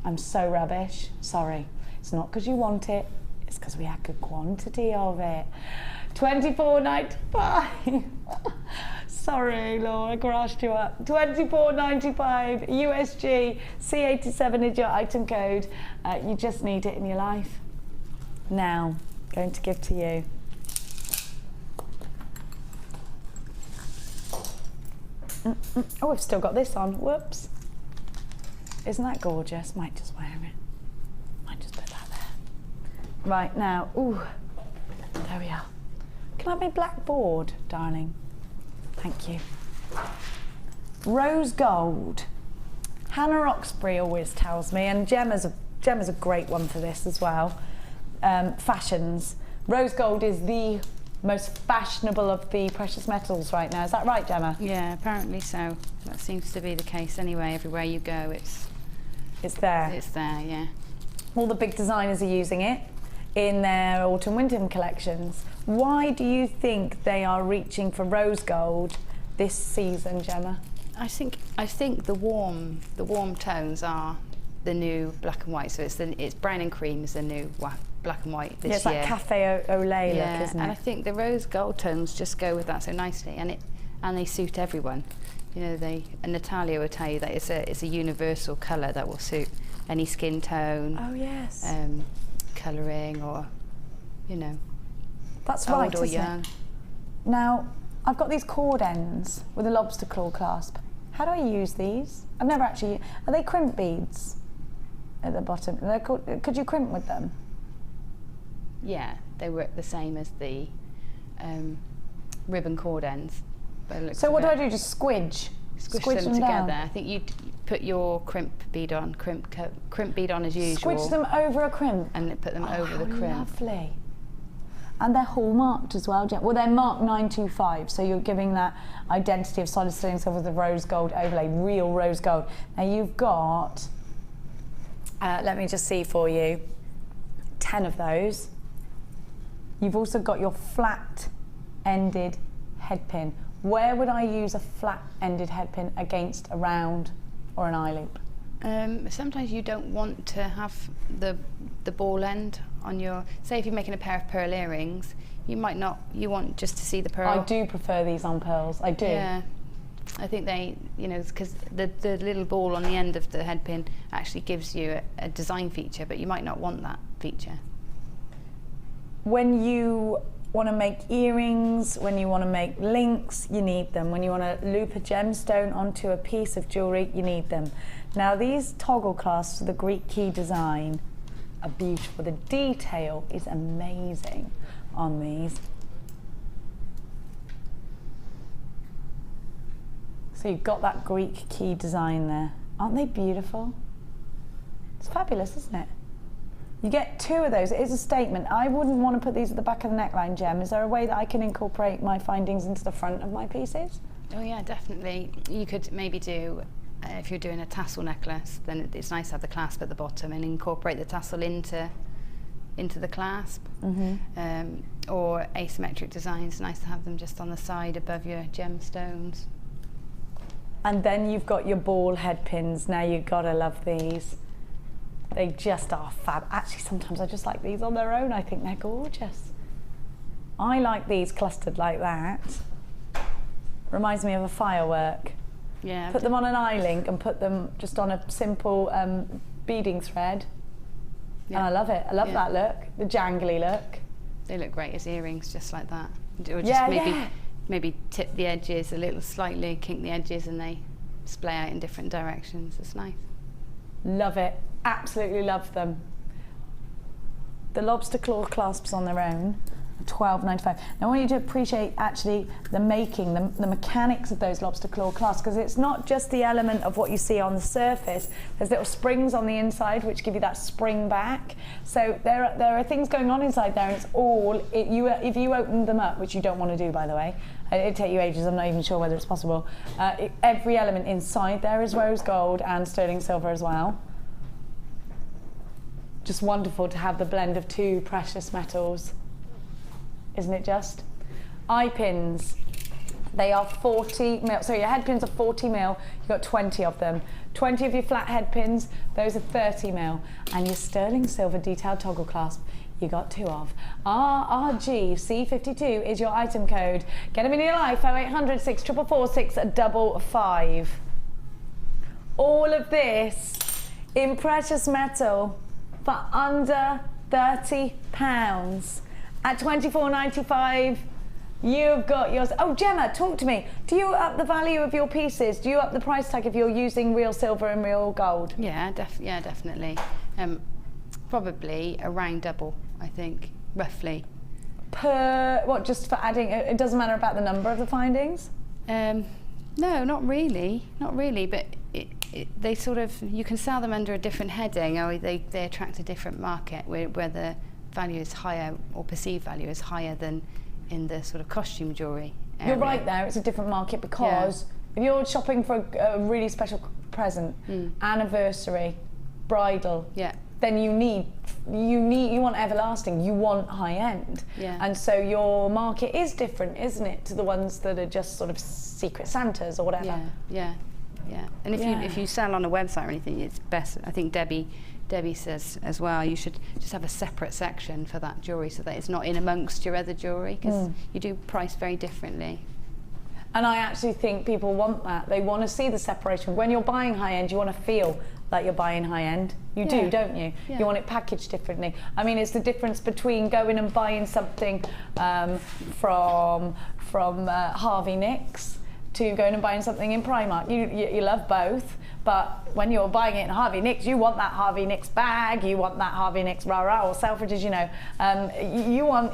I'm so rubbish. Sorry. It's not because you want it, it's because we had good quantity of it. £24.95. Sorry, Laura, I crashed you up. £24.95 USG C87 is your item code. You just need it in your life. Now, going to give to you. Oh, I've still got this on. Whoops. Isn't that gorgeous? Might just wear it. Might just put that there. Right, now, ooh, there we are. Can I have my blackboard, darling? Thank you. Rose gold. Hannah Roxbury always tells me, and Gemma's a great one for this as well. Fashions. Rose gold is the most fashionable of the precious metals right now. Is that right, Gemma?
Yeah, apparently so. That seems to be the case anyway. Everywhere you go, it's
there.
It's there, yeah.
All the big designers are using it in their autumn-winter collections. Why do you think they are reaching for rose gold this season, Gemma?
I think the warm tones are the new black and white. So it's brown and cream is the new black and white this year.
It's like cafe au lait look, isn't it?
And I think the rose gold tones just go with that so nicely, and they suit everyone. You know, and Natalia will tell you that it's a universal colour that will suit any skin tone.
Oh yes.
Colouring, or
that's
old
right,
or
isn't
young.
It? Now I've got these cord ends with a lobster claw clasp. How do I use these? I've never actually. Are they crimp beads at the bottom? Could you crimp with them?
Yeah, they work the same as the ribbon cord ends.
So what do I do? Just squidge
them together.
Down.
I think you put your crimp bead on, crimp bead on as usual.
Squidge them over a crimp.
And put them over the crimp.
Lovely. And they're hallmarked as well. Well, they're marked 925, so you're giving that identity of solid sterling silver with the rose gold overlay, real rose gold. Now you've got, let me just see for you, 10 of those. You've also got your flat-ended head pin Where would I use a flat-ended head pin against a round or an eye loop?
Sometimes you don't want to have the ball end on your, say if you're making a pair of pearl earrings, you want just to see the pearl.
I do prefer these on pearls, I do.
Yeah, I think they, because the little ball on the end of the head pin actually gives you a design feature, but you might not want that feature.
When you want to make earrings, when you want to make links, you need them. When you want to loop a gemstone onto a piece of jewellery, you need them. Now these toggle clasps for the Greek key design are beautiful. The detail is amazing on these. So you've got that Greek key design there. Aren't they beautiful? It's fabulous, isn't it? You get 2 of those. It is a statement. I wouldn't want to put these at the back of the neckline, Gem. Is there a way that I can incorporate my findings into the front of my pieces?
Oh yeah, definitely. You could maybe do, if you're doing a tassel necklace, then it's nice to have the clasp at the bottom and incorporate the tassel into the clasp. Or asymmetric designs, nice to have them just on the side above your gemstones.
And then you've got your ball head pins. Now you've got to love these. They just are fab. Actually, sometimes I just like these on their own. I think they're gorgeous. I like these clustered like that. Reminds me of a firework.
Yeah.
Put them on an eye link and put them just on a simple beading thread. Yeah. And I love it. I love that look, the jangly look.
They look great as earrings, just like that. Or just maybe tip the edges a little slightly, kink the edges, and they splay out in different directions. It's nice.
Love it. Absolutely love them. The lobster claw clasps on their own are $12.95. Now I want you to appreciate actually the making, the mechanics of those lobster claw clasps, because it's not just the element of what you see on the surface. There's little springs on the inside which give you that spring back. So there are things going on inside there, and it's all, if you open them up, which you don't want to do by the way, it'd take you ages, I'm not even sure whether it's possible. Every element inside there is rose gold and sterling silver as well. Just wonderful to have the blend of 2 precious metals, isn't it just? Eye pins, they are 40 mil, so your head pins are 40 mil, you've got 20 of them. 20 of your flat head pins, those are 30 mil. And your sterling silver detailed toggle clasp, you got 2 of. RRGC52 is your item code. Get them in your life, 0800 644 655. All of this in precious metal for under £30. At £24.95, you've got yours. Oh, Gemma, talk to me. Do you up the value of your pieces? Do you up the price tag if you're using real silver and real gold?
Yeah, definitely. Probably around double, I think, roughly.
Per, what, just for adding, it doesn't matter about the number of the findings?
No, not really, but they sort of, you can sell them under a different heading, or they attract a different market where the value is higher, or perceived value is higher than in the sort of costume jewellery area. You're
right there, it's a different market, because if you're shopping for a really special present, anniversary, bridal, then you want everlasting, you want high end. And so your market is different, isn't it, to the ones that are just sort of secret Santas or whatever.
Yeah. And if you sell on a website or anything, it's best, I think Debbie says as well, you should just have a separate section for that jewellery so that it's not in amongst your other jewellery, because you do price very differently.
And I actually think people want that. They want to see the separation. When you're buying high end, you want to feel like you're buying high end. You do, don't you? You want it packaged differently. I mean, it's the difference between going and buying something from Harvey Nicks to going and buying something in Primark. You love both, but when you're buying it in Harvey Nicks, you want that Harvey Nicks bag, you want that Harvey Nicks rah-rah or Selfridges, you want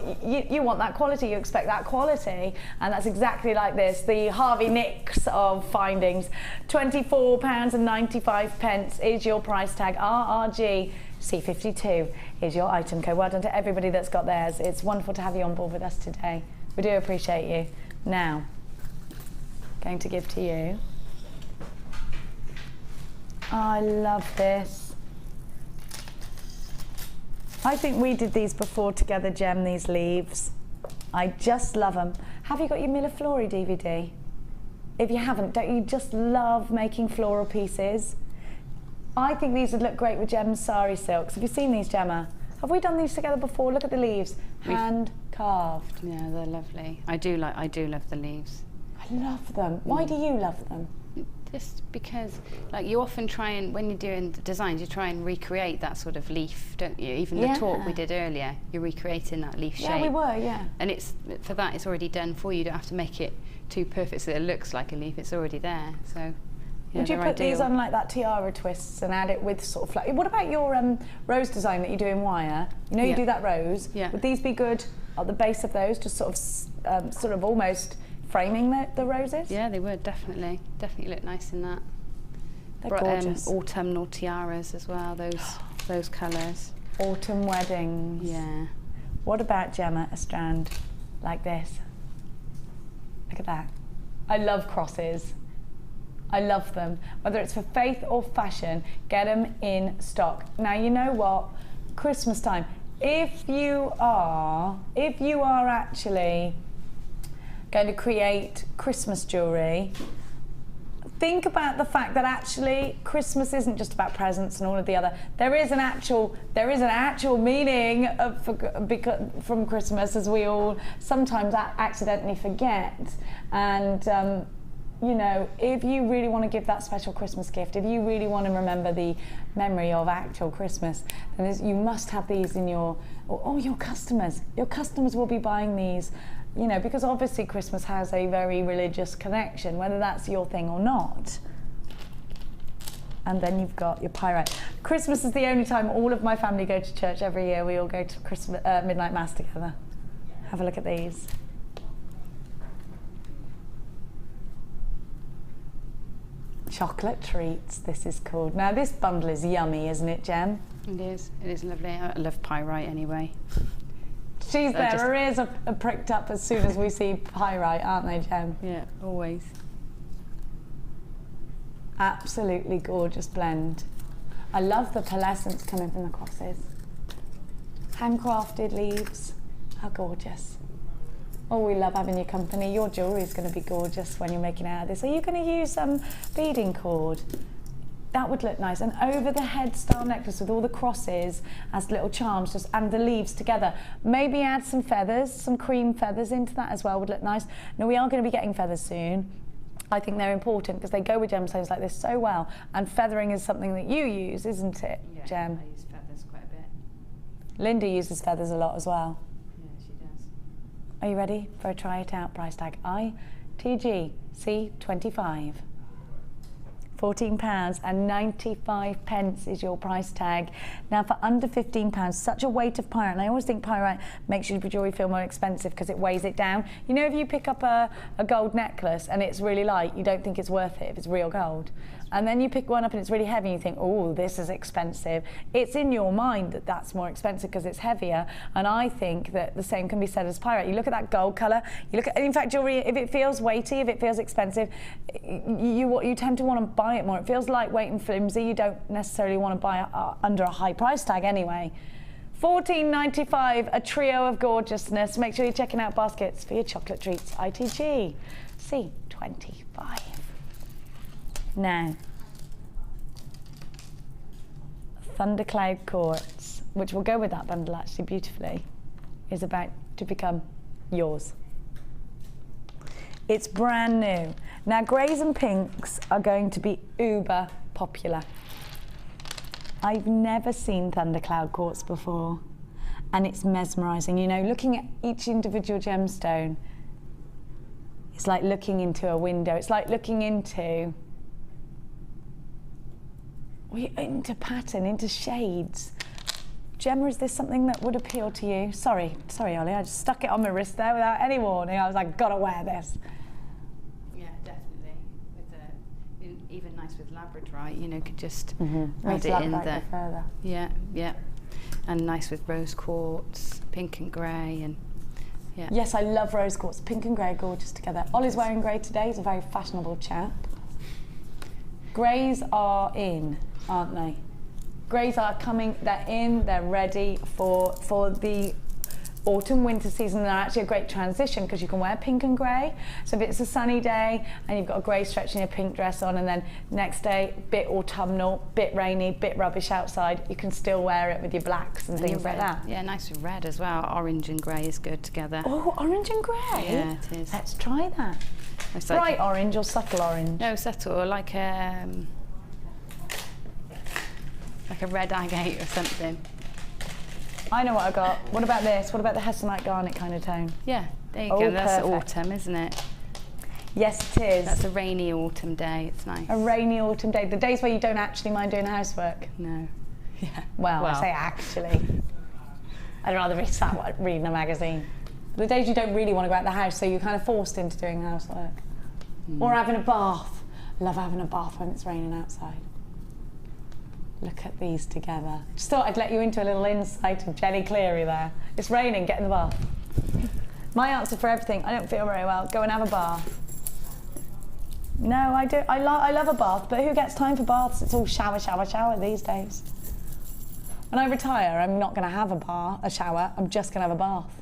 that quality, you expect that quality, and that's exactly like this. The Harvey Nicks of findings, £24.95 is your price tag. RRG C52 is your item code. Well done to everybody that's got theirs. It's wonderful to have you on board with us today. We do appreciate you. Now, going to give to you. I love this. I think we did these before together, Gem, these leaves. I just love them. Have you got your Milleflori DVD? If you haven't, don't you just love making floral pieces? I think these would look great with Gem's Sari Silks. Have you seen these, Gemma? Have we done these together before? Look at the leaves, hand carved.
Yeah, they're lovely. I do love the leaves.
I love them. Why do you love them?
Just because, like, you often try and, when you're doing the designs, you try and recreate that sort of leaf, don't you? Even the talk we did earlier, you're recreating that leaf shape.
Yeah, we were, yeah.
And it's, for that, it's already done for you. You don't have to make it too perfect so that it looks like a leaf. It's already there, so yeah.
Would you put these on like that tiara twists and add it with sort of what about your rose design that you do in wire? You know you do that rose.
Yeah.
Would these be good at the base of those, just sort of almost framing the roses?
Yeah, they would, definitely. Definitely look nice in that.
They're gorgeous.
Autumnal tiaras as well, those colours.
Autumn weddings.
Yeah.
What about, Gemma, a strand like this? Look at that. I love crosses. I love them. Whether it's for faith or fashion, get them in stock. Now, you know what? Christmas time. If you are actually going to create Christmas jewellery, think about the fact that actually Christmas isn't just about presents and all of the other. There is an actual meaning from Christmas, as we all sometimes accidentally forget. And you know, if you really want to give that special Christmas gift, if you really want to remember the memory of actual Christmas, then you must have these in your customers. Your customers will be buying these, you know, because obviously Christmas has a very religious connection, whether that's your thing or not. And then you've got your pyrite. Christmas is the only time all of my family go to church every year. We all go to Christmas midnight mass together. Have a look at these. Chocolate treats, this is called. Now this bundle is yummy, isn't it, Gem?
It is lovely. I love pyrite anyway.
She's there, her ears are pricked up as soon as we see pyrite, aren't they, Gem?
Yeah, always.
Absolutely gorgeous blend. I love the pearlescence coming from the crosses. Handcrafted leaves, how gorgeous. Oh, we love having your company. Your jewellery is going to be gorgeous when you're making out of this. Are you going to use some beading cord? That would look nice. An over the head style necklace with all the crosses as little charms, and the leaves together. Maybe add some feathers, some cream feathers into that as well would look nice. Now we are going to be getting feathers soon. I think they're important because they go with gemstones like this so well. And feathering is something that you use, isn't it,
yeah,
Gem?
I use feathers quite a bit.
Linda uses feathers a lot as well.
Yeah, she does.
Are you ready for a try it out price tag? ITG C25. £14.95 is your price tag. Now for under £15, such a weight of pyrite, and I always think pyrite makes your jewellery feel more expensive because it weighs it down. You know, if you pick up a gold necklace and it's really light, you don't think it's worth it if it's real gold. And then you pick one up and it's really heavy and you think, oh, this is expensive. It's in your mind that that's more expensive because it's heavier. And I think that the same can be said as pyrite. You look at that gold colour, you look at, in fact, jewellery, if it feels weighty, if it feels expensive, you tend to want to buy it more. It feels lightweight and flimsy. You don't necessarily want to buy under a high price tag anyway. £14.95, a trio of gorgeousness. Make sure you're checking out baskets for your chocolate treats. ITG C25. Now, Thundercloud Quartz, which will go with that bundle actually beautifully, is about to become yours. It's brand new. Now, greys and pinks are going to be uber popular. I've never seen Thundercloud Quartz before, and it's mesmerising. You know, looking at each individual gemstone, it's like looking into a window. It's like looking into pattern, into shades. Gemma, is this something that would appeal to you? Sorry, Ollie, I just stuck it on my wrist there without any warning. I was like, gotta wear this.
Yeah, definitely. Even nice with labradorite, you know, could just
Makes
add it in
labradorite
there.
go further.
Yeah, yeah. And nice with rose quartz, pink and grey, and yeah.
Yes, I love rose quartz. Pink and grey, gorgeous together. Ollie's wearing grey today. He's a very fashionable chap. Greys are in, aren't they? Greys are coming, they're in, they're ready for the autumn, winter season, they're actually a great transition because you can wear pink and grey. So if it's a sunny day and you've got a grey stretch and your pink dress on, and then next day, bit autumnal, bit rainy, bit rubbish outside, you can still wear it with your blacks and things like that.
Yeah, nice with red as well. Orange and grey is good together.
Oh, orange and grey?
Yeah, it is.
Let's try that.
It's
Bright orange or subtle orange?
No, subtle, like a red agate or something.
I know what I got. What about this? What about the Hessamite garnet kind of tone?
Yeah, there you go. That's autumn, isn't it?
Yes, it is.
That's a rainy autumn day. It's nice.
A rainy autumn day. The days where you don't actually mind doing housework.
No. Yeah.
Well, I say actually. I'd rather be sat reading a magazine. The days you don't really want to go out the house, so you're kind of forced into doing housework. Or having a bath. Love having a bath when it's raining outside. Look at these together. Just thought I'd let you into a little insight of Jenny Cleary there. It's raining, get in the bath. My answer for everything, I don't feel very well, go and have a bath. No, I do. I love a bath, but who gets time for baths? It's all shower, shower, shower these days. When I retire, I'm not going to have a shower, I'm just going to have a bath.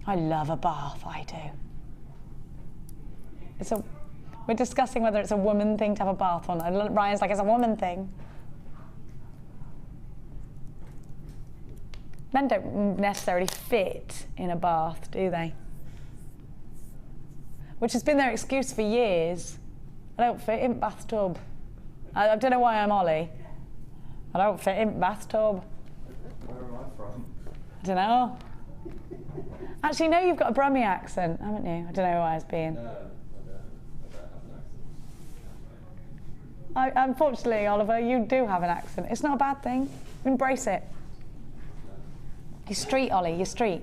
I love a bath, I do. We're discussing whether it's a woman thing to have a bath or not. Ryan's like, it's a woman thing. Men don't necessarily fit in a bath, do they? Which has been their excuse for years. I don't fit in bathtub. I don't know why I'm Ollie. I don't fit in bathtub.
Where am I from?
I don't know. Actually, no, you've got a Brummie accent, haven't you? I don't know who I was being.
No, I don't have an accent.
Unfortunately, Oliver, you do have an accent. It's not a bad thing. Embrace it. You're street, Ollie, you're street.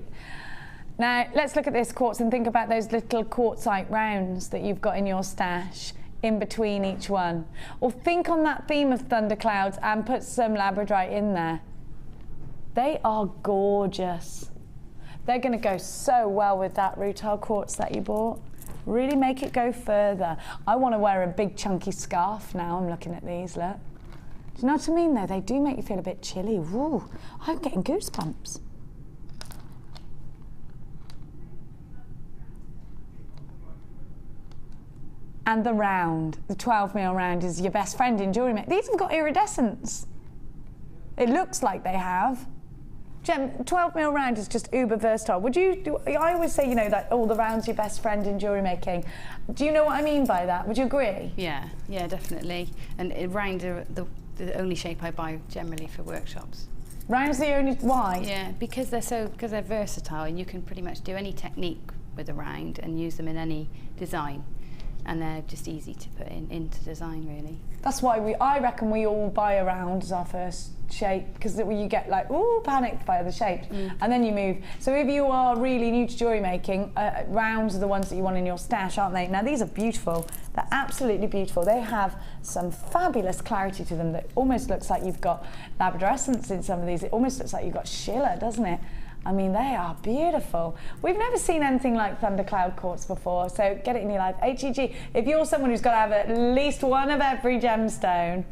Now, let's look at this quartz and think about those little quartzite rounds that you've got in your stash in between each one. Or think on that theme of thunderclouds and put some labradorite in there. They are gorgeous. They're going to go so well with that rutile quartz that you bought. Really make it go further. I want to wear a big chunky scarf now. I'm looking at these, look. Do you know what I mean though? They do make you feel a bit chilly. Ooh, I'm getting goosebumps. And the round, the 12mm round is your best friend in jewellery making. These have got iridescence. It looks like they have. Gem, 12mm round is just uber versatile. Would you do, I always say, you know, that all the round's your best friend in jewellery making. Do you know what I mean by that? Would you agree?
Yeah, definitely. And round are the only shape I buy generally for workshops.
Round's the only, why?
Yeah, because they're versatile and you can pretty much do any technique with a round and use them in any design. And they're just easy to put into design, really. That's why
I reckon we all buy a round as our first shape, because you get like, ooh, panicked by other shapes, and then you move. So if you are really new to jewellery making, rounds are the ones that you want in your stash, aren't they? Now these are beautiful. They're absolutely beautiful. They have some fabulous clarity to them that almost looks like you've got labradorescence in some of these. It almost looks like you've got Schiller, doesn't it? I mean, they are beautiful. We've never seen anything like thundercloud quartz before, so get it in your life. HEG, if you're someone who's got to have at least one of every gemstone.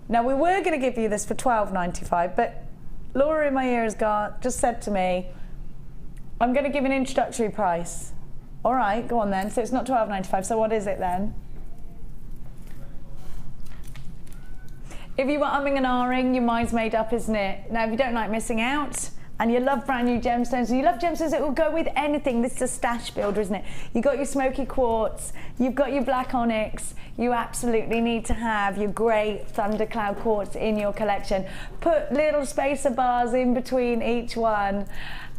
Now, we were going to give you this for $12.95, but Laura in my ear has just said to me, I'm going to give an introductory price. All right, go on then. So it's not $12.95, so what is it then? If you were umming and ahhing, your mind's made up, isn't it? Now, if you don't like missing out, and you love brand new gemstones, and you love gemstones that will go with anything, this is a stash builder, isn't it? You've got your Smokey quartz, you've got your black onyx, you absolutely need to have your great thundercloud quartz in your collection. Put little spacer bars in between each one,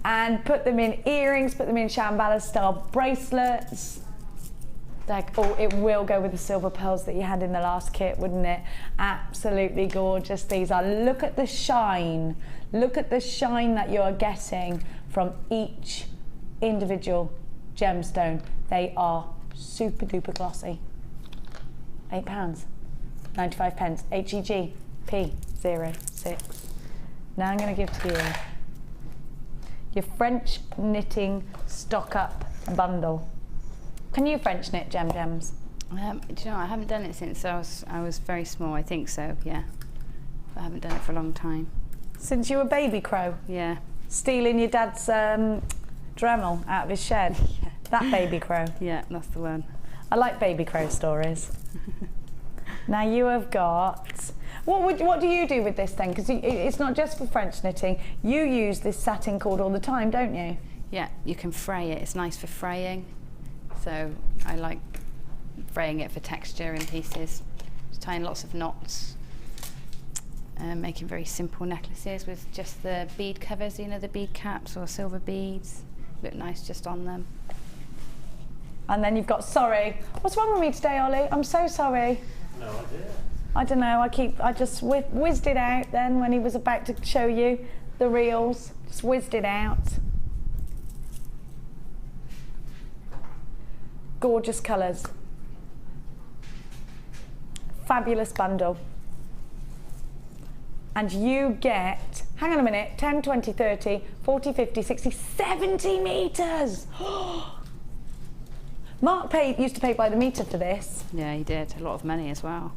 and put them in earrings, put them in Shambhala style bracelets. It will go with the silver pearls that you had in the last kit, wouldn't it? Absolutely gorgeous these are. Look at the shine. Look at the shine that you are getting from each individual gemstone. They are super duper glossy. £8, 95 pence. HEG P06. Now I'm going to give to you your French knitting stock up bundle. Can you French knit gems?
Do you know, I haven't done it since I was very small. I think so, yeah. But I haven't done it for a long time.
Since you were baby crow?
Yeah.
Stealing your dad's Dremel out of his shed?
Yeah.
That baby crow?
Yeah, that's the one.
I like baby crow stories. Now you have got... What do you do with this then? Because it's not just for French knitting. You use this satin cord all the time, don't you?
Yeah, you can fray it. It's nice for fraying. So I like fraying it for texture in pieces. Just tying lots of knots. Making very simple necklaces with just the bead covers, you know, the bead caps or silver beads. Look nice just on them.
And then you've got, sorry, what's wrong with me today, Ollie? I'm so sorry.
No idea.
I don't know, I just whizzed it out then when he was about to show you the reels. Just whizzed it out. Gorgeous colours. Fabulous bundle. And you get, hang on a minute, 10, 20, 30, 40, 50, 60, 70 metres! Mark used to pay by the metre for this.
Yeah, he did. A lot of money as well.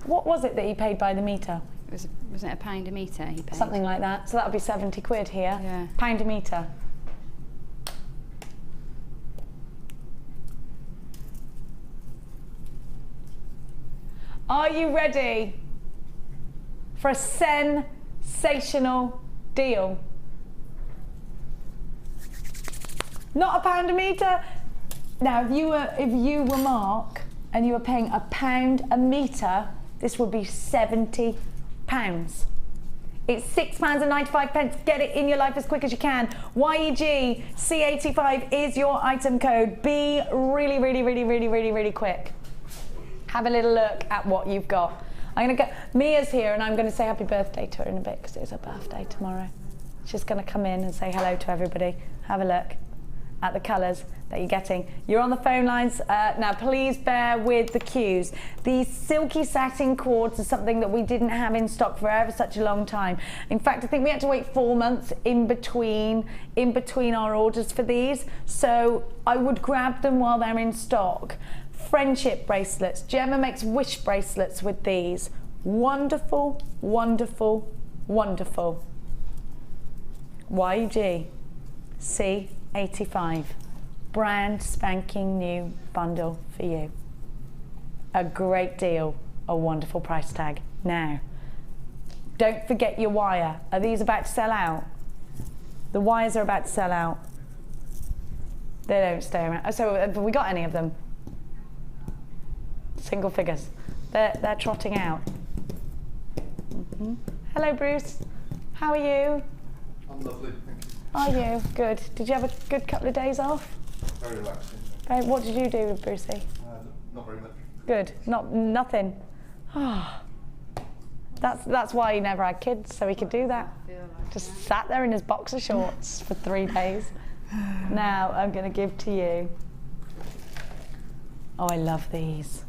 What was it that he paid by the metre?
Wasn't it £1 a metre he paid?
Something like that. So that would be 70 quid here.
Yeah.
£1 a metre. Are you ready for a sensational deal? Not £1 a metre. Now, if you were Mark and you were paying £1 a metre, this would be £70. It's £6.95. Get it in your life as quick as you can. YEG C85 is your item code. Be really, really, really, really, really, really quick. Have a little look at what you've got. I'm gonna go. Mia's here, and I'm gonna say happy birthday to her in a bit because it's her birthday tomorrow. She's gonna come in and say hello to everybody. Have a look at the colours that you're getting. You're on the phone lines now. Please bear with the queues. These silky satin cords are something that we didn't have in stock for ever such a long time. In fact, I think we had to wait 4 months in between our orders for these. So I would grab them while they're in stock. Friendship bracelets. Gemma makes wish bracelets with these. Wonderful, wonderful, wonderful. YG C85. Brand spanking new bundle for you. A great deal, a wonderful price tag. Now, don't forget your wire. Are these about to sell out? The wires are about to sell out. They don't stay around. So have we got any of them? Single figures. They're trotting out. Hello, Bruce. How are you?
I'm lovely, thank you.
Are you? Good. Did you have a good couple of days off?
Very relaxing.
What did you do with Brucey?
Not very much.
Good. Nothing. That's why he never had kids, so he could do that. Just sat there in his boxer shorts for 3 days. Now I'm going to give to you. Oh, I love these.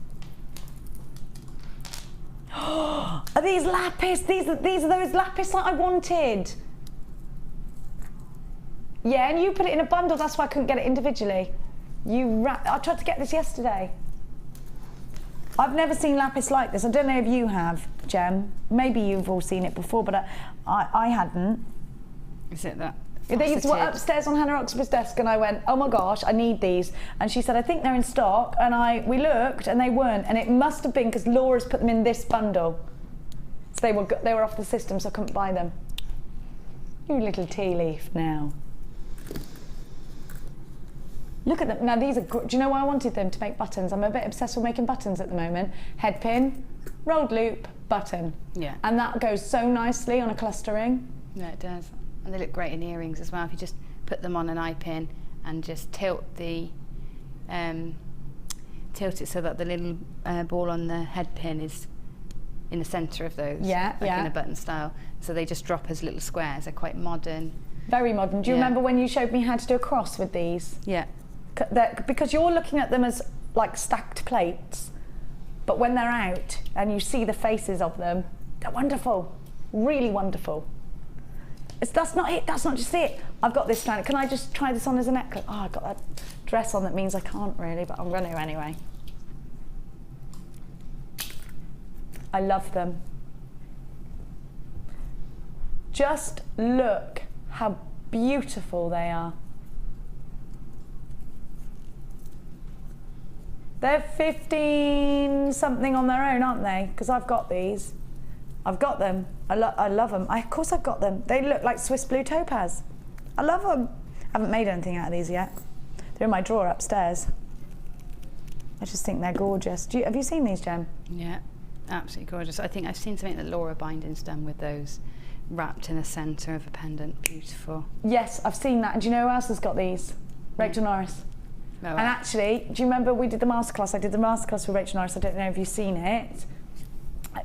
Are these lapis? These are those lapis that I wanted. Yeah, and you put it in a bundle. That's why I couldn't get it individually. I tried to get this yesterday. I've never seen lapis like this. I don't know if you have, Gem. Maybe you've all seen it before, but I hadn't.
Is it that?
These were upstairs on Hannah Oxford's desk, and I went, oh my gosh, I need these. And she said, I think they're in stock. And we looked, and they weren't. And it must have been because Laura's put them in this bundle. So they were off the system, so I couldn't buy them. You little tea leaf now. Look at them. Now these are, do you know why I wanted them to make buttons? I'm a bit obsessed with making buttons at the moment. Head pin, rolled loop, button.
Yeah.
And that goes so nicely on a clustering.
Yeah, it does. And they look great in earrings as well. If you just put them on an eye pin and just tilt it so that the little ball on the head pin is in the centre of those.
Yeah,
like in a button style. So they just drop as little squares. They're quite modern.
Very modern. Do you remember when you showed me how to do a cross with these?
Yeah.
Because you're looking at them as like stacked plates, but when they're out and you see the faces of them, they're wonderful, really wonderful. That's not it, that's not just it. I've got this kind. Can I just try this on as a necklace? Oh, I've got that dress on that means I can't really, but I'm going to anyway. I love them. Just look how beautiful they are. They're 15 something on their own, aren't they? Because I've got these. I've got them. I love them. Of course I've got them. They look like Swiss blue topaz. I love them. I haven't made anything out of these yet. They're in my drawer upstairs. I just think they're gorgeous. Have you seen these, Gem?
Yeah, absolutely gorgeous. I think I've seen something that Laura Binding's done with those, wrapped in the centre of a pendant. Beautiful.
Yes, I've seen that. And do you know who else has got these? Rachel Norris.
Oh,
and actually, do you remember we did the masterclass? I did the masterclass with Rachel Norris. I don't know if you've seen it.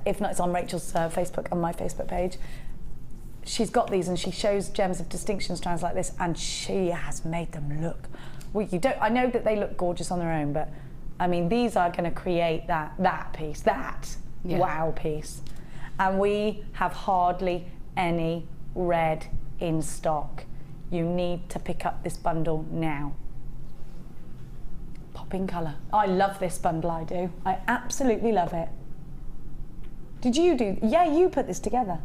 If not, it's on Rachel's Facebook and my Facebook page. She's got these and she shows gems of distinction strands like this, and she has made them look. Well, I know that they look gorgeous on their own, but I mean, these are going to create that piece, wow piece. And we have hardly any red in stock. You need to pick up this bundle now. Popping colour. I love this bundle, I do. I absolutely love it. Did you do? Yeah, you put this together.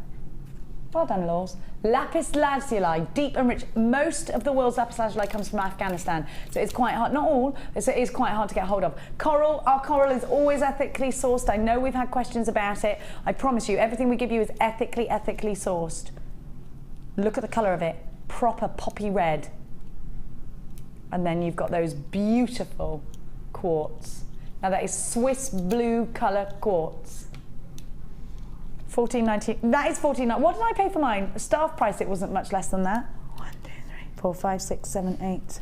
Well done, Laws. Lapis lazuli, deep and rich. Most of the world's lapis lazuli comes from Afghanistan, so it's quite hard. Not all. It is quite hard to get hold of. Coral. Our coral is always ethically sourced. I know we've had questions about it. I promise you, everything we give you is ethically sourced. Look at the colour of it. Proper poppy red. And then you've got those beautiful quartz. Now that is Swiss blue colour quartz. $14.90. That is $14.90. What did I pay for mine? Staff price, it wasn't much less than that. 1, 2, 3, 4, 5, 6, 7, 8,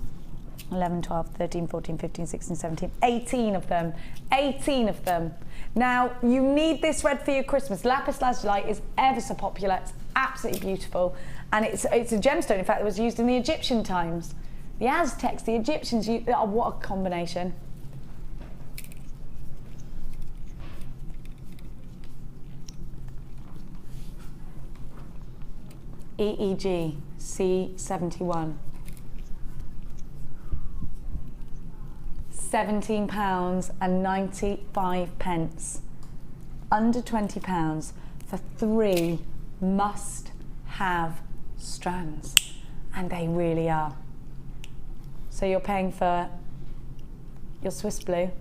11, 12, 13, 14, 15, 16, 17, 18 of them. 18 of them. Now, you need this red for your Christmas. Lapis lazuli is ever so popular. It's absolutely beautiful. And it's a gemstone, in fact, that was used in the Egyptian times. The Aztecs, the Egyptians, oh, what a combination. EEG C71. £17.95. Under £20 for 3 must-have strands, and they really are. So you're paying for your Swiss blue,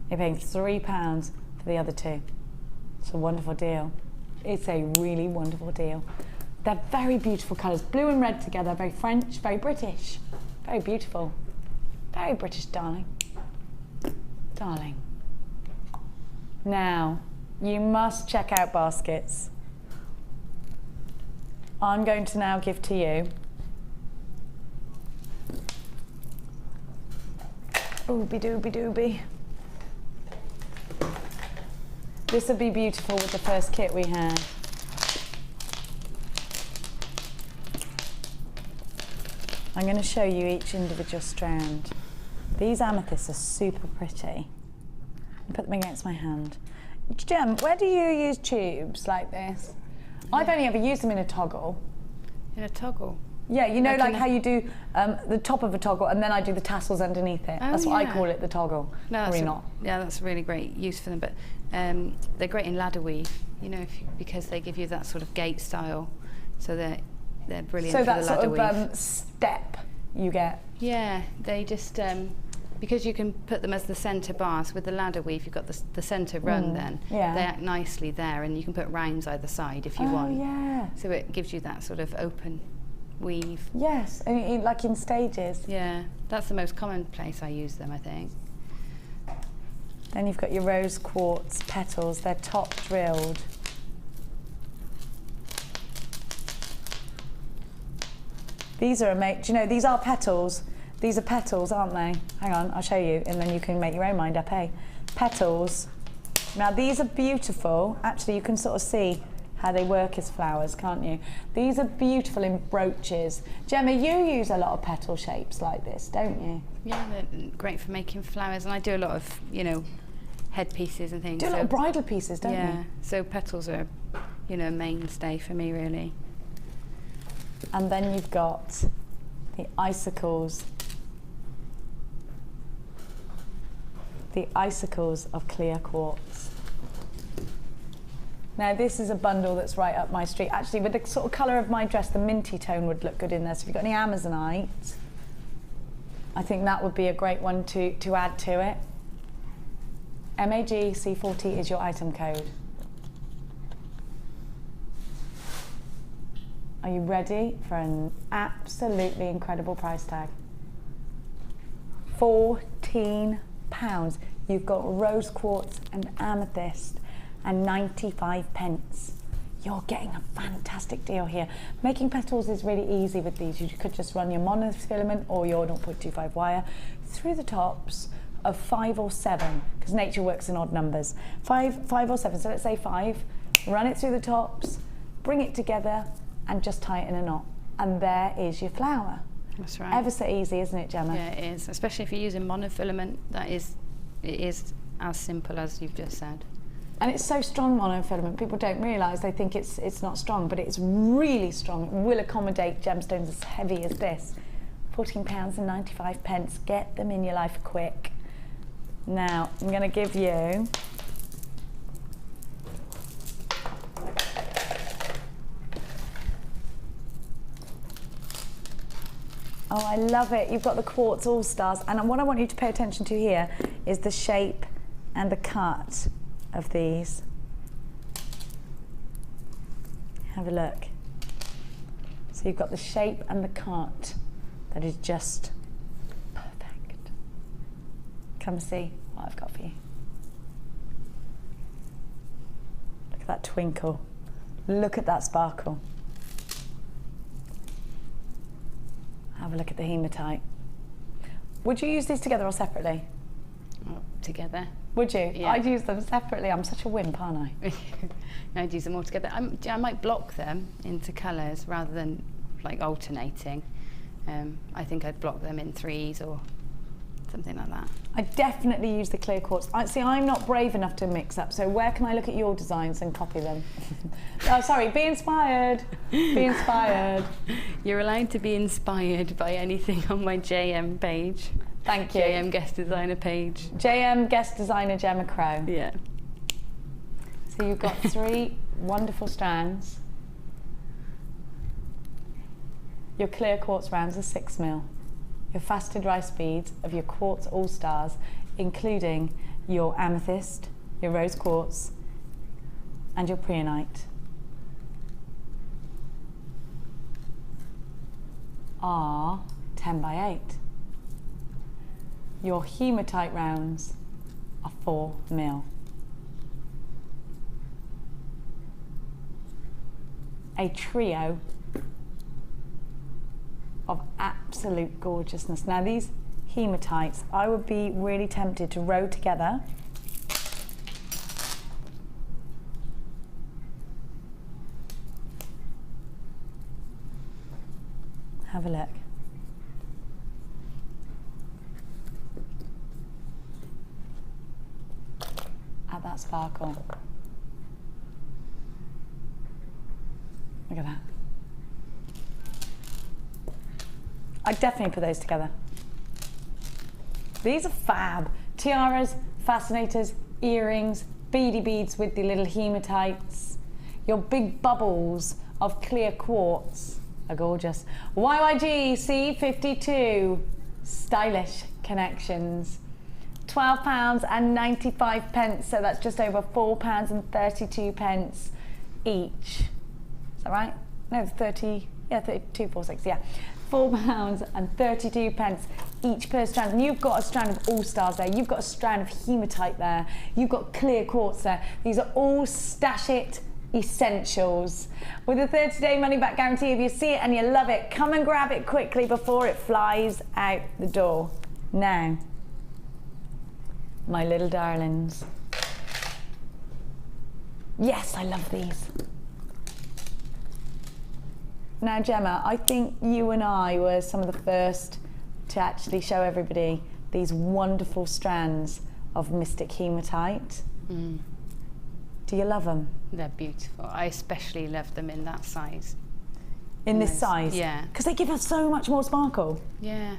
you're paying £3 for the other 2. It's a wonderful deal. It's a really wonderful deal. They're very beautiful colours, blue and red together, very French, very British, very beautiful. Very British, darling. Darling. Now, you must check out baskets. I'm going to now give to you ooby dooby dooby. This would be beautiful with the first kit we had. I'm going to show you each individual strand. These amethysts are super pretty. Put them against my hand. Gem, where do you use tubes like this? I've only ever used them in a toggle.
In a toggle?
Yeah, you know, like how you do the top of a toggle and then I do the tassels underneath it.
Oh,
that's what I call it, the toggle.
No,
probably not.
Yeah, that's a really great use for them, but they're great in ladder weave, you know, because they give you that sort of gate style, so they're brilliant for the ladder weave. So that sort of step you get? Yeah, they just, because you can put them as the centre bars with the ladder weave, you've got the centre run then. Yeah. They act nicely there, and you can put rounds either side if you want. Oh, yeah. So it gives you that sort of open weave. Yes, and like in stages. Yeah, that's the most common place I use them, I think. Then you've got your rose quartz petals. They're top drilled. These are amazing. Do you know, these are petals. These are petals, aren't they? Hang on, I'll show you, and then you can make your own mind up, eh? Petals. Now, these are beautiful. Actually, you can sort of see how they work as flowers, can't you? These are beautiful in brooches. Gemma, you use a lot of petal shapes like this, don't you? Yeah, they're great for making flowers, and I do a lot of, you know, headpieces and things. Do a lot of bridal pieces, don't you? Yeah, so petals are, you know, a mainstay for me, really. And then you've got the icicles. The icicles of clear quartz.
Now this is a bundle that's right up my street. Actually, with the sort of colour of my dress, the minty tone would look good in there. So if you've got any Amazonite, I think that would be a great one to add to it. MAGC40 is your item code. Are you ready for an absolutely incredible price tag? £14. You've got rose quartz and amethyst and 95 pence. You're getting a fantastic deal here. Making petals is really easy with these. You could just run your monofilament or your 0.25 wire through the tops of 5 or 7, because nature works in odd numbers. 5 or 7, so let's say 5, run it through the tops, bring it together and just tie it in a knot. And there is your flower.
That's right.
Ever so easy, isn't it, Gemma?
Yeah, it is, especially if you're using monofilament. It is as simple as you've just said.
And it's so strong, monofilament. People don't realise, they think it's not strong, but it's really strong. It will accommodate gemstones as heavy as this. £14.95. Get them in your life quick. Now, I'm going to give you oh, I love it. You've got the Quartz All-Stars. And what I want you to pay attention to here is the shape and the cut of these. Have a look. So you've got the shape and the cut that is just perfect. Come see what I've got for you. Look at that twinkle. Look at that sparkle. Have a look at the hematite. Would you use these together or separately?
Oh, together.
Would you?
Yeah.
I'd use them separately. I'm such a wimp, aren't I?
I'd use them all together. I might block them into colours rather than like alternating. I think I'd block them in 3s or something like that.
I definitely use the clear quartz. See, I'm not brave enough to mix up, so where can I look at your designs and copy them? Oh, sorry, be inspired. Be inspired.
You're allowed to be inspired by anything on my JM page.
Thank you.
JM Guest Designer page.
JM Guest Designer Gemma Crow.
Yeah.
So you've got 3 wonderful strands. Your clear quartz rounds are 6mm. Your faceted rice beads of your Quartz All-Stars, including your amethyst, your rose quartz, and your preonite, are 10 by 8. Your hematite rounds are 4mm. A trio of absolute gorgeousness. Now these hematites, I would be really tempted to row together. Have a look. At that sparkle. Look at that. I'd definitely put those together. These are fab. Tiaras, fascinators, earrings, beady beads with the little hematites. Your big bubbles of clear quartz are gorgeous. YYG C52, stylish connections. £12.95, so that's just over £4.32 each. Is that right? No, 30, yeah, 32.46, yeah. £4.32 each per strand. And you've got a strand of All-Stars there. You've got a strand of hematite there. You've got clear quartz there. These are all stash it essentials. With a 30-day money-back guarantee, if you see it and you love it, come and grab it quickly before it flies out the door. Now, my little darlings. Yes, I love these. Now, Gemma, I think you and I were some of the first to actually show everybody these wonderful strands of Mystic Hematite.
Mm.
Do you love them?
They're beautiful. I especially love them in that size.
In this size?
Yeah.
Because they give us so much more sparkle.
Yeah,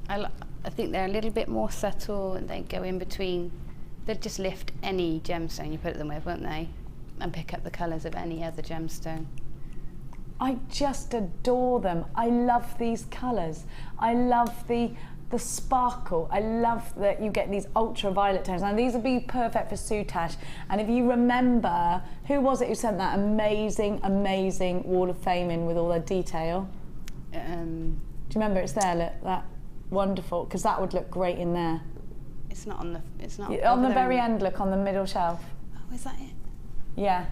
I think they're a little bit more subtle and they go in between. They'd just lift any gemstone you put them with, won't they? and pick up the colours of any other gemstone.
I just adore them. I love these colours. I love the sparkle. I love that you get these ultraviolet tones. Now these would be perfect for soutache. And if you remember, who was it who sent that amazing, amazing Wall of Fame in with all the detail? Do you remember? It's there, look, that wonderful, because that would look great in there.
It's not on the, it's not
on the very end, look, on the middle shelf.
Oh, is that it?
Yeah,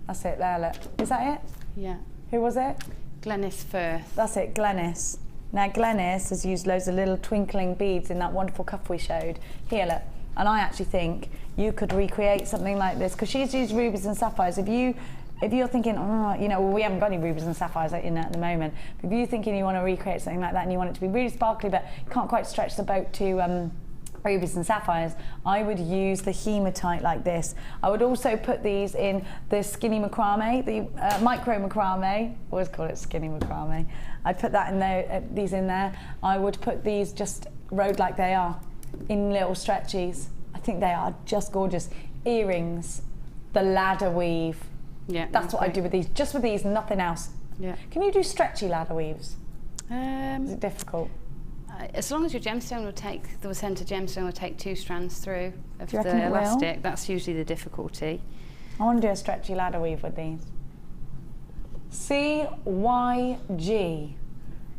that's it there, look. Is that it?
Yeah.
Who was it?
Glenys Firth.
That's it, Glenys. Now Glenys has used loads of little twinkling beads in that wonderful cuff we showed. Here, look. And I actually think you could recreate something like this, because she's used rubies and sapphires. If you're thinking, oh, you know, well, we haven't got any rubies and sapphires in at the moment, but if you're thinking you want to recreate something like that and you want it to be really sparkly but can't quite stretch the boat to rubies and sapphires, I would use the hematite like this. I would also put these in the skinny macrame, the micro macrame, always call it skinny macrame. I'd put that in there, these in there. I would put these just rode like they are, in little stretchies. I think they are just gorgeous. Earrings, the ladder weave.
Yeah,
that's what I do with these, just with these, nothing else.
Yeah.
Can you do stretchy ladder weaves? Is it difficult?
As long as your gemstone will take, the centre gemstone will take 2 strands through of the
reckon it will?
elastic, that's usually the difficulty.
I want to do a stretchy ladder weave with these. CYG,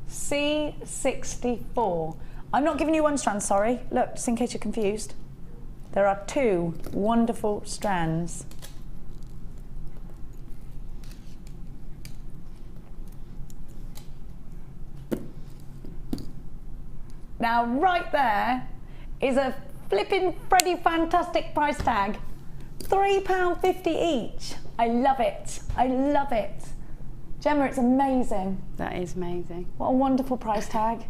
C64. I'm not giving you 1 strand, sorry. Look, just in case you're confused. There are 2 wonderful strands. Now, right there is a flipping Freddy fantastic price tag. £3.50 each. I love it. I love it. Gemma, it's amazing.
That is amazing.
What a wonderful price tag.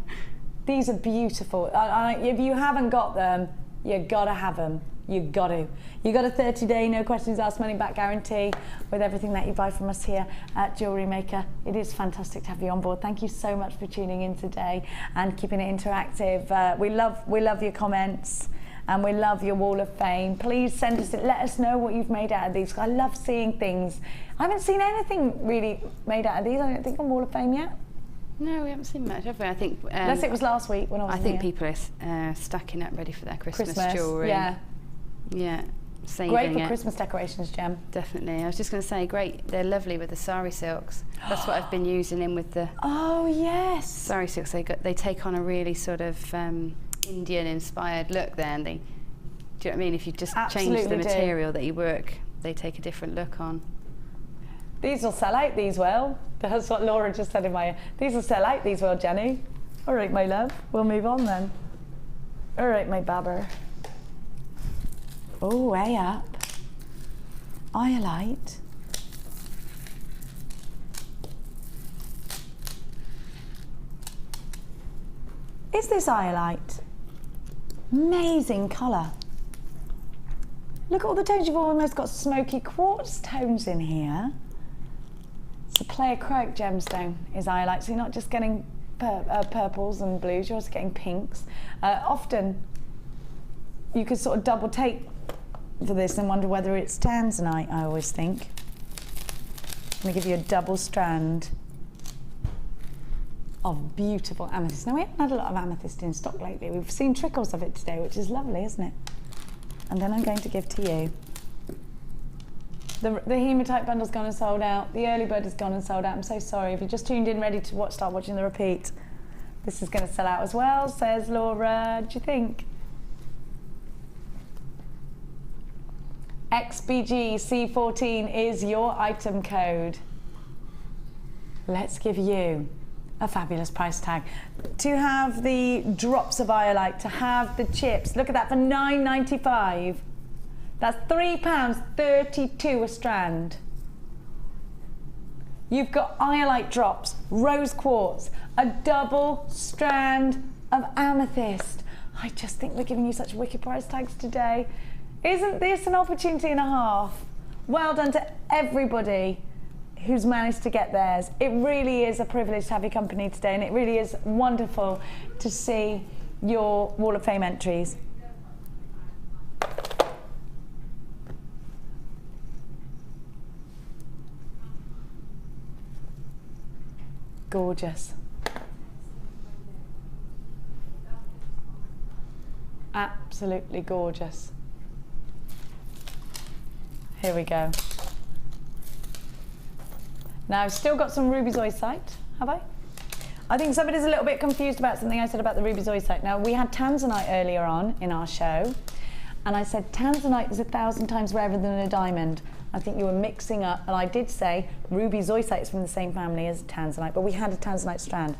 These are beautiful. If you haven't got them, you gotta have them. You got to. You got a 30-day, no questions asked, money back guarantee with everything that you buy from us here at Jewellery Maker. It is fantastic to have you on board. Thank you so much for tuning in today and keeping it interactive. We love your comments and we love your Wall of Fame. Please send us it. Let us know what you've made out of these. I love seeing things. I haven't seen anything really made out of these. I don't think on Wall of Fame yet.
No, we haven't seen much, have we? I think.
Unless it was last week when I was.
I think
here.
people are stacking up ready for their Christmas jewellery.
Yeah.
Yeah. Saving
great for
it.
Christmas decorations, Gem.
Definitely. I was just going to say, great. They're lovely with the Sari Silks. That's what I've been using in with the.
Oh yes.
Sari Silks. They take on a really sort of Indian-inspired look. Then do you know what I mean? If you just change the material that you work, they take a different look on.
These will sell out. These will. That's what Laura just said in my ear. These will sell out. These will, Jenny. All right, my love. We'll move on then. All right, my babber. Oh, way up. Iolite. Is this iolite? Amazing colour. Look at all the tones. You've almost got smoky quartz tones in here. It's a Player Croak gemstone is iolite, so you're not just getting purples and blues, you're also getting pinks. Often you could sort of double take for this and wonder whether it's Tanzanite, I always think. I'm going to give you a double strand of beautiful amethyst. Now, we haven't had a lot of amethyst in stock lately. We've seen trickles of it today, which is lovely, isn't it? And then I'm going to give to you. The hematite bundle's gone and sold out. The early bird has gone and sold out. I'm so sorry. If you just tuned in ready to start watching the repeat, this is going to sell out as well, says Laura. What do you think? XBGC14 is your item code. Let's give you a fabulous price tag. To have the drops of iolite, to have the chips, look at that, for £9.95. That's £3.32 a strand. You've got iolite drops, rose quartz, a double strand of amethyst. I just think we're giving you such wicked price tags today. Isn't this an opportunity and a half? Well done to everybody who's managed to get theirs. It really is a privilege to have your company today, and it really is wonderful to see your Wall of Fame entries. Gorgeous. Absolutely gorgeous. Here we go. Now I've still got some ruby zoysite, have I? I think somebody's a little bit confused about something I said about the ruby zoysite. Now we had Tanzanite earlier on in our show, and I said Tanzanite is 1,000 times rarer than a diamond. I think you were mixing up, and I did say ruby zoysite is from the same family as Tanzanite, but we had a Tanzanite strand.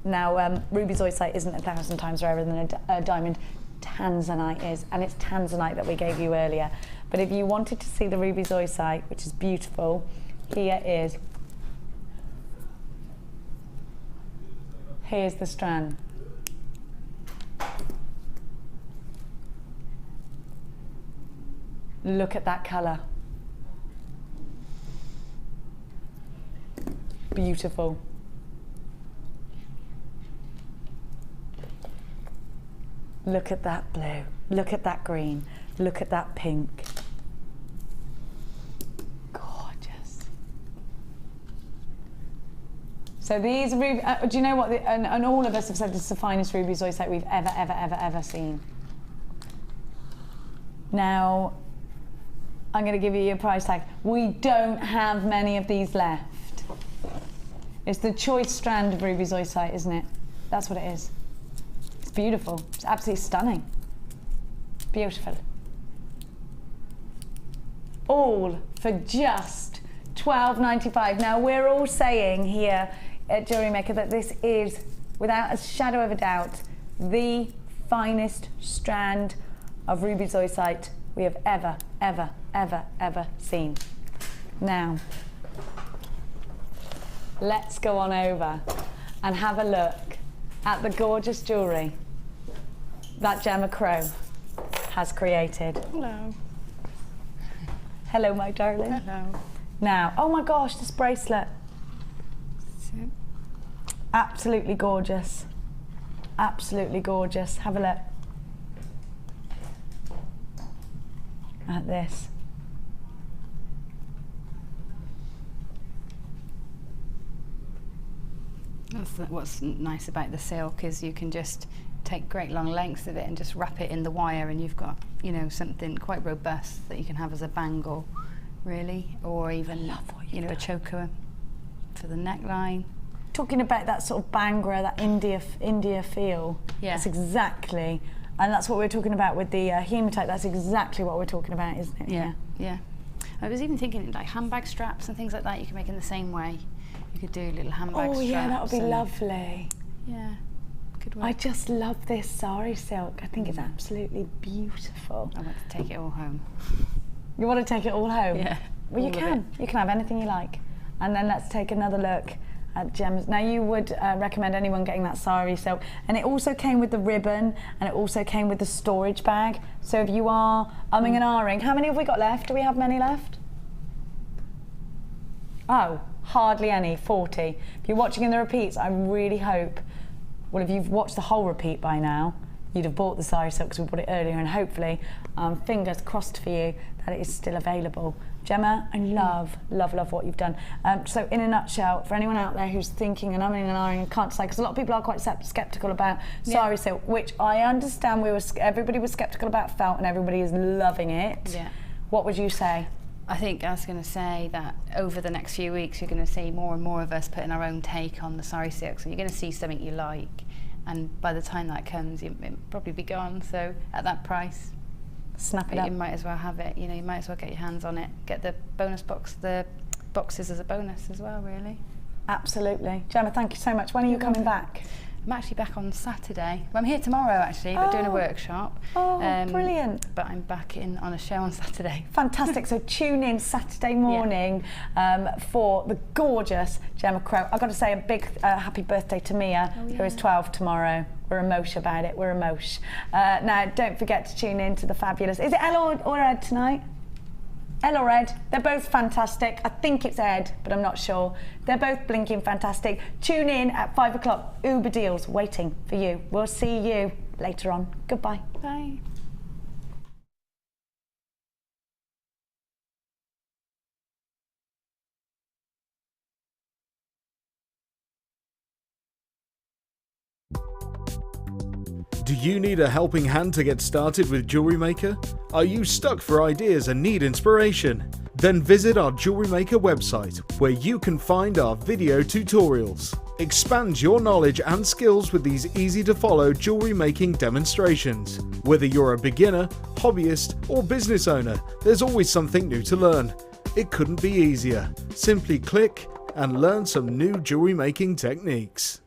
Now ruby zoysite isn't 1,000 times rarer than a diamond. Tanzanite is, and it's Tanzanite that we gave you earlier. But if you wanted to see the ruby zoysite, which is beautiful, here is. Here's the strand. Look at that colour. Beautiful. Look at that blue. Look at that green. Look at that pink. Gorgeous. So these ruby, do you know what? And all of us have said this is the finest ruby zoysite we've ever seen. Now, I'm going to give you your price tag. We don't have many of these left. It's the choice strand of ruby zoysite, isn't it? That's what it is. It's beautiful. It's absolutely stunning. Beautiful. All for just $12.95. Now we're all saying here at Jewellery Maker that this is, without a shadow of a doubt, the finest strand of ruby zoysite we have ever seen. Now, let's go on over and have a look at the gorgeous jewellery that Gemma Crow has created.
Hello.
Hello, my darling.
Hello.
Now, oh my gosh, this bracelet. Absolutely gorgeous. Absolutely gorgeous. Have a look at this.
What's nice about the silk is you can just take great long lengths of it and just wrap it in the wire, and you've got, you know, something quite robust that you can have as a bangle, really, or even, you know, a choker for the neckline.
Talking about that sort of Bhangra, that India feel.
Yeah.
That's exactly, and that's what we're talking about with the hematite. That's exactly what we're talking about, isn't it?
Yeah, yeah. I was even thinking like handbag straps and things like that you can make in the same way. You could do little handbag straps.
Oh yeah, that would be lovely.
Yeah, good work.
I just love this Sari Silk. I think it's absolutely beautiful.
I want to take it all home.
You want to take it all home?
Yeah.
Well, you can. You can have anything you like. And then let's take another look at gems. Now, you would recommend anyone getting that Sari Silk, and it also came with the ribbon, and it also came with the storage bag. So if you are umming and ahhing, how many have we got left? Do we have many left? Oh, hardly any, 40. If you're watching in the repeats, I really hope, well, if you've watched the whole repeat by now, you'd have bought the Sari Silk because we bought it earlier, and hopefully, fingers crossed for you, that it is still available. Gemma, I love what you've done. So in a nutshell, for anyone out there who's thinking and umming and ahhing and can't decide, because a lot of people are quite sceptical about Sari Silk, which I understand everybody was sceptical about felt, and everybody is loving it.
Yeah.
What would you say?
I think I was going to say that over the next few weeks you're going to see more and more of us putting our own take on the Sari Silk, so you're going to see something you like, and by the time that comes it'll probably be gone. So at that price,
snap it up.
You might as well have it. You know, you might as well get your hands on it. Get the bonus box, the boxes as a bonus as well, really.
Absolutely. Gemma, thank you so much. When are you coming back?
I'm actually back on Saturday. Well, I'm here tomorrow actually, but doing a workshop.
Oh, brilliant.
But I'm back in on a show on Saturday.
Fantastic. So tune in Saturday morning for the gorgeous Gemma Crow. I've got to say a big happy birthday to Mia, who is 12 tomorrow. We're emosh about it. We're emosh. Now, don't forget to tune in to the fabulous... Is it Elle or Ed tonight? Elle or Ed, they're both fantastic. I think it's Ed, but I'm not sure. They're both blinking fantastic. Tune in at 5 o'clock. Uber deals waiting for you. We'll see you later on. Goodbye.
Bye.
Do you need a helping hand to get started with Jewellery Maker? Are you stuck for ideas and need inspiration? Then visit our Jewellery Maker website, where you can find our video tutorials. Expand your knowledge and skills with these easy-to-follow jewellery making demonstrations. Whether you're a beginner, hobbyist, or business owner, there's always something new to learn. It couldn't be easier. Simply click and learn some new jewellery making techniques.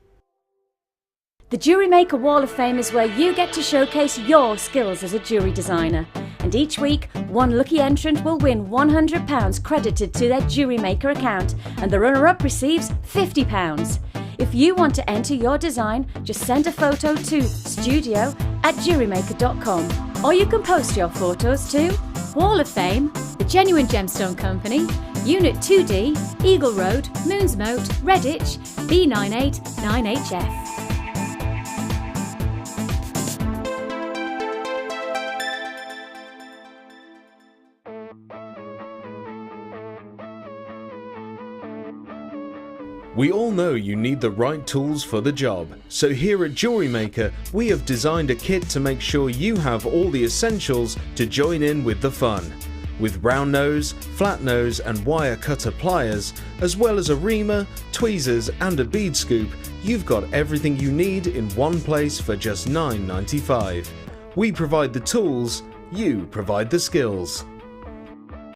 The Jewellery Maker Wall of Fame is where you get to showcase your skills as a jewellery designer. And each week, one lucky entrant will win £100 credited to their Jewellery Maker account, and the runner-up receives £50. If you want to enter your design, just send a photo to studio@jewellerymaker.com, or you can post your photos to
Wall of Fame, the Genuine Gemstone Company, Unit 2D, Eagle Road, Moonsmote, Redditch, B989HF.
We all know you need the right tools for the job, so here at Jewellery Maker we have designed a kit to make sure you have all the essentials to join in with the fun. With round nose, flat nose and wire cutter pliers, as well as a reamer, tweezers and a bead scoop, you've got everything you need in one place for just $9.95. We provide the tools, you provide the skills.